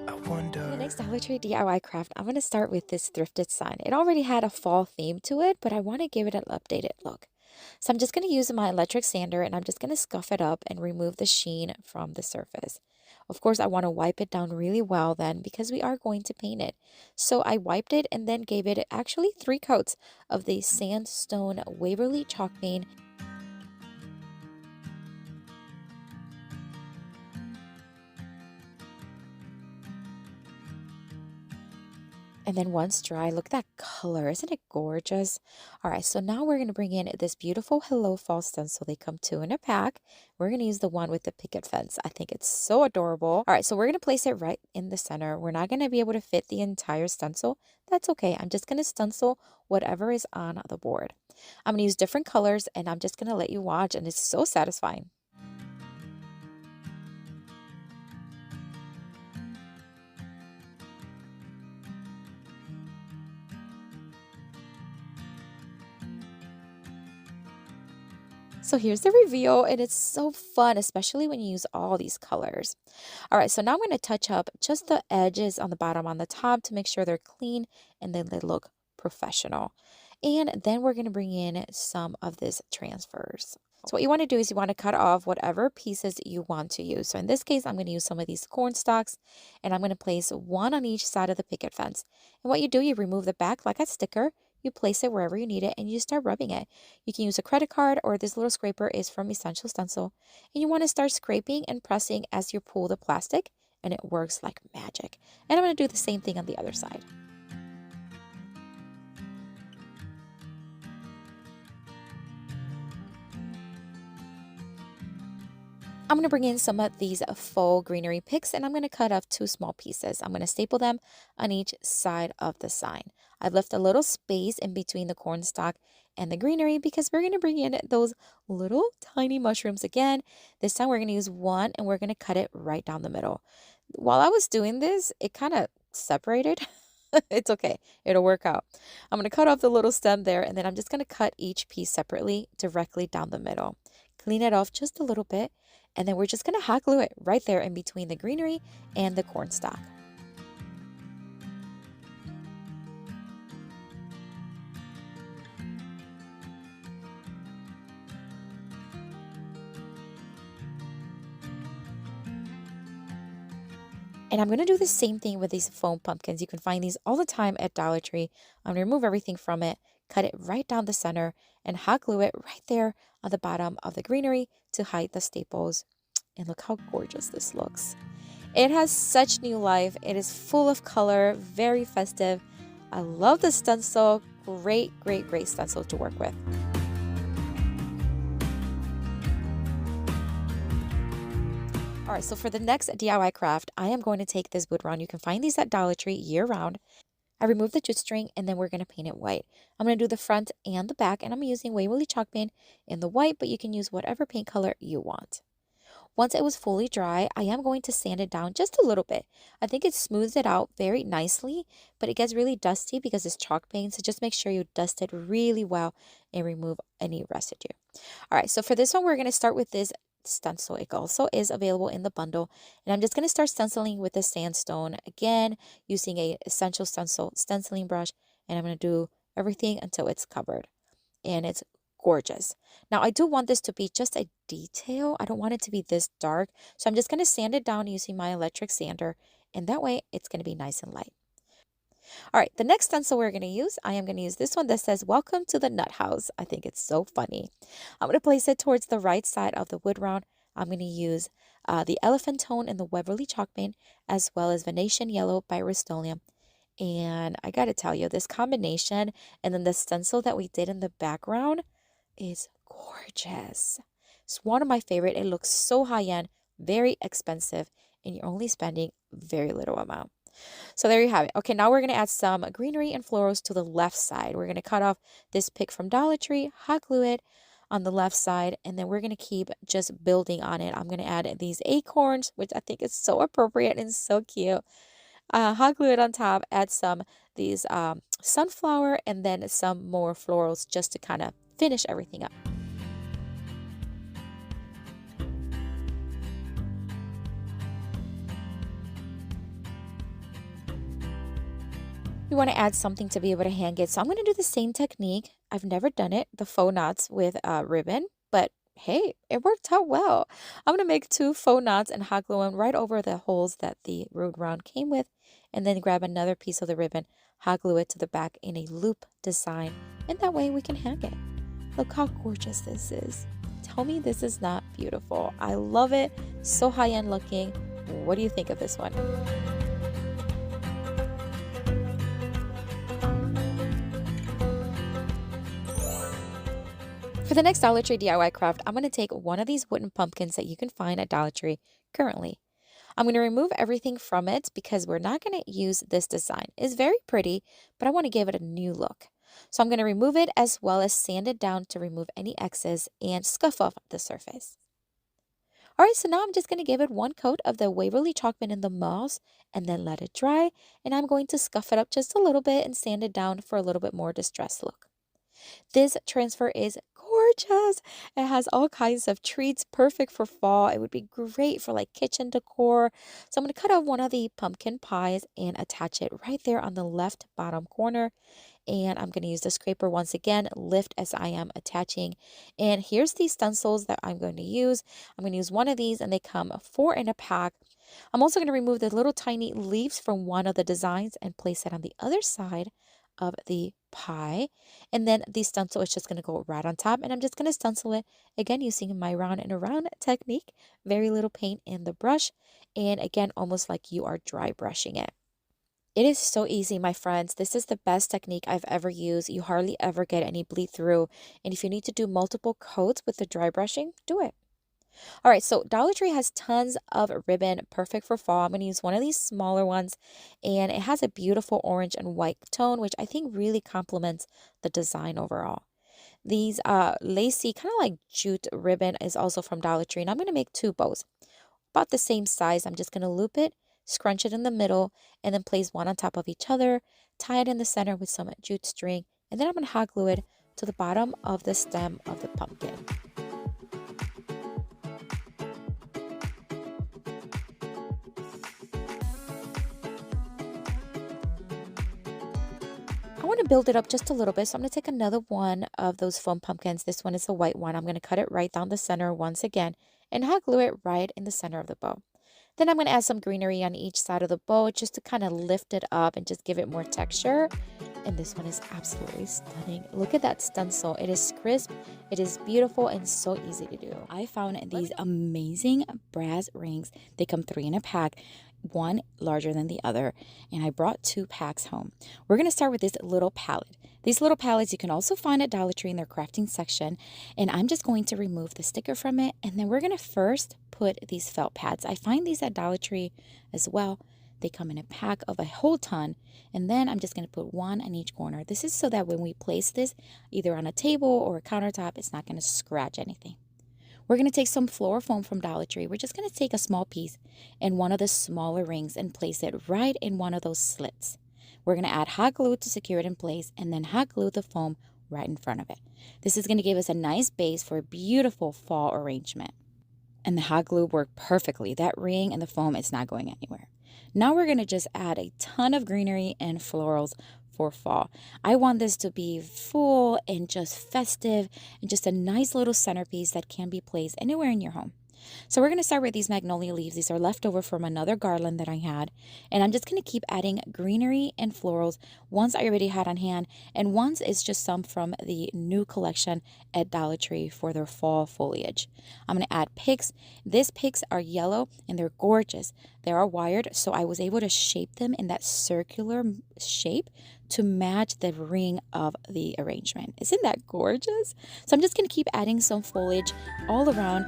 I wonder. For the next Dollar Tree DIY craft, I'm going to start with this thrifted sign. It already had a fall theme to it, but I want to give it an updated look. So I'm just going to use my electric sander and I'm just going to scuff it up and remove the sheen from the surface. Of course, I want to wipe it down really well then because we are going to paint it. So I wiped it and then gave it actually 3 coats of the sandstone Waverly chalk paint. And then once dry, look at that color. Isn't it gorgeous? All right, so now we're going to bring in this beautiful Hello Fall stencil. They come 2 in a pack. We're going to use the one with the picket fence. I think it's so adorable. All right, so we're going to place it right in the center. We're not going to be able to fit the entire stencil. That's okay. I'm just going to stencil whatever is on the board. I'm going to use different colors, and I'm just going to let you watch, and it's so satisfying. So here's the reveal, and it's so fun, especially when you use all these colors. All right, so now I'm going to touch up just the edges on the bottom, on the top to make sure they're clean and then they look professional. And then we're going to bring in some of this transfers. So what you want to do is you want to cut off whatever pieces you want to use. So in this case, I'm going to use some of these corn stalks, and I'm going to place 1 on each side of the picket fence. And what you do, you remove the back like a sticker. You place it wherever you need it and you start rubbing it. You can use a credit card, or this little scraper is from Essential Stencil. And you want to start scraping and pressing as you pull the plastic, and it works like magic. And I'm going to do the same thing on the other side. I'm going to bring in some of these faux greenery picks, and I'm going to cut off 2 small pieces. I'm going to staple them on each side of the sign. I've left a little space in between the corn stalk and the greenery because we're going to bring in those little tiny mushrooms again. This time we're going to use 1 and we're going to cut it right down the middle. While I was doing this, it kind of separated. It's okay. It'll work out. I'm going to cut off the little stem there, and then I'm just going to cut each piece separately directly down the middle. Clean it off just a little bit, and then we're just going to hot glue it right there in between the greenery and the corn stalk. And I'm going to do the same thing with these foam pumpkins. You can find these all the time at Dollar Tree. I'm going to remove everything from it, cut it right down the center, and hot glue it right there on the bottom of the greenery to hide the staples. And look how gorgeous this looks. It has such new life. It is full of color, very festive. I love the stencil. Great, great, great stencil to work with. All right, so for the next DIY craft, I am going to take this wood round. You can find these at Dollar Tree year round. I removed the jute string, and then we're going to paint it white. I'm going to do the front and the back, and I'm using Waverly chalk paint in the white, but you can use whatever paint color you want. Once it was fully dry, I am going to sand it down just a little bit. I think it smooths it out very nicely, but it gets really dusty because it's chalk paint, so just make sure you dust it really well and remove any residue. All right, so for this one, we're going to start with this stencil. It also is available in the bundle, and I'm just going to start stenciling with the sandstone again using a Essential Stencil stenciling brush, and I'm going to do everything until it's covered, and it's gorgeous. Now I do want this to be just a detail. I don't want it to be this dark, so I'm just going to sand it down using my electric sander, and that way it's going to be nice and light. All right, the next stencil we're going to use, I am going to use this one that says, "Welcome to the Nut House." I think it's so funny. I'm going to place it towards the right side of the wood round. I'm going to use the elephant tone in the Waverly chalk paint, as well as Venetian yellow by Rust-Oleum. And I got to tell you, this combination and then the stencil that we did in the background is gorgeous. It's one of my favorite. It looks so high-end, very expensive, and you're only spending very little amount. So there you have it. Okay, now we're going to add some greenery and florals to the left side. We're going to cut off this pick from Dollar Tree, hot glue it on the left side, and then we're going to keep just building on it. I'm going to add these acorns, which I think is so appropriate and so cute. Hot glue it on top, add some these sunflower, and then some more florals just to kind of finish everything up. We want to add something to be able to hang it. So I'm going to do the same technique. I've never done it, the faux knots with ribbon, but hey, it worked out well. I'm going to make 2 faux knots and hot glue them right over the holes that the road round came with, and then grab another piece of the ribbon, hot glue it to the back in a loop design, and that way we can hang it. Look how gorgeous this is. Tell me this is not beautiful. I love it. So high-end looking. What do you think of this one? For the next Dollar Tree DIY craft, I'm going to take one of these wooden pumpkins that you can find at Dollar Tree currently. I'm going to remove everything from it because we're not going to use this design. It's very pretty, but I want to give it a new look. So I'm going to remove it as well as sand it down to remove any excess and scuff off the surface. All right, so now I'm just going to give it one coat of the Waverly chalk pen in the moss and then let it dry. And I'm going to scuff it up just a little bit and sand it down for a little bit more distressed look. This transfer is gorgeous. It has all kinds of treats, perfect for fall. It would be great for like kitchen decor. So I'm going to cut out one of the pumpkin pies and attach it right there on the left bottom corner. And I'm going to use the scraper once again, lift as I am attaching. And here's the stencils that I'm going to use. I'm going to use one of these and they come 4 in a pack. I'm also going to remove the little tiny leaves from one of the designs and place it on the other side of the pie, and then the stencil is just going to go right on top, and I'm just going to stencil it again using my round and around technique. Very little paint in the brush, and again almost like you are dry brushing it. It is so easy, my friends. This is the best technique I've ever used. You hardly ever get any bleed through, and if you need to do multiple coats with the dry brushing, do it. All right, so Dollar Tree has tons of ribbon, perfect for fall. I'm going to use one of these smaller ones, and it has a beautiful orange and white tone, which I think really complements the design overall. These lacy, kind of like jute ribbon is also from Dollar Tree, and I'm going to make 2 bows. About the same size. I'm just going to loop it, scrunch it in the middle, and then place one on top of each other, tie it in the center with some jute string, and then I'm going to hot glue it to the bottom of the stem of the pumpkin. I want to build it up just a little bit, so I'm going to take another one of those foam pumpkins. This one is the white one. I'm going to cut it right down the center once again and hot glue it right in the center of the bow. Then I'm going to add some greenery on each side of the bow just to kind of lift it up and just give it more texture. And this one is absolutely stunning. Look at that stencil. It is crisp, it is beautiful, and so easy to do. I found these amazing brass rings. They come 3 in a pack, one larger than the other, and I brought 2 packs home. We're going to start with this little palette. These little palettes you can also find at Dollar Tree in their crafting section, and I'm just going to remove the sticker from it, and then we're going to first put these felt pads. I find these at Dollar Tree as well. They come in a pack of a whole ton, and then I'm just going to put 1 on each corner. This is so that when we place this either on a table or a countertop, it's not going to scratch anything. We're going to take some floral foam from Dollar Tree. We're just going to take a small piece and one of the smaller rings and place it right in one of those slits. We're going to add hot glue to secure it in place and then hot glue the foam right in front of it. This is going to give us a nice base for a beautiful fall arrangement. And the hot glue worked perfectly. That ring and the foam is not going anywhere. Now we're going to just add a ton of greenery and florals for fall. I want this to be full and just festive and just a nice little centerpiece that can be placed anywhere in your home. So we're going to start with these magnolia leaves. These are left over from another garland that I had. And I'm just going to keep adding greenery and florals. Ones I already had on hand, and ones is just some from the new collection at Dollar Tree for their fall foliage. I'm going to add picks. These picks are yellow and they're gorgeous. They are wired, so I was able to shape them in that circular shape to match the ring of the arrangement. Isn't that gorgeous? So I'm just going to keep adding some foliage all around.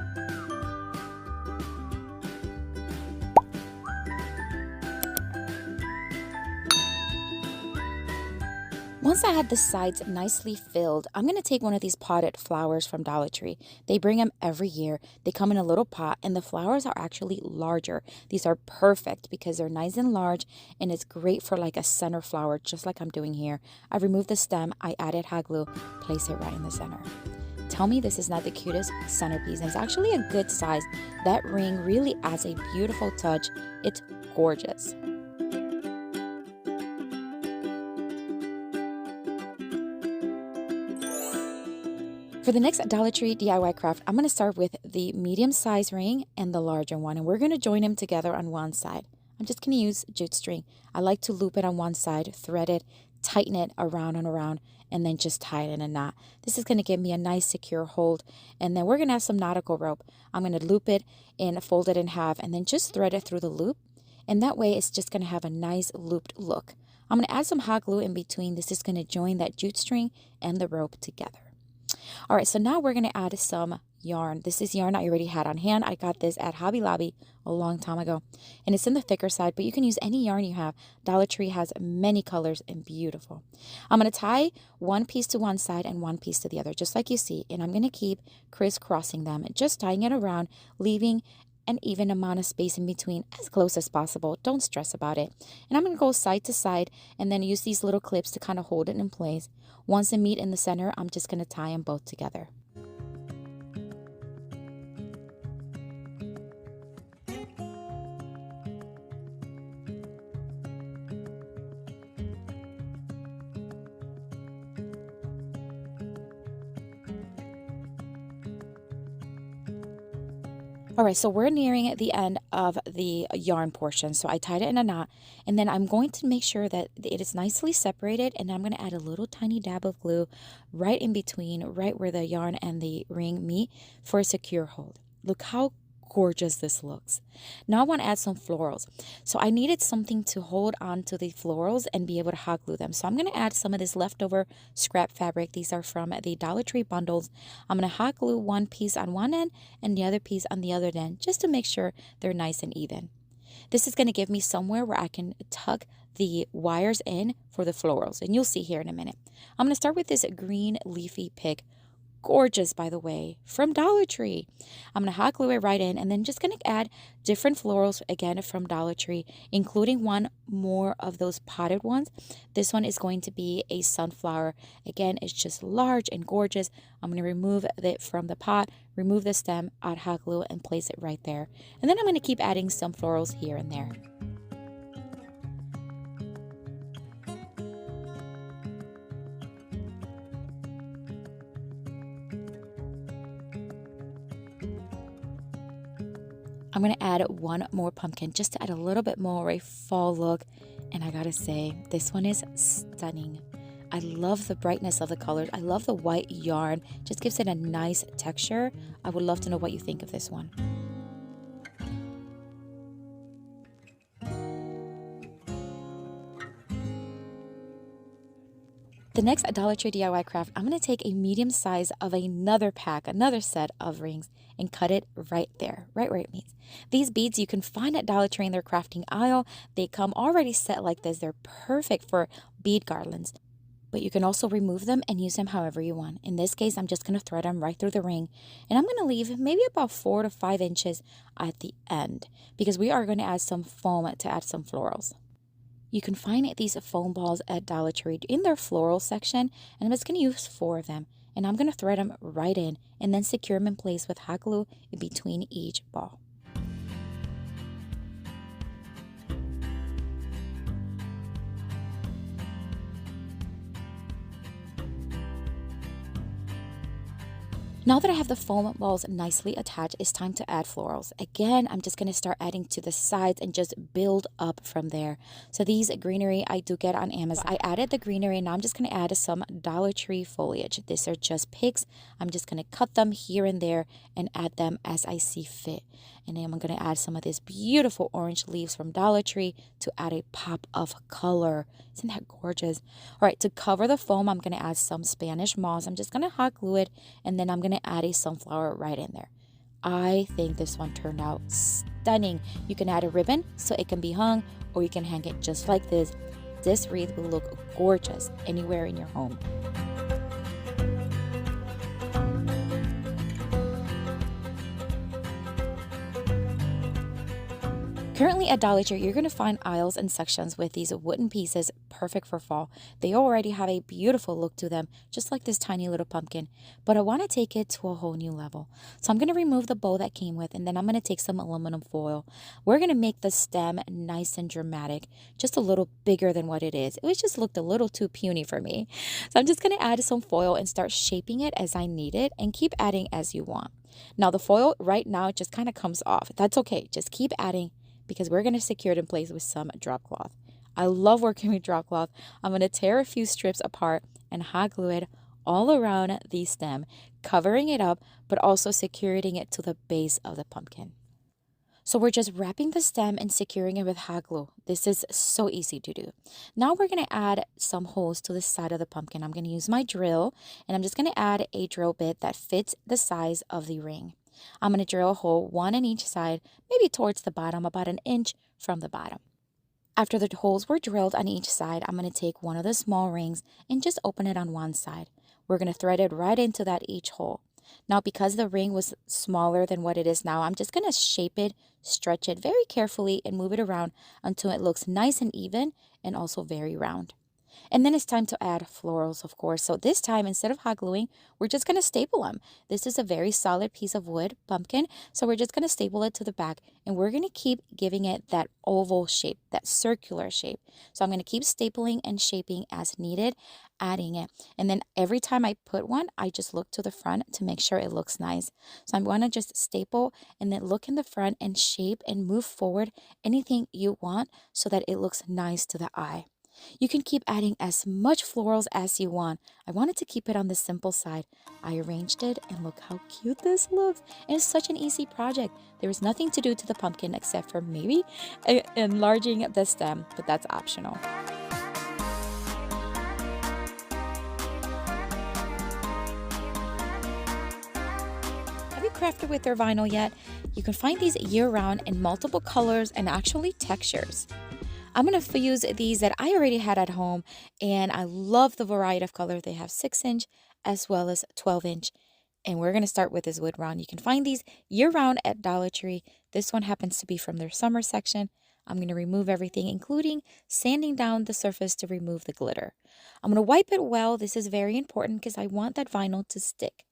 Once I had the sides nicely filled, I'm going to take one of these potted flowers from Dollar Tree. They bring them every year. They come in a little pot, and the flowers are actually larger. These are perfect because they're nice and large, and it's great for like a center flower, just like I'm doing here. I removed the stem, I added hot glue, place it right in the center. Tell me this is not the cutest centerpiece, and it's actually a good size. That ring really adds a beautiful touch. It's gorgeous. For the next Dollar Tree DIY craft, I'm going to start with the medium size ring and the larger one, and we're going to join them together on one side. I'm just going to use jute string. I like to loop it on one side, thread it, tighten it around and around, and then just tie it in a knot. This is going to give me a nice secure hold, and then we're going to have some nautical rope. I'm going to loop it and fold it in half, and then just thread it through the loop, and that way it's just going to have a nice looped look. I'm going to add some hot glue in between. This is going to join that jute string and the rope together. All right, so now we're going to add some yarn. This is yarn I already had on hand. I got this at Hobby Lobby a long time ago, and it's in the thicker side, but you can use any yarn you have. Dollar Tree has many colors and beautiful. I'm going to tie one piece to one side and one piece to the other, just like you see, and I'm going to keep crisscrossing them, just tying it around, leaving an even amount of space in between, as close as possible. Don't stress about it. And I'm going to go side to side and then use these little clips to kind of hold it in place. Once they meet in the center, I'm just going to tie them both together. All right, so we're nearing the end of the yarn portion. So I tied it in a knot, and then I'm going to make sure that it is nicely separated, and I'm going to add a little tiny dab of glue right in between, right where the yarn and the ring meet for a secure hold. Look how gorgeous this looks. Now I want to add some florals. So I needed something to hold on to the florals and be able to hot glue them. So I'm going to add some of this leftover scrap fabric. These are from the Dollar Tree bundles. I'm going to hot glue one piece on one end and the other piece on the other end, just to make sure they're nice and even. This is going to give me somewhere where I can tuck the wires in for the florals, and you'll see here in a minute. I'm going to start with this green leafy pick. Gorgeous, by the way, from Dollar Tree. I'm going to hot glue it right in, and then just going to add different florals again from Dollar Tree, including one more of those potted ones. This one is going to be a sunflower. Again, it's just large and gorgeous. I'm going to remove it from the pot, remove the stem, add hot glue, and place it right there. And then I'm going to keep adding some florals here and there. I'm going to add one more pumpkin just to add a little bit more of a fall look. And I got to say, this one is stunning. I love the brightness of the colors. I love the white yarn. Just gives it a nice texture. I would love to know what you think of this one. The next Dollar Tree DIY craft, I'm going to take a medium size of another pack, another set of rings, and cut it right there, right where it meets. These beads you can find at Dollar Tree in their crafting aisle. They come already set like this. They're perfect for bead garlands, but you can also remove them and use them however you want. In this case, I'm just going to thread them right through the ring, and I'm going to leave maybe about 4 to 5 inches at the end because we are going to add some foam to add some florals. You can find these foam balls at Dollar Tree in their floral section, and I'm just going to use 4 of them. And I'm going to thread them right in and then secure them in place with hot glue in between each ball. Now that I have the foam balls nicely attached, it's time to add florals. Again, I'm just going to start adding to the sides and just build up from there. So these greenery I do get on Amazon. I added the greenery, and now I'm just going to add some Dollar Tree foliage. These are just picks. I'm just going to cut them here and there and add them as I see fit. And then I'm going to add some of these beautiful orange leaves from Dollar Tree to add a pop of color. Isn't that gorgeous? All right, to cover the foam, I'm going to add some Spanish moss. I'm just going to hot glue it, and then I'm going to add a sunflower right in there. I think this one turned out stunning. You can add a ribbon so it can be hung, or you can hang it just like this. This wreath will look gorgeous anywhere in your home. Currently at Dollar Tree, you're going to find aisles and sections with these wooden pieces perfect for fall. They already have a beautiful look to them, just like this tiny little pumpkin. But I want to take it to a whole new level. So I'm going to remove the bow that came with, and then I'm going to take some aluminum foil. We're going to make the stem nice and dramatic, just a little bigger than what it is. It just looked a little too puny for me. So I'm just going to add some foil and start shaping it as I need it, and keep adding as you want. Now the foil right now, it just kind of comes off. That's okay. Just keep adding, because we're going to secure it in place with some drop cloth. I love working with drop cloth. I'm going to tear a few strips apart and hot glue it all around the stem, covering it up, but also securing it to the base of the pumpkin. So we're just wrapping the stem and securing it with hot glue. This is so easy to do. Now we're going to add some holes to the side of the pumpkin. I'm going to use my drill, and I'm just going to add a drill bit that fits the size of the ring. I'm going to drill a hole, one on each side, maybe towards the bottom, about an inch from the bottom. After the holes were drilled on each side, I'm going to take one of the small rings and just open it on one side. We're going to thread it right into that each hole. Now, because the ring was smaller than what it is now, I'm just going to shape it, stretch it very carefully, and move it around until it looks nice and even and also very round. And then it's time to add florals, of course. So this time, instead of hot gluing, we're just going to staple them. This is a very solid piece of wood, pumpkin. So we're just going to staple it to the back, and we're going to keep giving it that oval shape, that circular shape. So I'm going to keep stapling and shaping as needed, adding it. And then every time I put one, I just look to the front to make sure it looks nice. So I'm going to just staple and then look in the front and shape and move forward anything you want so that it looks nice to the eye. You can keep adding as much florals as you want. I wanted to keep it on the simple side. I arranged it, and look how cute this looks. And it's such an easy project. There is nothing to do to the pumpkin except for maybe enlarging the stem, but that's optional. Have you crafted with your vinyl yet? You can find these year-round in multiple colors and actually textures. I'm going to use these that I already had at home, and I love the variety of colors. They have 6-inch as well as 12-inch, and we're going to start with this wood round. You can find these year-round at Dollar Tree. This one happens to be from their summer section. I'm going to remove everything, including sanding down the surface to remove the glitter. I'm going to wipe it well. This is very important because I want that vinyl to stick.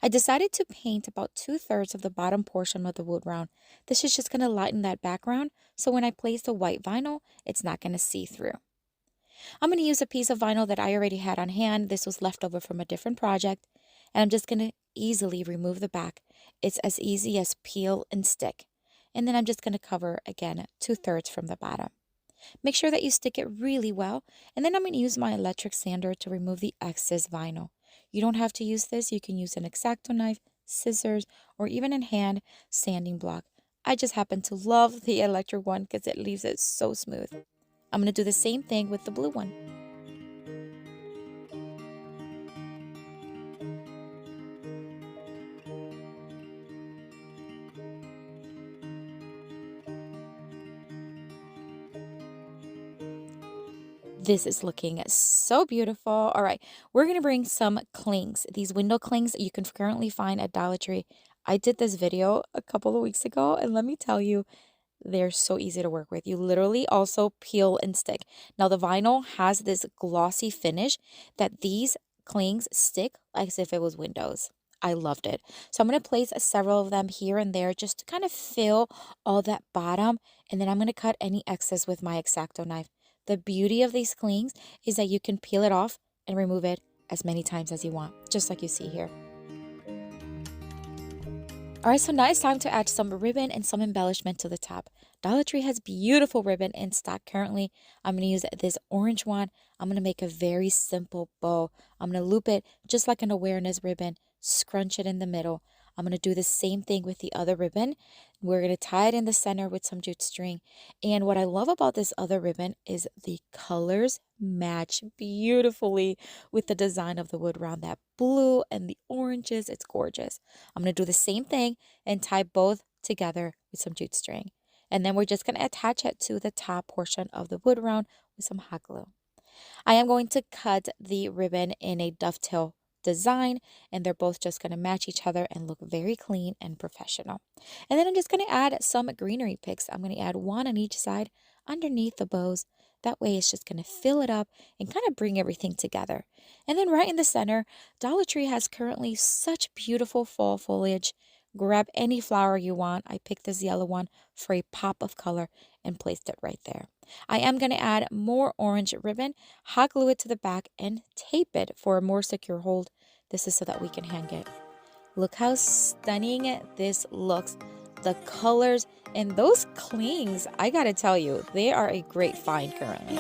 I decided to paint about 2/3 of the bottom portion of the wood round. This is just going to lighten that background, so when I place the white vinyl, it's not going to see through. I'm going to use a piece of vinyl that I already had on hand. This was left over from a different project, and I'm just going to easily remove the back. It's as easy as peel and stick. And then I'm just going to cover, again, 2/3 from the bottom. Make sure that you stick it really well, and then I'm going to use my electric sander to remove the excess vinyl. You don't have to use this. You can use an X-Acto knife, scissors, or even a hand sanding block. I just happen to love the electric one because it leaves it so smooth. I'm going to do the same thing with the blue one. This is looking so beautiful. All right, we're going to bring some clings. These window clings you can currently find at Dollar Tree. I did this video a couple of weeks ago, and let me tell you, they're so easy to work with. You literally also peel and stick. Now, the vinyl has this glossy finish that these clings stick as if it was windows. I loved it. So I'm going to place several of them here and there just to kind of fill all that bottom, and then I'm going to cut any excess with my X-Acto knife. The beauty of these clings is that you can peel it off and remove it as many times as you want, just like you see here. All right, so now it's time to add some ribbon and some embellishment to the top. Dollar Tree has beautiful ribbon in stock currently. I'm going to use this orange one. I'm going to make a very simple bow. I'm going to loop it just like an awareness ribbon, scrunch it in the middle. I'm going to do the same thing with the other ribbon. We're going to tie it in the center with some jute string. And what I love about this other ribbon is the colors match beautifully with the design of the wood round. That blue and the oranges, it's gorgeous. I'm going to do the same thing and tie both together with some jute string. And then we're just going to attach it to the top portion of the wood round with some hot glue. I am going to cut the ribbon in a dovetail design, and they're both just going to match each other and look very clean and professional. And then I'm just going to add some greenery picks. I'm going to add one on each side underneath the bows. That way it's just going to fill it up and kind of bring everything together. And then right in the center, Dollar Tree has currently such beautiful fall foliage. Grab any flower you want. I picked this yellow one for a pop of color and placed it right there. I am going to add more orange ribbon, hot glue it to the back, and tape it for a more secure hold. This is so that we can hang it. Look how stunning this looks. The colors and those clings, I gotta tell you, they are a great find currently.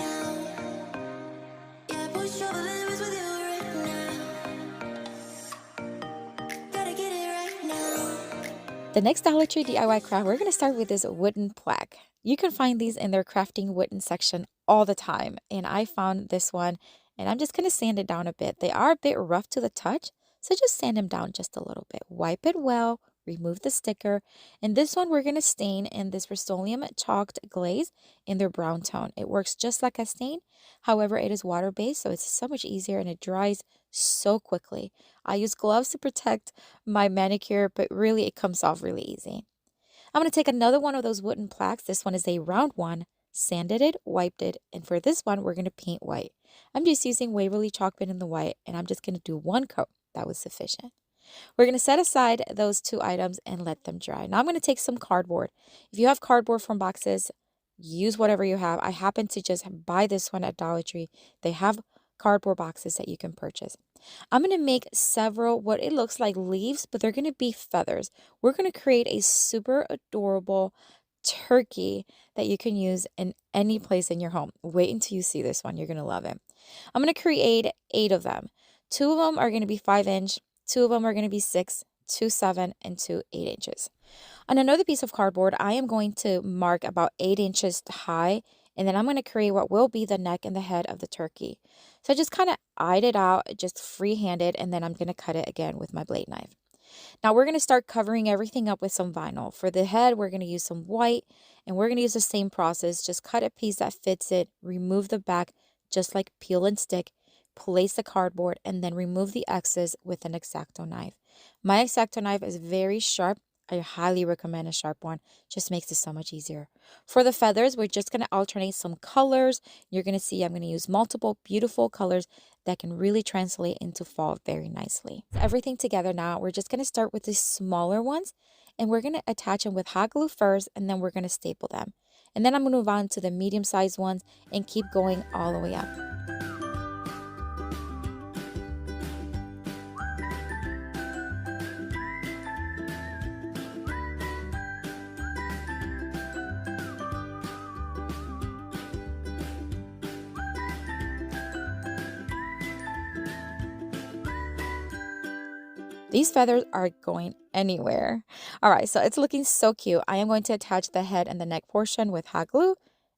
The next Dollar Tree DIY craft, we're going to start with this wooden plaque. You can find these in their crafting wooden section all the time. And I found this one, and I'm just going to sand it down a bit. They are a bit rough to the touch, so just sand them down just a little bit. Wipe it well, remove the sticker. And this one we're going to stain in this Rust-Oleum chalked glaze in their brown tone. It works just like a stain. However, it is water-based, so it's so much easier and it dries so quickly. I use gloves to protect my manicure, but really it comes off really easy. I'm going to take another one of those wooden plaques. This one is a round one, sanded it, wiped it, and for this one, we're going to paint white. I'm just using Waverly chalk pen in the white, and I'm just going to do one coat. That was sufficient. We're going to set aside those two items and let them dry. Now I'm going to take some cardboard. If you have cardboard from boxes, use whatever you have. I happen to just buy this one at Dollar Tree. They have cardboard boxes that you can purchase. I'm going to make several what it looks like leaves, but they're going to be feathers. We're going to create a super adorable turkey that you can use in any place in your home. Wait until you see this one. You're going to love it. I'm going to create 8 of them. 2 of them are going to be 5-inch. 2 of them are going to be 6, 2 7, and 2 8 inches. On another piece of cardboard, I am going to mark about 8 inches high, and then I'm going to create what will be the neck and the head of the turkey. So I just kind of eyed it out, just free-handed, and then I'm going to cut it again with my blade knife. Now we're going to start covering everything up with some vinyl. For the head, we're going to use some white, and we're going to use the same process. Just cut a piece that fits it, remove the back, just like peel and stick, place the cardboard, and then remove the excess with an X-Acto knife. My X-Acto knife is very sharp. I highly recommend a sharp one. Just makes it so much easier. For the feathers, we're just going to alternate some colors. You're going to see I'm going to use multiple beautiful colors that can really translate into fall very nicely. Everything together now, we're just going to start with the smaller ones, and we're going to attach them with hot glue first, and then we're going to staple them. And then I'm going to move on to the medium-sized ones and keep going all the way up. These feathers are going anywhere. All right, so it's looking so cute. I am going to attach the head and the neck portion with hot glue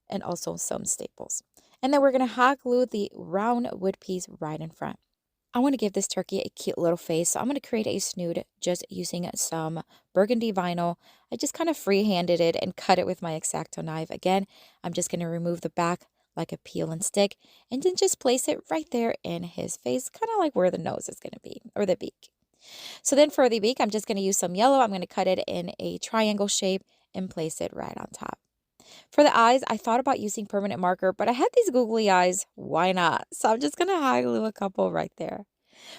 and also some staples. And then we're going to hot glue the round wood piece right in front. I want to give this turkey a cute little face, so I'm going to create a snood just using some burgundy vinyl. I just kind of free-handed it and cut it with my X-Acto knife. Again, I'm just going to remove the back like a peel and stick and then just place it right there in his face, kind of like where the nose is going to be, or the beak. So then for the beak, I'm just going to use some yellow. I'm going to cut it in a triangle shape and place it right on top. For the eyes, I thought about using permanent marker, but I had these googly eyes. Why not? So I'm just going to hot glue a couple right there.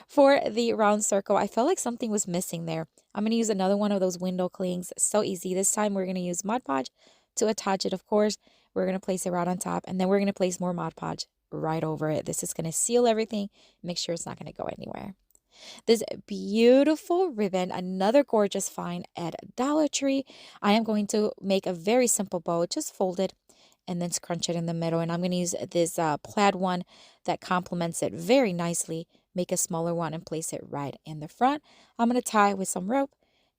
For the round circle, I felt like something was missing there. I'm going to use another one of those window clings. So easy. This time we're going to use Mod Podge to attach it, of course. We're going to place it right on top, and then we're going to place more Mod Podge right over it. This is going to seal everything, make sure it's not going to go anywhere. This beautiful ribbon, another gorgeous find at Dollar Tree. I am going to make a very simple bow, just fold it and then scrunch it in the middle. And I'm going to use this plaid one that complements it very nicely. Make a smaller one and place it right in the front. I'm going to tie with some rope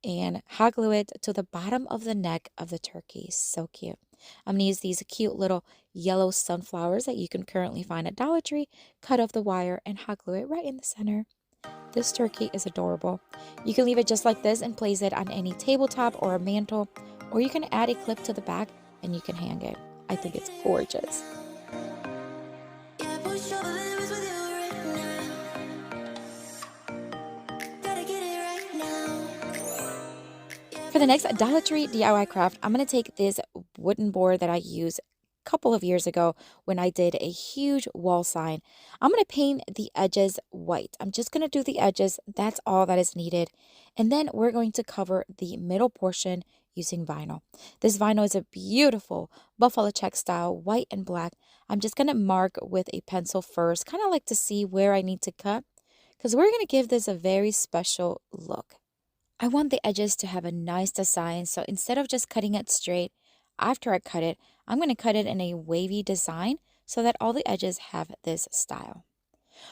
and hot glue it to the bottom of the neck of the turkey. So cute. I'm going to use these cute little yellow sunflowers that you can currently find at Dollar Tree. Cut off the wire and hot glue it right in the center. This turkey is adorable. You can leave it just like this and place it on any tabletop or a mantle, or you can add a clip to the back and you can hang it. I think it's gorgeous. For the next Dollar Tree DIY craft, I'm going to take this wooden board that I used a couple of years ago when I did a huge wall sign. I'm going to paint the edges white. I'm just going to do the edges. That's all that is needed. And then we're going to cover the middle portion using vinyl. This vinyl is a beautiful buffalo check style, white and black. I'm just going to mark with a pencil first, kind of like to see where I need to cut, because we're going to give this a very special look. I want the edges to have a nice design, so instead of just cutting it straight, after I cut it, I'm going to cut it in a wavy design so that all the edges have this style.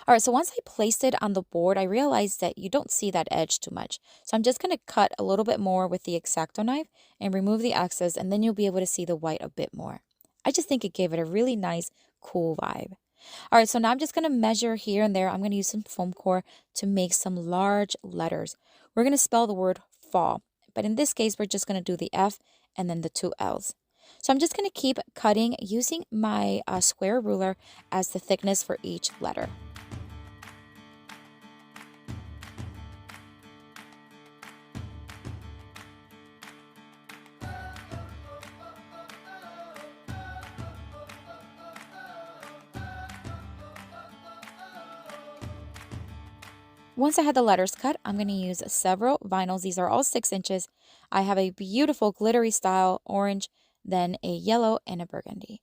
All right, so once I placed it on the board, I realized that you don't see that edge too much. So I'm just going to cut a little bit more with the X-Acto knife and remove the excess, and then you'll be able to see the white a bit more. I just think it gave it a really nice, cool vibe. All right, so now I'm just going to measure here and there. I'm going to use some foam core to make some large letters. We're going to spell the word fall, but in this case, we're just going to do the F and then the two L's. So I'm just going to keep cutting using my square ruler as the thickness for each letter. Once I had the letters cut, I'm going to use several vinyls. These are all 6 inches. I have a beautiful glittery style orange, then a yellow and a burgundy.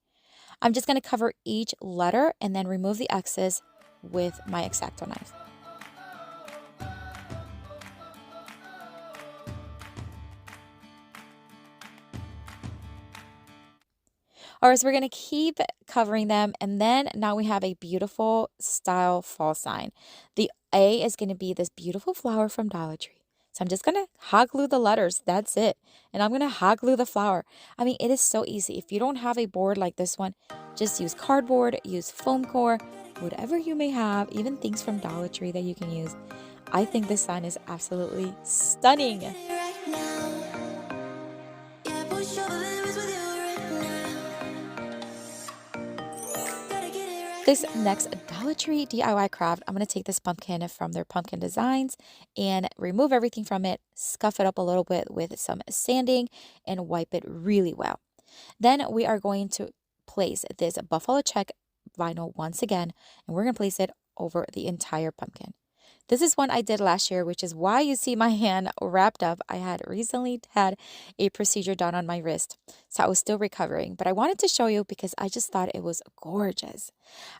I'm just going to cover each letter and then remove the excess with my X-Acto knife. All right, so we're going to keep covering them, and then now we have a beautiful style fall sign. The A is going to be this beautiful flower from Dollar Tree. So I'm just going to hot glue the letters. That's it. And I'm going to hot glue the flower. I mean, it is so easy. If you don't have a board like this one, just use cardboard, use foam core, whatever you may have, even things from Dollar Tree that you can use. I think this sign is absolutely stunning. This next Dollar Tree DIY craft, I'm going to take this pumpkin from their pumpkin designs and remove everything from it, scuff it up a little bit with some sanding, and wipe it really well. Then we are going to place this buffalo check vinyl once again, and we're going to place it over the entire pumpkin. This is one I did last year, which is why you see my hand wrapped up. I had recently had a procedure done on my wrist, so I was still recovering. But I wanted to show you because I just thought it was gorgeous.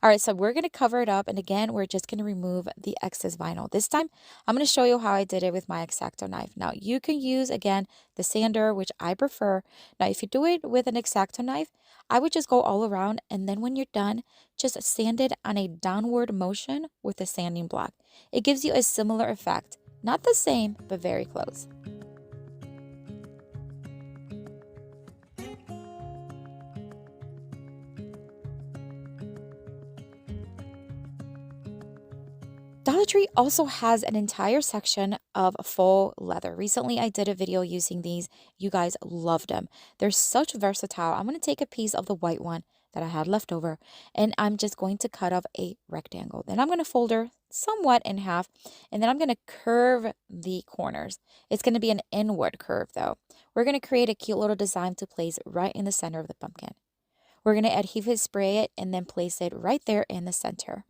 All right, so we're going to cover it up. And again, we're just going to remove the excess vinyl. This time, I'm going to show you how I did it with my X-Acto knife. Now, you can use, again, the sander, which I prefer. Now, if you do it with an X-Acto knife, I would just go all around. And then when you're done, just sand it on a downward motion with a sanding block. It gives you a similar effect. Not the same, but very close. Dollar Tree also has an entire section of faux leather. Recently, I did a video using these. You guys loved them. They're such versatile. I'm going to take a piece of the white one that I had left over, and I'm just going to cut off a rectangle. Then I'm going to fold her somewhat in half, and then I'm going to curve the corners. It's going to be an inward curve, though. We're going to create a cute little design to place right in the center of the pumpkin. We're going to adhesive spray it and then place it right there in the center.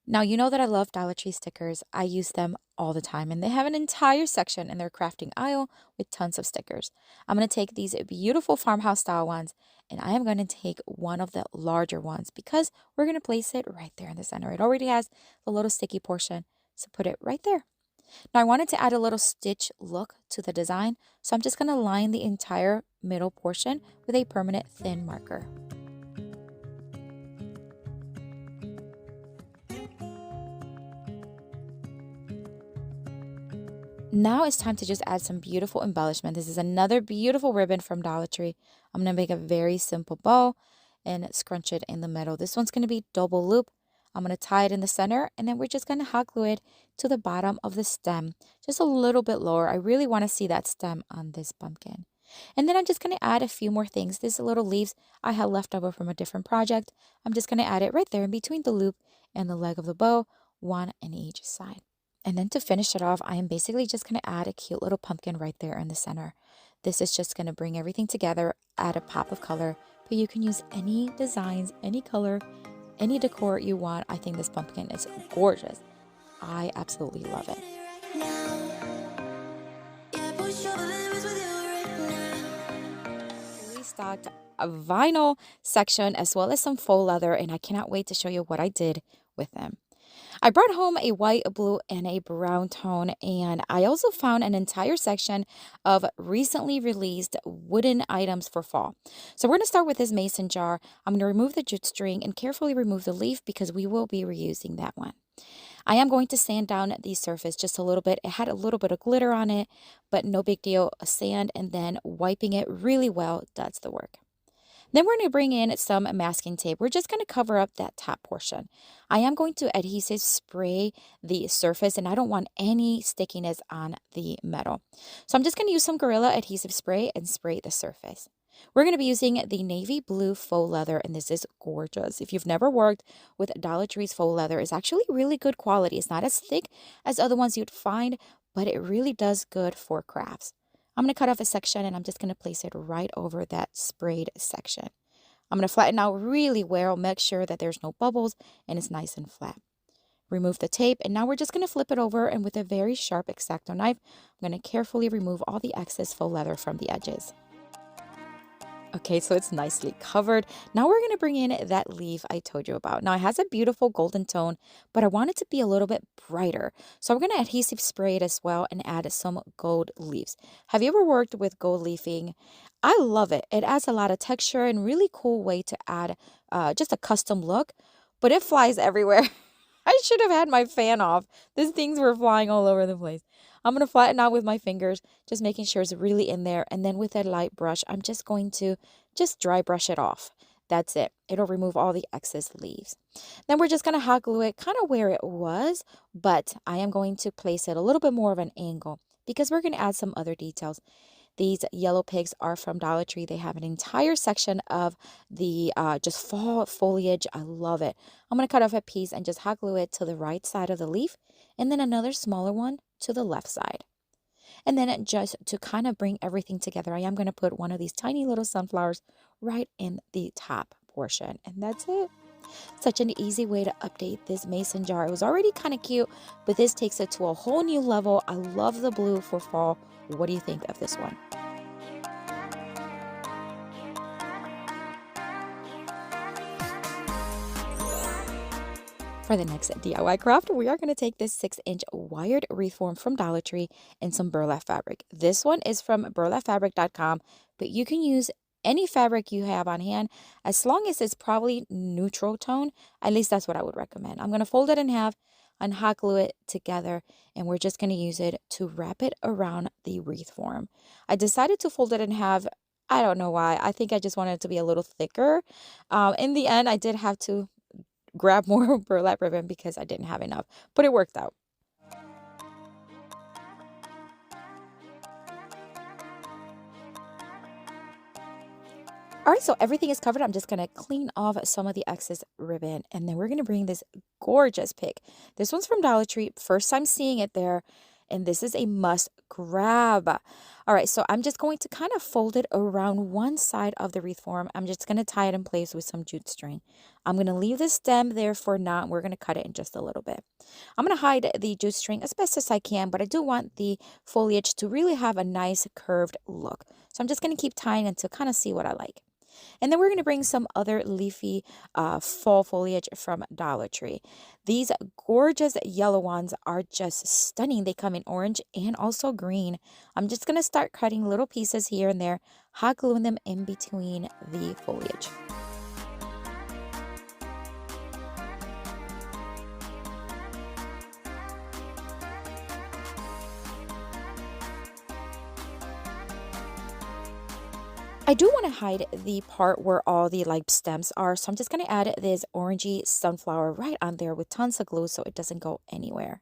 Now, you know that I love Dollar Tree stickers. I use them all the time, and they have an entire section in their crafting aisle with tons of stickers. I'm going to take these beautiful farmhouse style ones, and I am going to take one of the larger ones because we're going to place it right there in the center. It already has the little sticky portion, So put it right there. Now I wanted to add a little stitch look to the design, so I'm just going to line the entire middle portion with a permanent thin marker. Now it's time to just add some beautiful embellishment. This is another beautiful ribbon from Dollar Tree. I'm going to make a very simple bow and scrunch it in the middle. This one's going to be double loop. I'm going to tie it in the center, and then we're just going to hot glue it to the bottom of the stem, just a little bit lower. I really want to see that stem on this pumpkin. And then I'm just going to add a few more things. These little leaves I had left over from a different project. I'm just going to add it right there in between the loop and the leg of the bow, one on each side. And then to finish it off, I am basically just going to add a cute little pumpkin right there in the center. This is just going to bring everything together, add a pop of color, but you can use any designs, any color, any decor you want. I think this pumpkin is gorgeous. I absolutely love it. We stocked a vinyl section as well as some faux leather, and I cannot wait to show you what I did with them. I brought home a white, a blue, and a brown tone, and I also found an entire section of recently released wooden items for fall. So we're going to start with this mason jar. I'm going to remove the jute string and carefully remove the leaf because we will be reusing that one. I am going to sand down the surface just a little bit. It had a little bit of glitter on it, but no big deal. Sand and then wiping it really well does the work. Then we're going to bring in some masking tape. We're just going to cover up that top portion. I am going to adhesive spray the surface, and I don't want any stickiness on the metal. So I'm just going to use some Gorilla adhesive spray and spray the surface. We're going to be using the navy blue faux leather, and this is gorgeous. If you've never worked with Dollar Tree's faux leather, it's actually really good quality. It's not as thick as other ones you'd find, but it really does good for crafts. I'm going to cut off a section, and I'm just going to place it right over that sprayed section. I'm going to flatten out really well, make sure that there's no bubbles and it's nice and flat. Remove the tape, and now we're just going to flip it over, and with a very sharp X-Acto knife, I'm going to carefully remove all the excess faux leather from the edges. Okay, so it's nicely covered. Now we're going to bring in that leaf I told you about. Now it has a beautiful golden tone, but I want it to be a little bit brighter. So we're going to adhesive spray it as well and add some gold leaves. Have you ever worked with gold leafing? I love it. It adds a lot of texture and really cool way to add just a custom look, but it flies everywhere. I should have had my fan off. These things were flying all over the place. I'm going to flatten out with my fingers, just making sure it's really in there. And then with a light brush, I'm just going to just dry brush it off. That's it. It'll remove all the excess leaves. Then we're just going to hot glue it kind of where it was, but I am going to place it a little bit more of an angle because we're going to add some other details. These yellow pigs are from Dollar Tree. They have an entire section of the just fall foliage. I love it. I'm going to cut off a piece and just hot glue it to the right side of the leaf, and then another smaller one to the left side. And then just to kind of bring everything together, I am going to put one of these tiny little sunflowers right in the top portion. And that's it. Such an easy way to update this mason jar. It was already kind of cute, but this takes it to a whole new level. I love the blue for fall. What do you think of this one? For the next DIY craft, we are going to take this 6-inch wired wreath form from Dollar Tree and some burlap fabric. This one is from burlapfabric.com, but you can use any fabric you have on hand as long as it's probably neutral tone. At least that's what I would recommend. I'm going to fold it in half and hot glue it together, and we're just going to use it to wrap it around the wreath form. I decided to fold it in half. I don't know why. I think I just wanted it to be a little thicker. In the end, I did have to grab more burlap ribbon because I didn't have enough, but it worked out. All right, so everything is covered. I'm just going to clean off some of the excess ribbon, and then we're going to bring this gorgeous pick. This one's from Dollar Tree. First time seeing it there, and this is a must grab. All right, so I'm just going to kind of fold it around one side of the wreath form. I'm just going to tie it in place with some jute string. I'm going to leave the stem there for now, and we're going to cut it in just a little bit. I'm going to hide the jute string as best as I can, but I do want the foliage to really have a nice curved look. So I'm just going to keep tying until kind of see what I like. And then we're going to bring some other leafy fall foliage from Dollar Tree. These gorgeous yellow ones are just stunning. They come in orange and also green. I'm just going to start cutting little pieces here and there, hot gluing them in between the foliage. I do want to hide the part where all the like stems are, so I'm just going to add this orangey sunflower right on there with tons of glue so it doesn't go anywhere.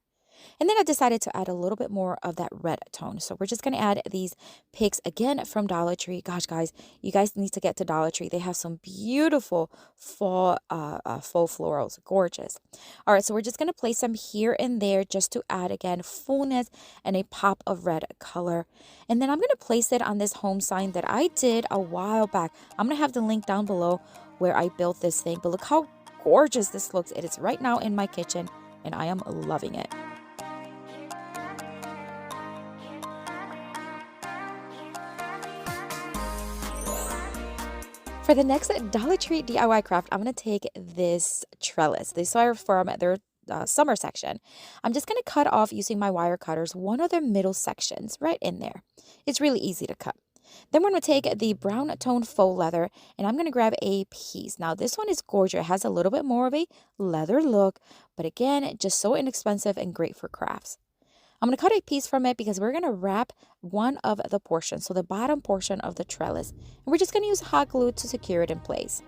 And then I decided to add a little bit more of that red tone. So we're just going to add these picks again from Dollar Tree. Gosh, guys, you guys need to get to Dollar Tree. They have some beautiful fall florals. Gorgeous. All right, so we're just going to place them here and there just to add, again, fullness and a pop of red color. And then I'm going to place it on this home sign that I did a while back. I'm going to have the link down below where I built this thing. But look how gorgeous this looks. It is right now in my kitchen, and I am loving it. For the next Dollar Tree DIY craft, I'm going to take this trellis. These are from their summer section. I'm just going to cut off using my wire cutters one of the middle sections right in there. It's really easy to cut. Then we're going to take the brown tone faux leather and I'm going to grab a piece. Now this one is gorgeous. It has a little bit more of a leather look, but again, just so inexpensive and great for crafts. I'm going to cut a piece from it because we're going to wrap one of the portions, so the bottom portion of the trellis, and we're just going to use hot glue to secure it in place.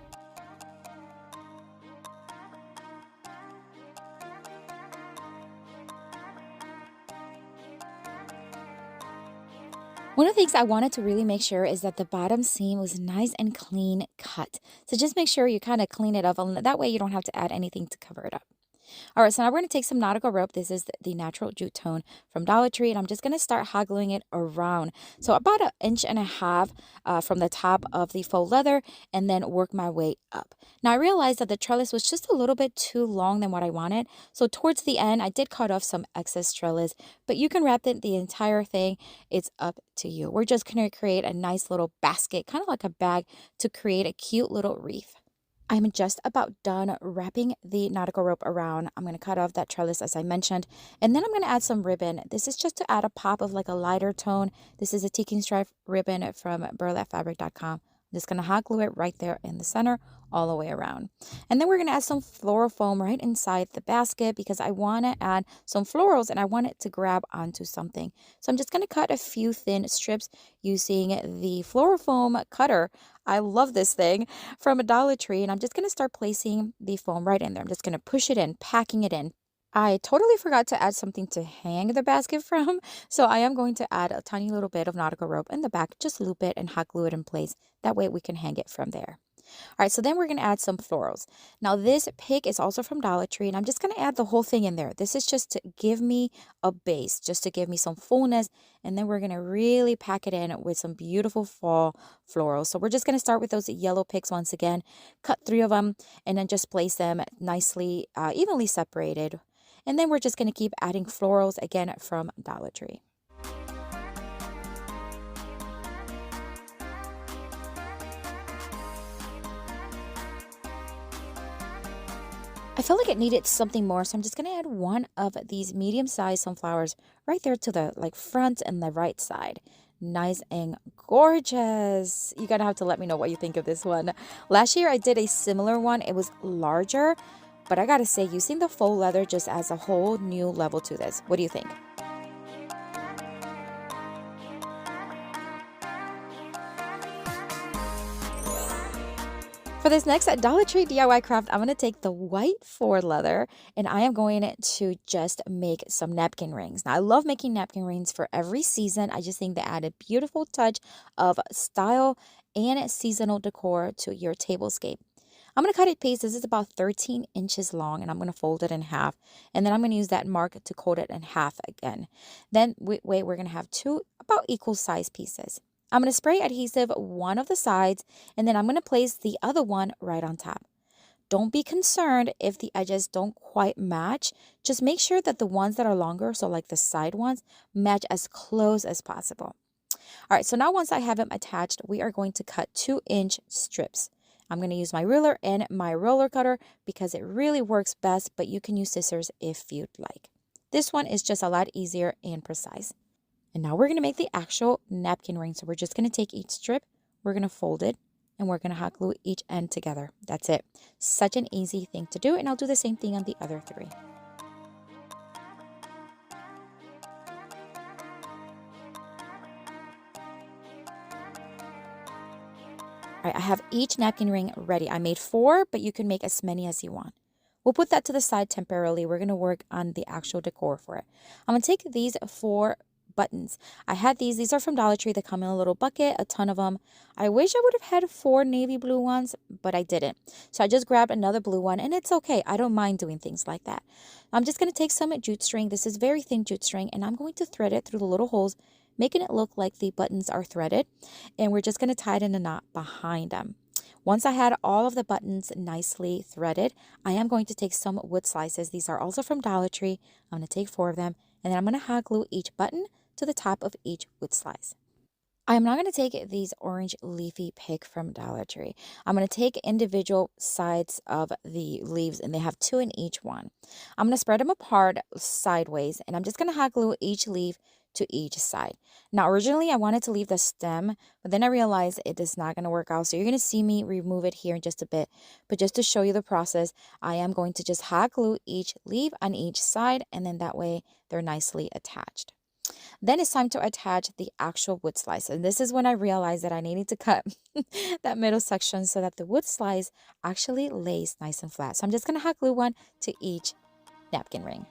One of the things I wanted to really make sure is that the bottom seam was nice and clean cut. So just make sure you kind of clean it up, and that way you don't have to add anything to cover it up. All right, so now we're going to take some nautical rope. This is the natural jute tone from Dollar Tree, and I'm just going to start hot gluing it around. So about 1.5 inches from the top of the faux leather, and then work my way up. Now I realized that the trellis was just a little bit too long than what I wanted. So towards the end, I did cut off some excess trellis, but you can wrap the entire thing. It's up to you. We're just going to create a nice little basket, kind of like a bag, to create a cute little wreath. I'm just about done wrapping the nautical rope around. I'm going to cut off that trellis as I mentioned. And then I'm going to add some ribbon. This is just to add a pop of like a lighter tone. This is a tiki stripe ribbon from burlapfabric.com. I'm just going to hot glue it right there in the center all the way around. And then we're going to add some floral foam right inside the basket because I want to add some florals and I want it to grab onto something. So I'm just going to cut a few thin strips using the floral foam cutter. I love this thing from a Dollar Tree, and I'm just going to start placing the foam right in there. I'm just going to push it in, packing it in. I totally forgot to add something to hang the basket from, so I am going to add a tiny little bit of nautical rope in the back, just loop it and hot glue it in place. That way we can hang it from there. All right, so then we're going to add some florals. Now this pick is also from Dollar Tree, and I'm just going to add the whole thing in there. This is just to give me a base, just to give me some fullness, and then we're going to really pack it in with some beautiful fall florals. So we're just going to start with those yellow picks once again, cut 3 of them, and then just place them nicely, evenly separated. And then we're just going to keep adding florals again from Dollar Tree. I felt like it needed something more, so I'm just going to add one of these medium-sized sunflowers right there to the front and the right side. Nice and gorgeous. You're going to have to let me know what you think of this one. Last year I did a similar one. It was larger, but I got to say, using the faux leather just adds a whole new level to this. What do you think? For this next Dollar Tree DIY craft, I'm going to take the white faux leather and I am going to just make some napkin rings. Now, I love making napkin rings for every season. I just think they add a beautiful touch of style and seasonal decor to your tablescape. I'm going to cut a piece. This is about 13 inches long, and I'm going to fold it in half. And then I'm going to use that mark to coat it in half again. Then, we're going to have 2 about equal size pieces. I'm going to spray adhesive one of the sides, and then I'm going to place the other one right on top. Don't be concerned if the edges don't quite match. Just make sure that the ones that are longer, so like the side ones, match as close as possible. All right, so now once I have them attached, we are going to cut 2-inch strips. I'm going to use my ruler and my roller cutter because it really works best, but you can use scissors if you'd like. This one is just a lot easier and precise. And now we're going to make the actual napkin ring. So we're just going to take each strip, we're going to fold it, and we're going to hot glue each end together. That's it. Such an easy thing to do, and I'll do the same thing on the other three. All right, I have each napkin ring ready. I made 4, but you can make as many as you want. We'll put that to the side temporarily. We're going to work on the actual decor for it. I'm going to take these 4 buttons. I had these. These are from Dollar Tree. They come in a little bucket, a ton of them. I wish I would have had 4 navy blue ones, but I didn't. So I just grabbed another blue one, and it's okay. I don't mind doing things like that. I'm just going to take some jute string. This is very thin jute string, and I'm going to thread it through the little holes, making it look like the buttons are threaded. And we're just going to tie it in a knot behind them. Once I had all of the buttons nicely threaded, I am going to take some wood slices. These are also from Dollar Tree. I'm going to take 4 of them, and then I'm going to hot glue each button to the top of each wood slice. I am not going to take these orange leafy pick from Dollar Tree. I'm going to take individual sides of the leaves, and they have 2 in each one. I'm going to spread them apart sideways, and I'm just going to hot glue each leaf to each side. Now, originally I wanted to leave the stem, but then I realized it is not going to work out. So you're going to see me remove it here in just a bit. But just to show you the process, I am going to just hot glue each leaf on each side, and then that way they're nicely attached. Then it's time to attach the actual wood slice. And this is when I realized that I needed to cut that middle section so that the wood slice actually lays nice and flat. So I'm just going to hot glue one to each napkin ring.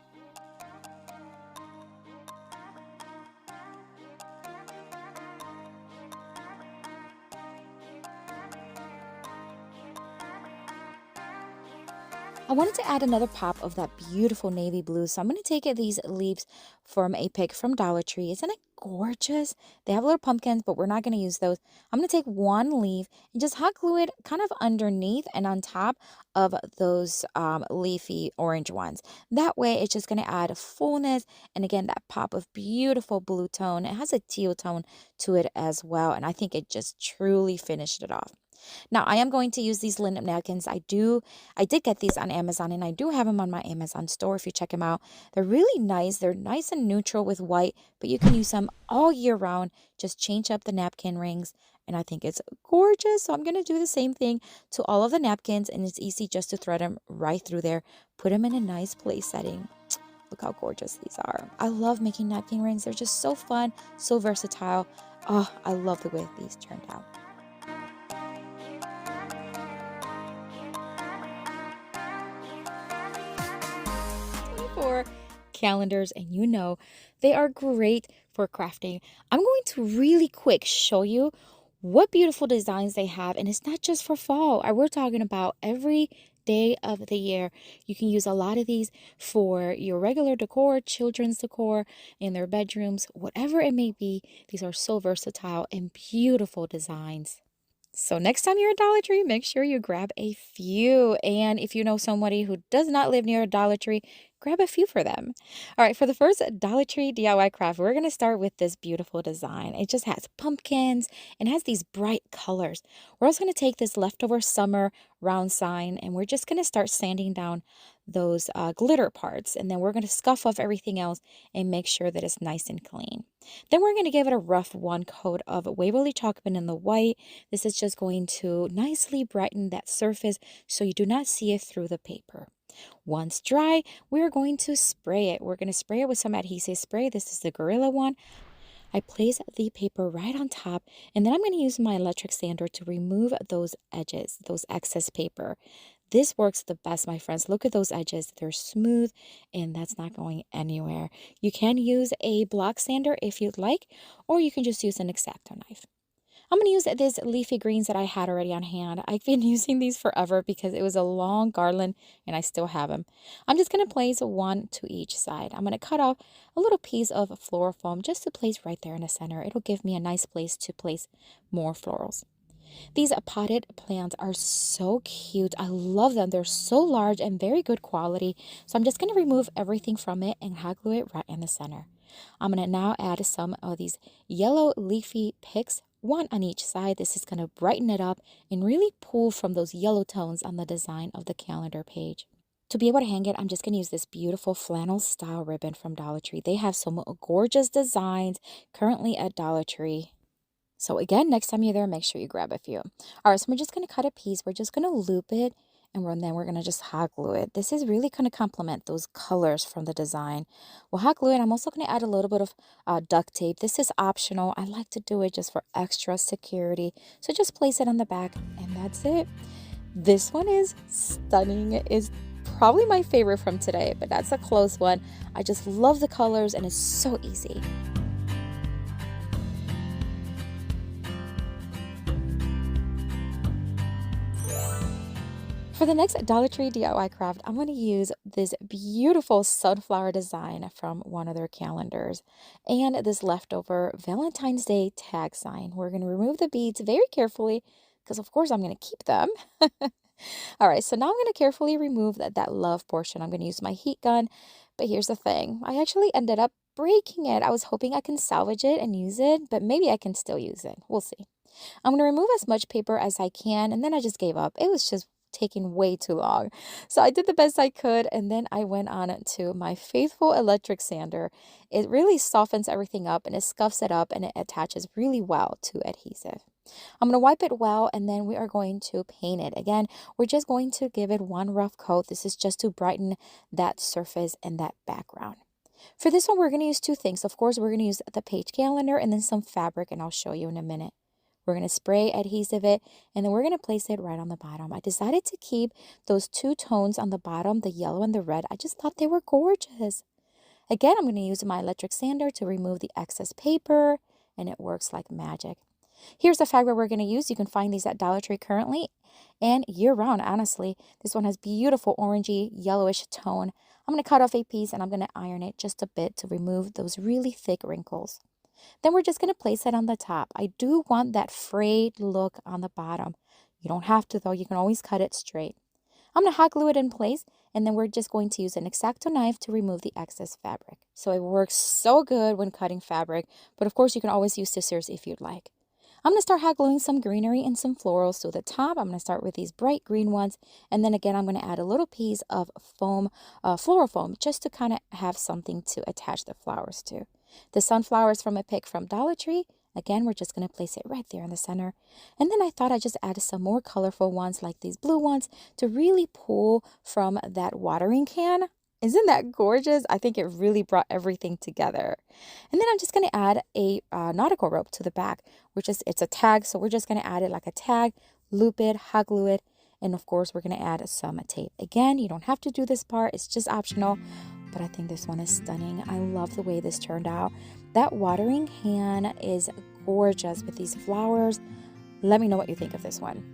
I wanted to add another pop of that beautiful navy blue, so I'm going to take these leaves from a pick from Dollar Tree. Isn't it gorgeous? They have little pumpkins, but we're not going to use those. I'm going to take one leaf and just hot glue it kind of underneath and on top of those leafy orange ones. That way, it's just going to add fullness and again, that pop of beautiful blue tone. It has a teal tone to it as well, and I think it just truly finished it off. Now, I am going to use these linen napkins. I did get these on Amazon, and I do have them on my Amazon store if you check them out. They're really nice. They're nice and neutral with white, but you can use them all year round. Just change up the napkin rings, and I think it's gorgeous. So I'm going to do the same thing to all of the napkins, and it's easy just to thread them right through there. Put them in a nice place setting. Look how gorgeous these are. I love making napkin rings. They're just so fun, so versatile. Oh, I love the way these turned out. For calendars, and you know they are great for crafting. I'm going to really quick show you what beautiful designs they have, and it's not just for fall. We're talking about every day of the year. You can use a lot of these for your regular decor, children's decor in their bedrooms, whatever it may be. These are so versatile and beautiful designs. So next time you're at Dollar Tree, make sure you grab a few. And if you know somebody who does not live near a Dollar Tree, grab a few for them. All right, for the first Dollar Tree DIY craft, we're going to start with this beautiful design. It just has pumpkins and has these bright colors. We're also going to take this leftover summer round sign, and we're just going to start sanding down those glitter parts, and then we're going to scuff off everything else and make sure that it's nice and clean. Then we're going to give it a rough one coat of Waverly Chalkman in the white. This is just going to nicely brighten that surface so you do not see it through the paper. Once dry, we're going to spray it. We're going to spray it with some adhesive spray. This is the Gorilla one. I place the paper right on top, and then I'm going to use my electric sander to remove those edges, those excess paper. This works the best, my friends. Look at those edges. They're smooth, and that's not going anywhere. You can use a block sander if you'd like, or you can just use an X-Acto knife. I'm going to use these leafy greens that I had already on hand. I've been using these forever because it was a long garland, and I still have them. I'm just going to place one to each side. I'm going to cut off a little piece of floral foam just to place right there in the center. It'll give me a nice place to place more florals. These potted plants are so cute. I love them. They're so large and very good quality. So I'm just going to remove everything from it and hot glue it right in the center. I'm going to now add some of these yellow leafy picks one on each side. This is going to brighten it up and really pull from those yellow tones on the design of the calendar page. To be able to hang it, I'm just going to use this beautiful flannel style ribbon from Dollar Tree. They have some gorgeous designs currently at Dollar Tree. So again, next time you're there, make sure you grab a few. All right, so we're just going to cut a piece. We're just going to loop it, and then we're going to just hot glue it. This is really going to complement those colors from the design. We'll hot glue it. I'm also going to add a little bit of duct tape. This is optional. I like to do it just for extra security. So just place it on the back, and that's it. This one is stunning. It's probably my favorite from today, but that's a close one. I just love the colors, and it's so easy. For the next Dollar Tree DIY craft, I'm going to use this beautiful sunflower design from one of their calendars and this leftover Valentine's Day tag sign. We're going to remove the beads very carefully because, of course, I'm going to keep them. All right, so now I'm going to carefully remove that love portion. I'm going to use my heat gun, but here's the thing. I actually ended up breaking it. I was hoping I can salvage it and use it, but maybe I can still use it. We'll see. I'm going to remove as much paper as I can, and then I just gave up. It was just taking way too long. So I did the best I could, and then I went on to my faithful electric sander. It really softens everything up, and it scuffs it up, and it attaches really well to adhesive. I'm going to wipe it well, and then we are going to paint it. Again, we're just going to give it one rough coat. This is just to brighten that surface and that background. For this one, we're going to use two things. Of course, we're going to use the page calendar and then some fabric, and I'll show you in a minute. We're going to spray adhesive it, and then we're going to place it right on the bottom. I decided to keep those two tones on the bottom, the yellow and the red. I just thought they were gorgeous. Again, I'm going to use my electric sander to remove the excess paper, and it works like magic. Here's the fabric we're going to use. You can find these at Dollar Tree currently and year-round, honestly. This one has beautiful orangey, yellowish tone. I'm going to cut off a piece, and I'm going to iron it just a bit to remove those really thick wrinkles. Then we're just going to place it on the top. I do want that frayed look on the bottom. You don't have to, though. You can always cut it straight. I'm going to hot glue it in place, and then we're just going to use an X-Acto knife to remove the excess fabric. So it works so good when cutting fabric, but of course you can always use scissors if you'd like. I'm going to start hot gluing some greenery and some florals to the top. I'm going to start with these bright green ones, and then again I'm going to add a little piece of foam, floral foam, just to kind of have something to attach the flowers to. The sunflowers from a pick from Dollar Tree. Again, we're just going to place it right there in the center. And then I thought I'd just add some more colorful ones like these blue ones to really pull from that watering can. Isn't that gorgeous? I think it really brought everything together. And then I'm just going to add a nautical rope to the back, it's a tag. So we're just going to add it like a tag, loop it, hot glue it. And of course, we're going to add some tape. Again, you don't have to do this part. It's just optional. But I think this one is stunning. I love the way this turned out. That watering can is gorgeous with these flowers. Let me know what you think of this one.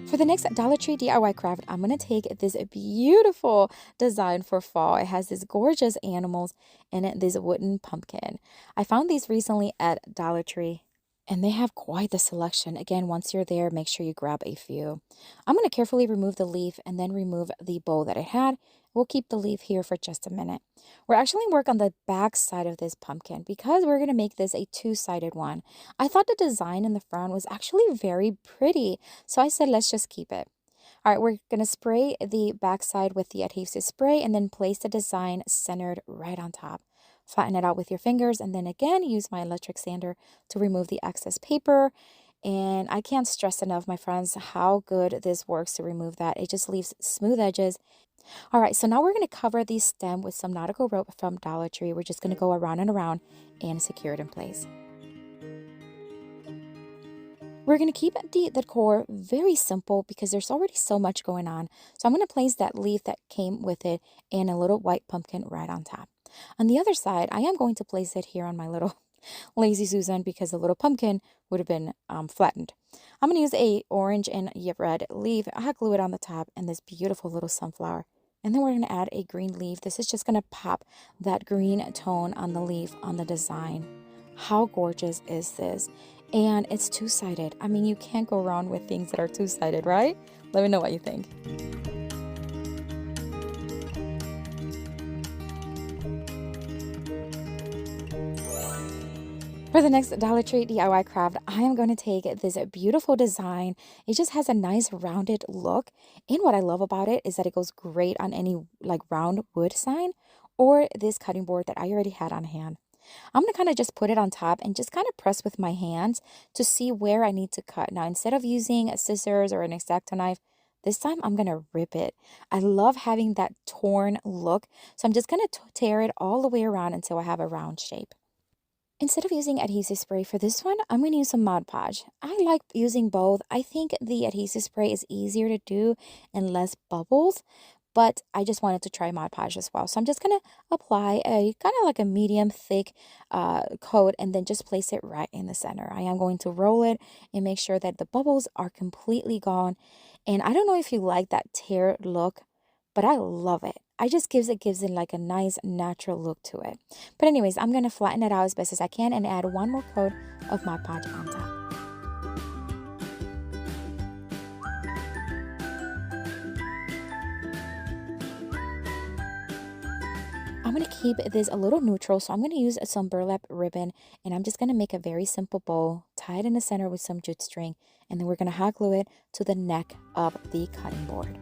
For the next Dollar Tree DIY craft, I'm going to take this beautiful design for fall. It has these gorgeous animals and this wooden pumpkin. I found these recently at Dollar Tree, and they have quite the selection. Again, once you're there, make sure you grab a few. I'm going to carefully remove the leaf and then remove the bow that it had. We'll keep the leaf here for just a minute. We're actually work on the back side of this pumpkin because we're going to make this a two-sided one. I thought the design in the front was actually very pretty, so I said let's just keep it. All right, we're going to spray the back side with the adhesive spray and then place the design centered right on top. Flatten it out with your fingers, and then again use my electric sander to remove the excess paper. And I can't stress enough, my friends, how good this works to remove that. It just leaves smooth edges. All right, so now we're going to cover the stem with some nautical rope from Dollar Tree. We're just going to go around and around and secure it in place. We're going to keep the decor very simple because there's already so much going on. So I'm going to place that leaf that came with it and a little white pumpkin right on top. On the other side, I am going to place it here on my little Lazy Susan because the little pumpkin would have been flattened. I'm going to use a orange and red leaf. I hot glue it on the top and this beautiful little sunflower. And then we're going to add a green leaf. This is just going to pop that green tone on the leaf on the design. How gorgeous is this? And it's two-sided. I mean, you can't go wrong with things that are two-sided, right? Let me know what you think. For the next Dollar Tree DIY craft, I am going to take this beautiful design. It just has a nice rounded look. And what I love about it is that it goes great on any like round wood sign or this cutting board that I already had on hand. I'm going to kind of just put it on top and just kind of press with my hands to see where I need to cut. Now, instead of using scissors or an X-Acto knife, this time I'm going to rip it. I love having that torn look. So I'm just going to tear it all the way around until I have a round shape. Instead of using adhesive spray for this one, I'm going to use some Mod Podge. I like using both. I think the adhesive spray is easier to do and less bubbles, but I just wanted to try Mod Podge as well. So I'm just going to apply a kind of like a medium thick coat and then just place it right in the center. I am going to roll it and make sure that the bubbles are completely gone. And I don't know if you like that tear look, but I love it. I just gives it like a nice natural look to it. But anyways, I'm going to flatten it out as best as I can and add one more coat of Mod Podge on top. I'm going to keep this a little neutral, so I'm going to use some burlap ribbon, and I'm just going to make a very simple bow, tie it in the center with some jute string, and then we're going to hot glue it to the neck of the cutting board.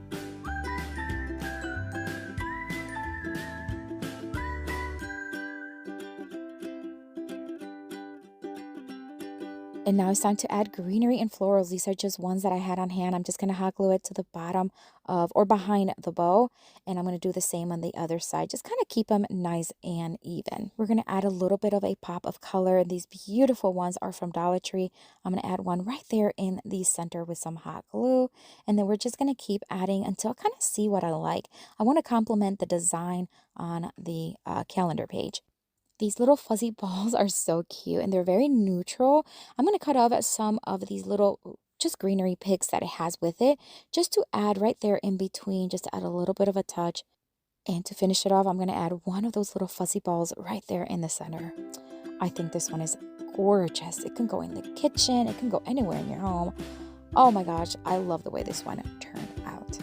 And now it's time to add greenery and florals. These are just ones that I had on hand. I'm just going to hot glue it to the bottom of or behind the bow. And I'm going to do the same on the other side. Just kind of keep them nice and even. We're going to add a little bit of a pop of color. These beautiful ones are from Dollar Tree. I'm going to add one right there in the center with some hot glue. And then we're just going to keep adding until I kind of see what I like. I want to complement the design on the calendar page. These little fuzzy balls are so cute and they're very neutral. I'm going to cut off some of these little just greenery picks that it has with it just to add right there in between, just to add a little bit of a touch. And to finish it off, I'm going to add one of those little fuzzy balls right there in the center. I think this one is gorgeous. It can go in the kitchen. It can go anywhere in your home. Oh my gosh, I love the way this one turned out.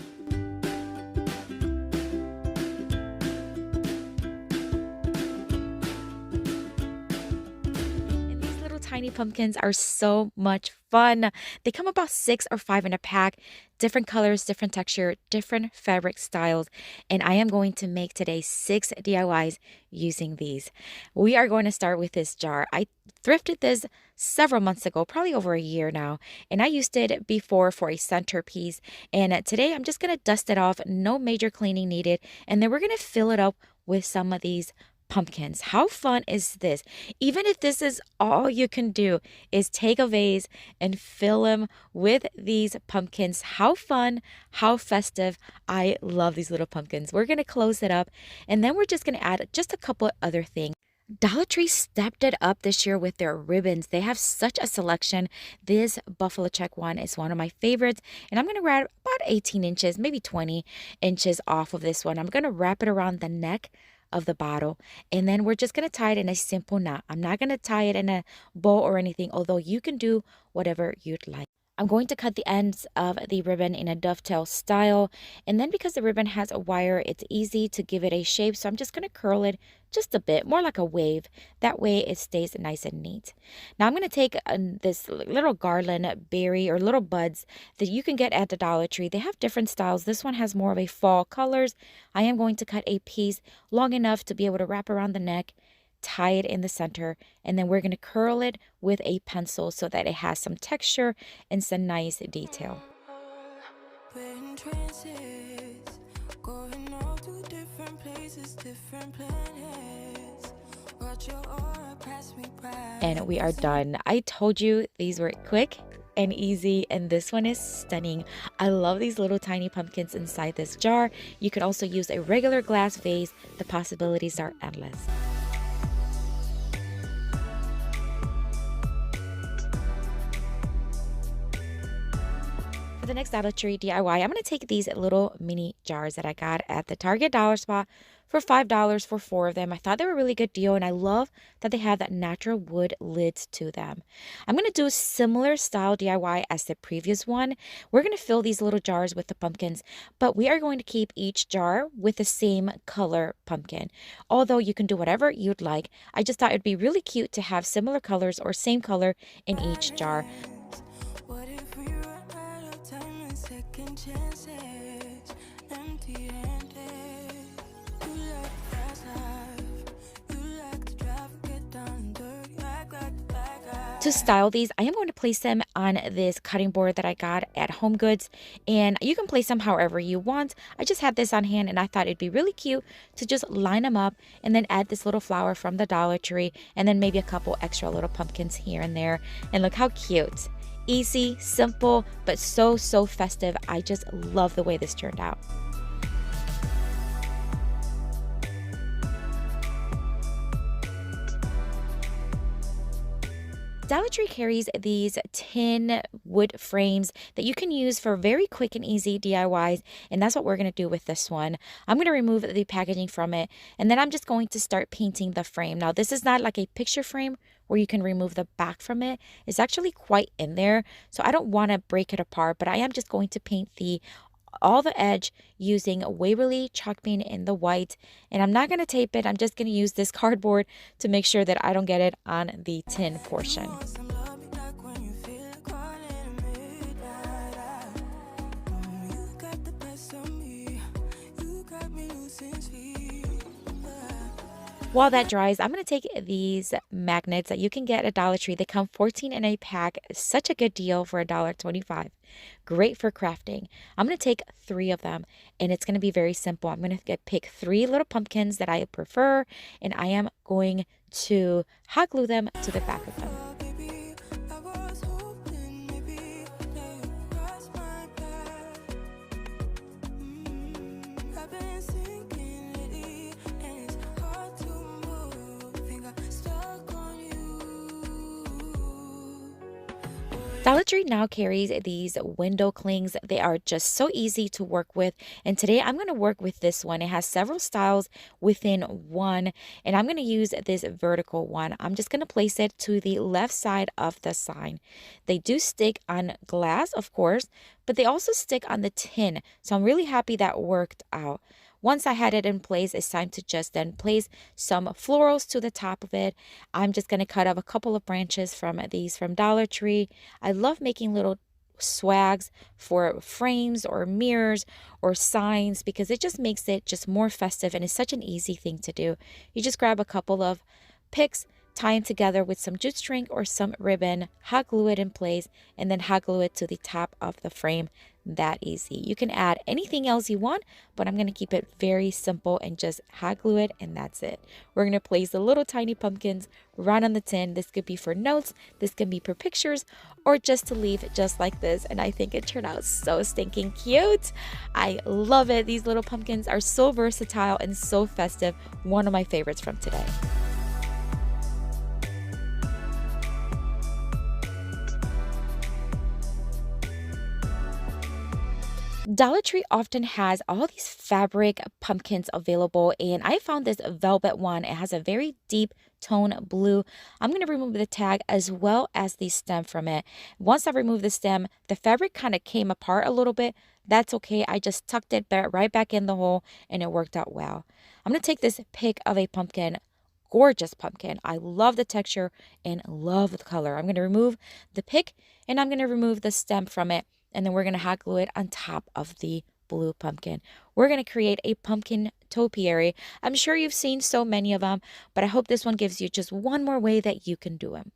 Tiny pumpkins are so much fun. They come about 6 or 5 in a pack, different colors, different texture, different fabric styles, and I am going to make today 6 DIYs using these. We are going to start with this jar. I thrifted this several months ago, probably over a year now, and I used it before for a centerpiece, and today I'm just going to dust it off, no major cleaning needed, and then we're going to fill it up with some of these pumpkins. How fun is this? Even if this is all you can do is take a vase and fill them with these pumpkins. How fun, how festive. I love these little pumpkins. We're going to close it up and then we're just going to add just a couple other things. Dollar Tree stepped it up this year with their ribbons. They have such a selection. This buffalo check one is one of my favorites. And I'm going to wrap about 18 inches, maybe 20 inches off of this one. I'm going to wrap it around the neck of the bottle, and then we're just going to tie it in a simple knot. I'm not going to tie it in a bow or anything, although you can do whatever you'd like. I'm going to cut the ends of the ribbon in a dovetail style, and then because the ribbon has a wire, it's easy to give it a shape, so I'm just going to curl it just a bit, more like a wave. That way it stays nice and neat. Now I'm going to take this little garland berry or little buds that you can get at the Dollar Tree. They have different styles. This one has more of a fall colors. I am going to cut a piece long enough to be able to wrap around the neck, tie it in the center, and then we're going to curl it with a pencil so that it has some texture and some nice detail. And we are done. I told you these were quick and easy, and this one is stunning. I love these little tiny pumpkins inside this jar. You could also use a regular glass vase. The possibilities are endless. For the next Dollar Tree DIY, I'm going to take these little mini jars that I got at the Target dollar spot for $5 for 4 of them. I thought they were a really good deal, and I love that they have that natural wood lids to them. I'm going to do a similar style DIY as the previous one. We're going to fill these little jars with the pumpkins, but we are going to keep each jar with the same color pumpkin. Although you can do whatever you'd like, I just thought it'd be really cute to have similar colors or same color in each jar. What if we run out of time and second chances? Empty-handed. You like fast life. You like to drive and get down and dirty. Act like the bad guy. To style these, I am going to place them on this cutting board that I got at Home Goods, and you can place them however you want. I just had this on hand, and I thought it'd be really cute to just line them up and then add this little flower from the Dollar Tree, and then maybe a couple extra little pumpkins here and there. And look how cute. Easy, simple, but so festive. I just love the way this turned out. Dollar Tree carries these tin wood frames that you can use for very quick and easy DIYs, and that's what we're going to do with this one. I'm going to remove the packaging from it, and then I'm just going to start painting the frame. Now, this is not like a picture frame where you can remove the back from it. It's actually quite in there, so I don't want to break it apart, but I am just going to paint all the edge using Waverly chalk paint in the white, and I'm not going to tape it. I'm just going to use this cardboard to make sure that I don't get it on the tin portion. Some love me like when you feel like calling midnight. You got the best of me. You got me losing sleep. While that dries, I'm going to take these magnets that you can get at Dollar Tree. They come 14 in a pack. Such a good deal for $1.25. Great for crafting. I'm going to take 3 of them, and it's going to be very simple. I'm going to pick 3 little pumpkins that I prefer, and I am going to hot glue them to the back of them. Baby, I was hoping maybe that you crossed my path. I've been sinking lately, and it's hard to move. Think I'm stuck on you. Dollar Tree now carries these window clings. They are just so easy to work with. And today I'm going to work with this one. It has several styles within one. And I'm going to use this vertical one. I'm just going to place it to the left side of the sign. They do stick on glass, of course, but they also stick on the tin. So I'm really happy that worked out. Once I had it in place, it's time to just then place some florals to the top of it. I'm just going to cut off a couple of branches from these from Dollar Tree. I love making little swags for frames or mirrors or signs because it just makes it just more festive, and it's such an easy thing to do. You just grab a couple of picks, tie them together with some jute string or some ribbon, hot glue it in place, and then hot glue it to the top of the frame. That easy. You can add anything else you want, but I'm going to keep it very simple and just hot glue it, and that's it. We're going to place the little tiny pumpkins right on the tin. This could be for notes, this can be for pictures, or just to leave just like this. And I think it turned out so stinking cute. I love it. These little pumpkins are so versatile and so festive. One of my favorites from today. Dollar Tree often has all these fabric pumpkins available, and I found this velvet one. It has a very deep tone blue. I'm going to remove the tag as well as the stem from it. Once I remove the stem, the fabric kind of came apart a little bit. That's okay. I just tucked it right back in the hole, and it worked out well. I'm going to take this pick of a pumpkin. Gorgeous pumpkin. I love the texture and love the color. I'm going to remove the pick, and I'm going to remove the stem from it. And then we're going to hot glue it on top of the blue pumpkin. We're going to create a pumpkin topiary. I'm sure you've seen so many of them, but I hope this one gives you just one more way that you can do them.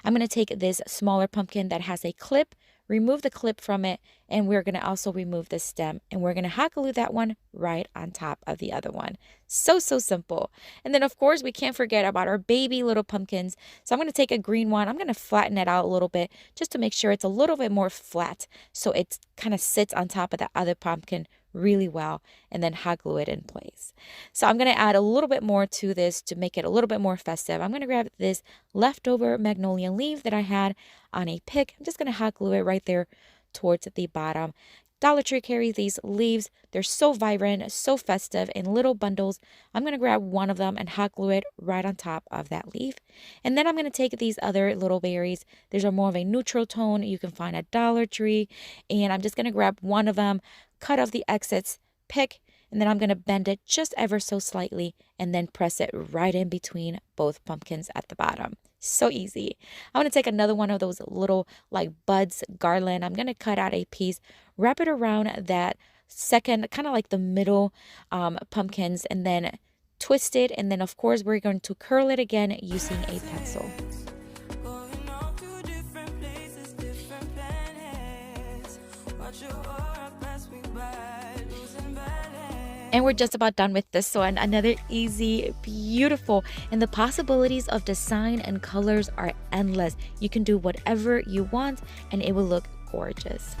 I'm going to take this smaller pumpkin that has a clip, remove the clip from it, and we're going to also remove the stem, and we're going to hot glue that one right on top of the other one. So simple. And then of course we can't forget about our baby little pumpkins. So I'm going to take a green one. I'm going to flatten it out a little bit just to make sure it's a little bit more flat, so it kind of sits on top of the other pumpkin really well, and then hot glue it in place. So I'm going to add a little bit more to this to make it a little bit more festive. I'm going to grab this leftover magnolia leaf that I had on a pick. I'm just going to hot glue it right there towards the bottom. Dollar Tree carries these leaves. They're so vibrant, so festive in little bundles. I'm going to grab one of them and hot glue it right on top of that leaf. And then I'm going to take these other little berries. These are more of a neutral tone you can find at Dollar Tree. And I'm just going to grab one of them, cut off the excess, pick, and then I'm going to bend it just ever so slightly and then press it right in between both pumpkins at the bottom. So easy. I'm going to take another one of those little like buds garland. I'm going to cut out a piece, wrap it around that second, kind of like the middle pumpkins, and then twist it. And then of course we're going to curl it again using a pencil. Going off to different places, different planets. Watch your aura pass me by, losing balance. And we're just about done with this one. Another easy, beautiful, and the possibilities of design and colors are endless. You can do whatever you want and it will look gorgeous.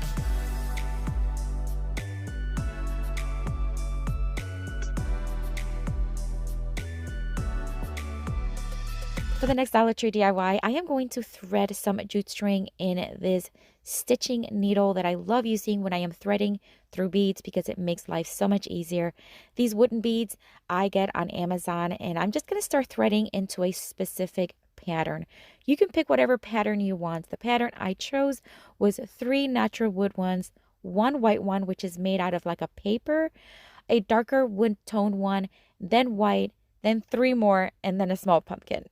For the next Dollar Tree DIY, I am going to thread some jute string in this stitching needle that I love using when I am threading through beads because it makes life so much easier. These wooden beads I get on Amazon, and I'm just going to start threading into a specific pattern. You can pick whatever pattern you want. The pattern I chose was 3 natural wood ones, 1 white one, which is made out of like a paper, a darker wood tone one, then white, then 3 more, and then a small pumpkin.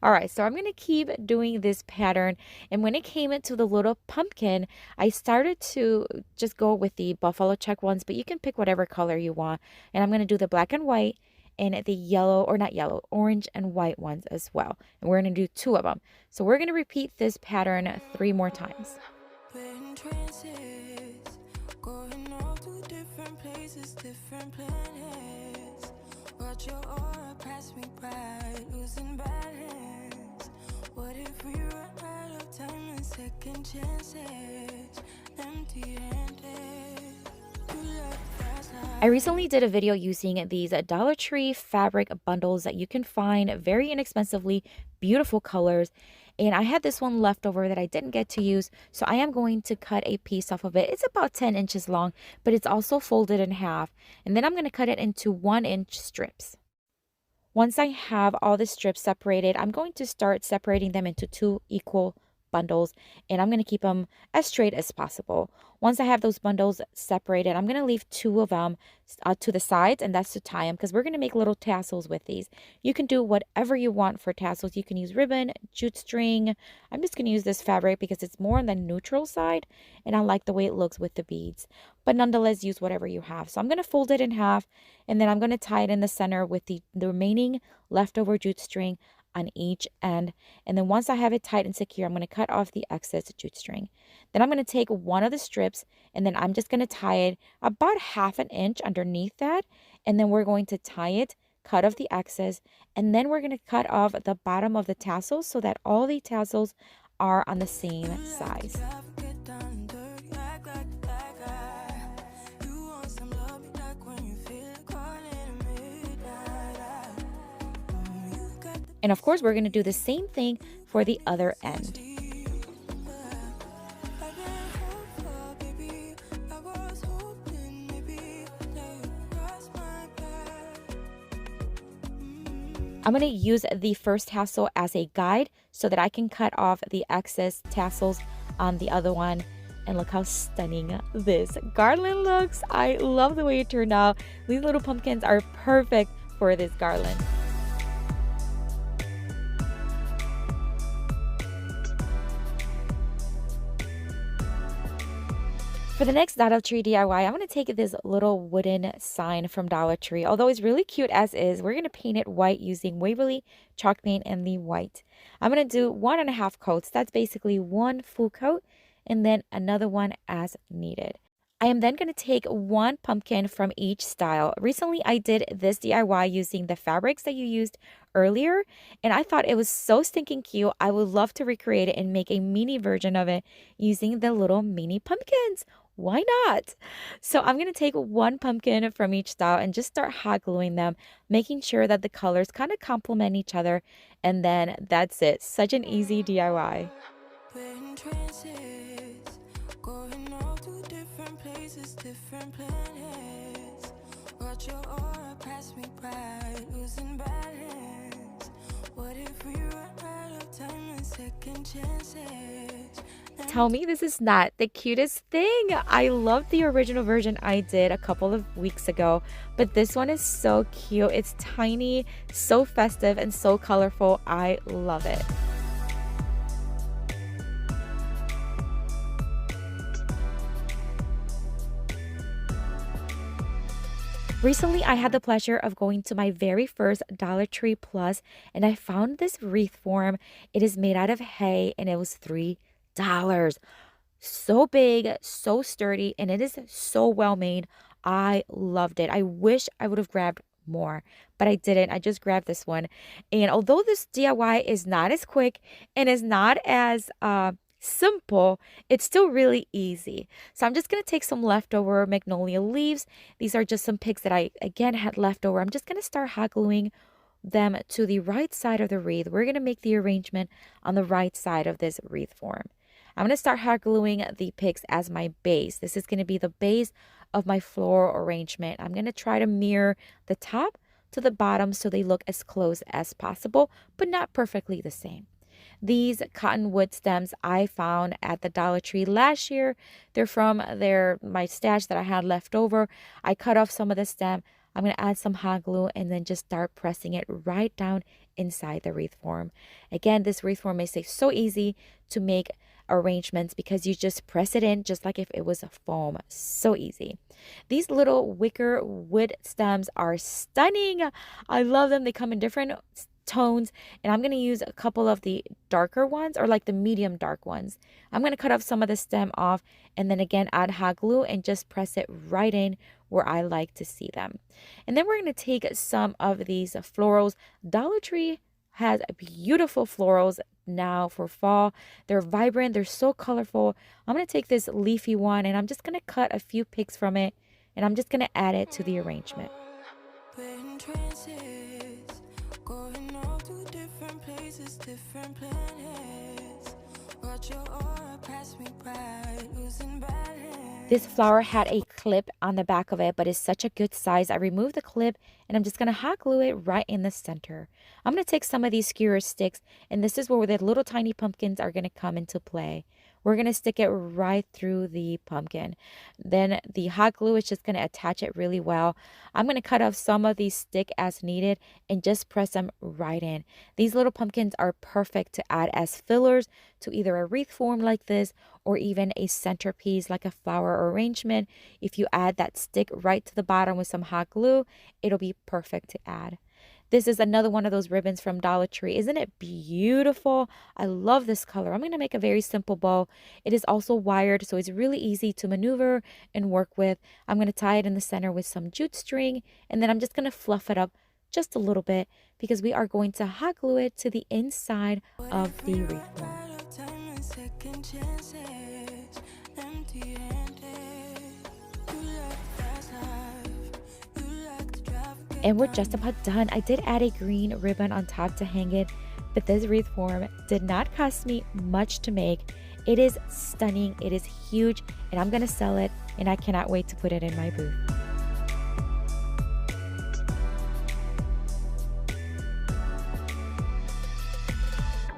All right, so I'm going to keep doing this pattern. And when it came into the little pumpkin, I started to just go with the buffalo check ones, but you can pick whatever color you want. And I'm going to do the black and white and the yellow, or not yellow, orange and white ones as well. And we're going to do 2 of them. So we're going to repeat this pattern 3 more times. In trances, going off to different places, different planets. Watch your aura pass me by, losing balance. What if we run out of time and second chances? Empty-handed. I recently did a video using these Dollar Tree fabric bundles that you can find very inexpensively, beautiful colors. And I had this one left over that I didn't get to use, so I am going to cut a piece off of it. It's about 10 inches long, but it's also folded in half. And then I'm going to cut it into 1-inch strips. Once I have all the strips separated, I'm going to start separating them into 2 equal bundles, and I'm going to keep them as straight as possible. Once I have those bundles separated, I'm going to leave 2 of them to the sides, and that's to tie them because we're going to make little tassels with these. You can do whatever you want for tassels. You can use ribbon, jute string. I'm just going to use this fabric because it's more on the neutral side, and I like the way it looks with the beads. But nonetheless, use whatever you have. So I'm going to fold it in half, and then I'm going to tie it in the center with the remaining leftover jute string on each end. And then once I have it tight and secure, I'm going to cut off the excess jute string. Then I'm going to take one of the strips, and then I'm just going to tie it about 1/2 inch underneath that. And then we're going to tie it, cut off the excess, and then we're going to cut off the bottom of the tassels so that all the tassels are on the same size. And of course, we're going to do the same thing for the other end. I'm going to use the first tassel as a guide so that I can cut off the excess tassels on the other one. And look how stunning this garland looks. I love the way it turned out. These little pumpkins are perfect for this garland. For the next Dollar Tree DIY, I'm going to take this little wooden sign from Dollar Tree. Although it's really cute as is, we're going to paint it white using Waverly chalk paint and the white. I'm going to do 1.5 coats. That's basically 1 full coat and then another one as needed. I am then going to take 1 pumpkin from each style. Recently, I did this DIY using the fabrics that you used earlier, and I thought it was so stinking cute. I would love to recreate it and make a mini version of it using the little mini pumpkins. Why not? So I'm going to take 1 pumpkin from each style and just start hot gluing them, making sure that the colors kind of complement each other. And then that's it. Such an easy DIY. In trances, Going all to different places, different planets. Watch your aura pass me by, losing balance. What if we run out of time and second chances? Tell me this is not the cutest thing. I love the original version I did a couple of weeks ago, but this one is so cute. It's tiny, so festive, and so colorful. I love it. Recently, I had the pleasure of going to my very first Dollar Tree Plus, and I found this wreath form. It is made out of hay, and it was $3. So big, so sturdy, and it is so well made. I loved it. I wish I would have grabbed more, but I didn't. I just grabbed this one. And although this DIY is not as quick and is not as simple, it's still really easy. So I'm just going to take some leftover magnolia leaves. These are just some picks that I, again, had left over. I'm just going to start hot gluing them to the right side of the wreath. We're going to make the arrangement on the right side of this wreath form. I'm going to start hot gluing the picks as my base. This is going to be the base of my floral arrangement. I'm going to try to mirror the top to the bottom so they look as close as possible, but not perfectly the same. These cottonwood stems I found at the Dollar Tree last year. They're from my stash that I had left over. I cut off some of the stem. I'm going to add some hot glue and then just start pressing it right down inside the wreath form. Again, this wreath form makes it so easy to make arrangements because you just press it in just like if it was a foam. So easy. These little wicker wood stems are stunning. I love them. They come in different tones, and I'm going to use a couple of the darker ones, or like the medium dark ones. I'm going to cut off some of the stem off and then again add hot glue and just press it right in where I like to see them. And then we're going to take some of these florals. Dollar Tree has beautiful florals now for fall. They're vibrant, they're so colorful. I'm going to take this leafy one and I'm just going to cut a few picks from it, and I'm just going to add it to the arrangement. Going all to different places, different planets. Watch your aura pass me by, losing balance. This flower had a clip on the back of it, but it's such a good size. I removed the clip and I'm just going to hot glue it right in the center. I'm going to take some of these skewer sticks, and this is where the little tiny pumpkins are going to come into play. We're going to stick it right through the pumpkin. Then the hot glue is just going to attach it really well. I'm going to cut off some of these sticks as needed and just press them right in. These little pumpkins are perfect to add as fillers to either a wreath form like this or even a centerpiece like a flower arrangement. If you add that stick right to the bottom with some hot glue, it'll be perfect to add. This is another one of those ribbons from Dollar Tree. Isn't it beautiful? I love this color. I'm going to make a very simple bow. It is also wired, so it's really easy to maneuver and work with. I'm going to tie it in the center with some jute string, and then I'm just going to fluff it up just a little bit because we are going to hot glue it to the inside of the wreath form. And we're just about done. I did add a green ribbon on top to hang it, but this wreath form did not cost me much to make. It is stunning, it is huge, and I'm gonna sell it, and I cannot wait to put it in my booth.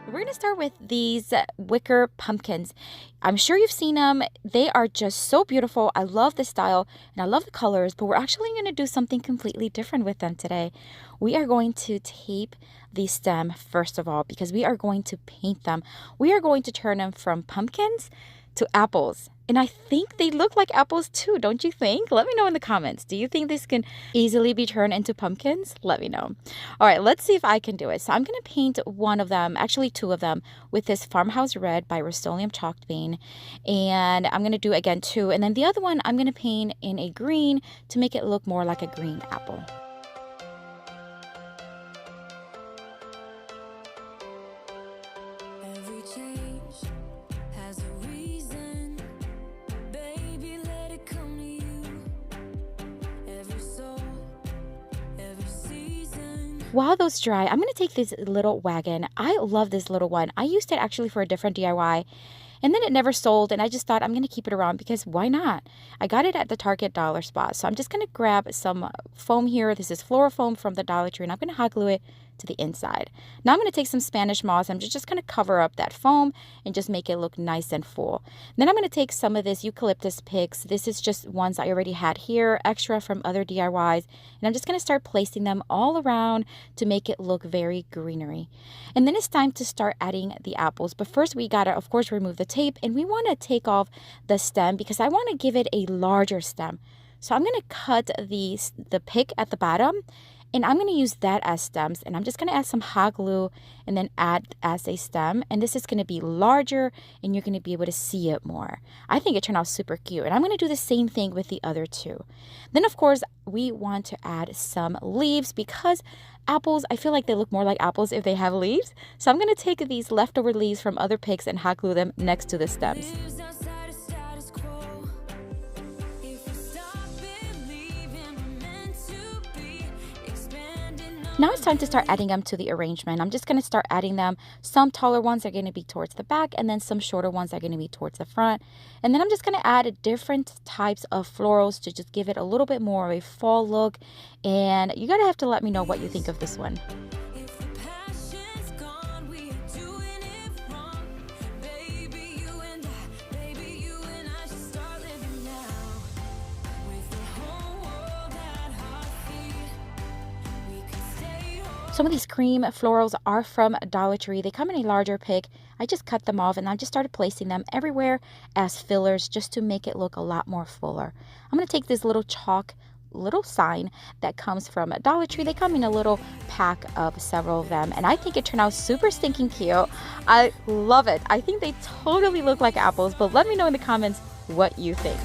We're going to start with these wicker pumpkins. I'm sure you've seen them. They are just so beautiful. I love the style and I love the colors, but we're actually going to do something completely different with them today. We are going to tape the stem first of all because we are going to paint them. We are going to turn them from pumpkins to apples. And I think they look like apples too, don't you think? Let me know in the comments. Do you think this can easily be turned into pumpkins? Let me know. All right, let's see if I can do it. So I'm going to paint one of them, actually two of them, with this Farmhouse Red by Rust-Oleum Chalk Paint. And I'm going to do again two. And then the other one I'm going to paint in a green to make it look more like a green apple. While those dry, I'm going to take this little wagon. I love this little one. I used it actually for a different DIY, And then it never sold, and I just thought I'm going to keep it around because why not? I got it at the Target dollar spot. So I'm just going to grab some foam here. This is floral foam from the Dollar Tree, and I'm going to hot glue it to the inside. Now I'm going to take some Spanish moss. I'm just going to cover up that foam and just make it look nice and full. Then I'm going to take some of this eucalyptus picks. This is just ones I already had here, extra from other DIYs. And I'm just going to start placing them all around to make it look very greenery. And then it's time to start adding the apples. But first we got to, of course, remove the tape. And we want to take off the stem because I want to give it a larger stem. So I'm going to cut the pick at the bottom. And I'm going to use that as stems, and I'm just going to add some hot glue and then add as a stem. And this is going to be larger, and you're going to be able to see it more. I think it turned out super cute, and I'm going to do the same thing with the other two. Then, of course, we want to add some leaves because apples, I feel like they look more like apples if they have leaves. So I'm going to take these leftover leaves from other picks and hot glue them next to the stems. Now it's time to start adding them to the arrangement. I'm just going to start adding them. Some taller ones are going to be towards the back, and then some shorter ones are going to be towards the front. And then I'm just going to add different types of florals to just give it a little bit more of a fall look. And you gotta have to let me know what you think of this one. Some of these cream florals are from Dollar Tree. They come in a larger pick. I just cut them off and I just started placing them everywhere as fillers just to make it look a lot more fuller. I'm going to take this little chalk little sign that comes from Dollar Tree. They come in a little pack of several of them, and I think it turned out super stinking cute. I love it. I think they totally look like apples, but let me know in the comments what you think.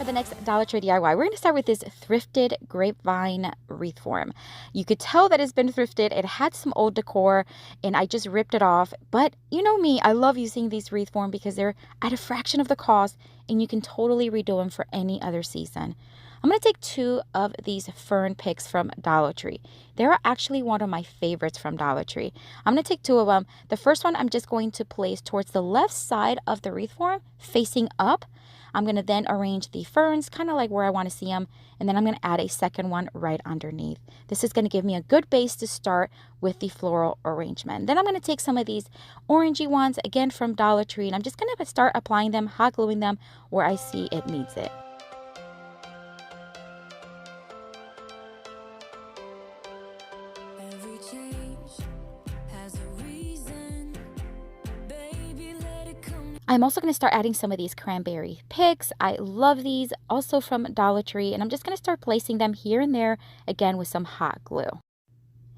The next Dollar Tree DIY, we're going to start with this thrifted grapevine wreath form. You could tell that it's been thrifted. It had some old decor and I just ripped it off. But you know me, I love using these wreath form because they're at a fraction of the cost and you can totally redo them for any other season. I'm going to take 2 of these fern picks from Dollar Tree. They're actually one of my favorites from Dollar Tree. I'm going to take 2 of them. The first one I'm just going to place towards the left side of the wreath form, facing up. I'm going to then arrange the ferns kind of like where I want to see them. And then I'm going to add a second one right underneath. This is going to give me a good base to start with the floral arrangement. Then I'm going to take some of these orangey ones, again from Dollar Tree. And I'm just going to start applying them, hot gluing them where I see it needs it. Every change has a reason. Baby, let it come. I'm also going to start adding some of these cranberry picks. I love these, also from Dollar Tree, and I'm just going to start placing them here and there, again with some hot glue.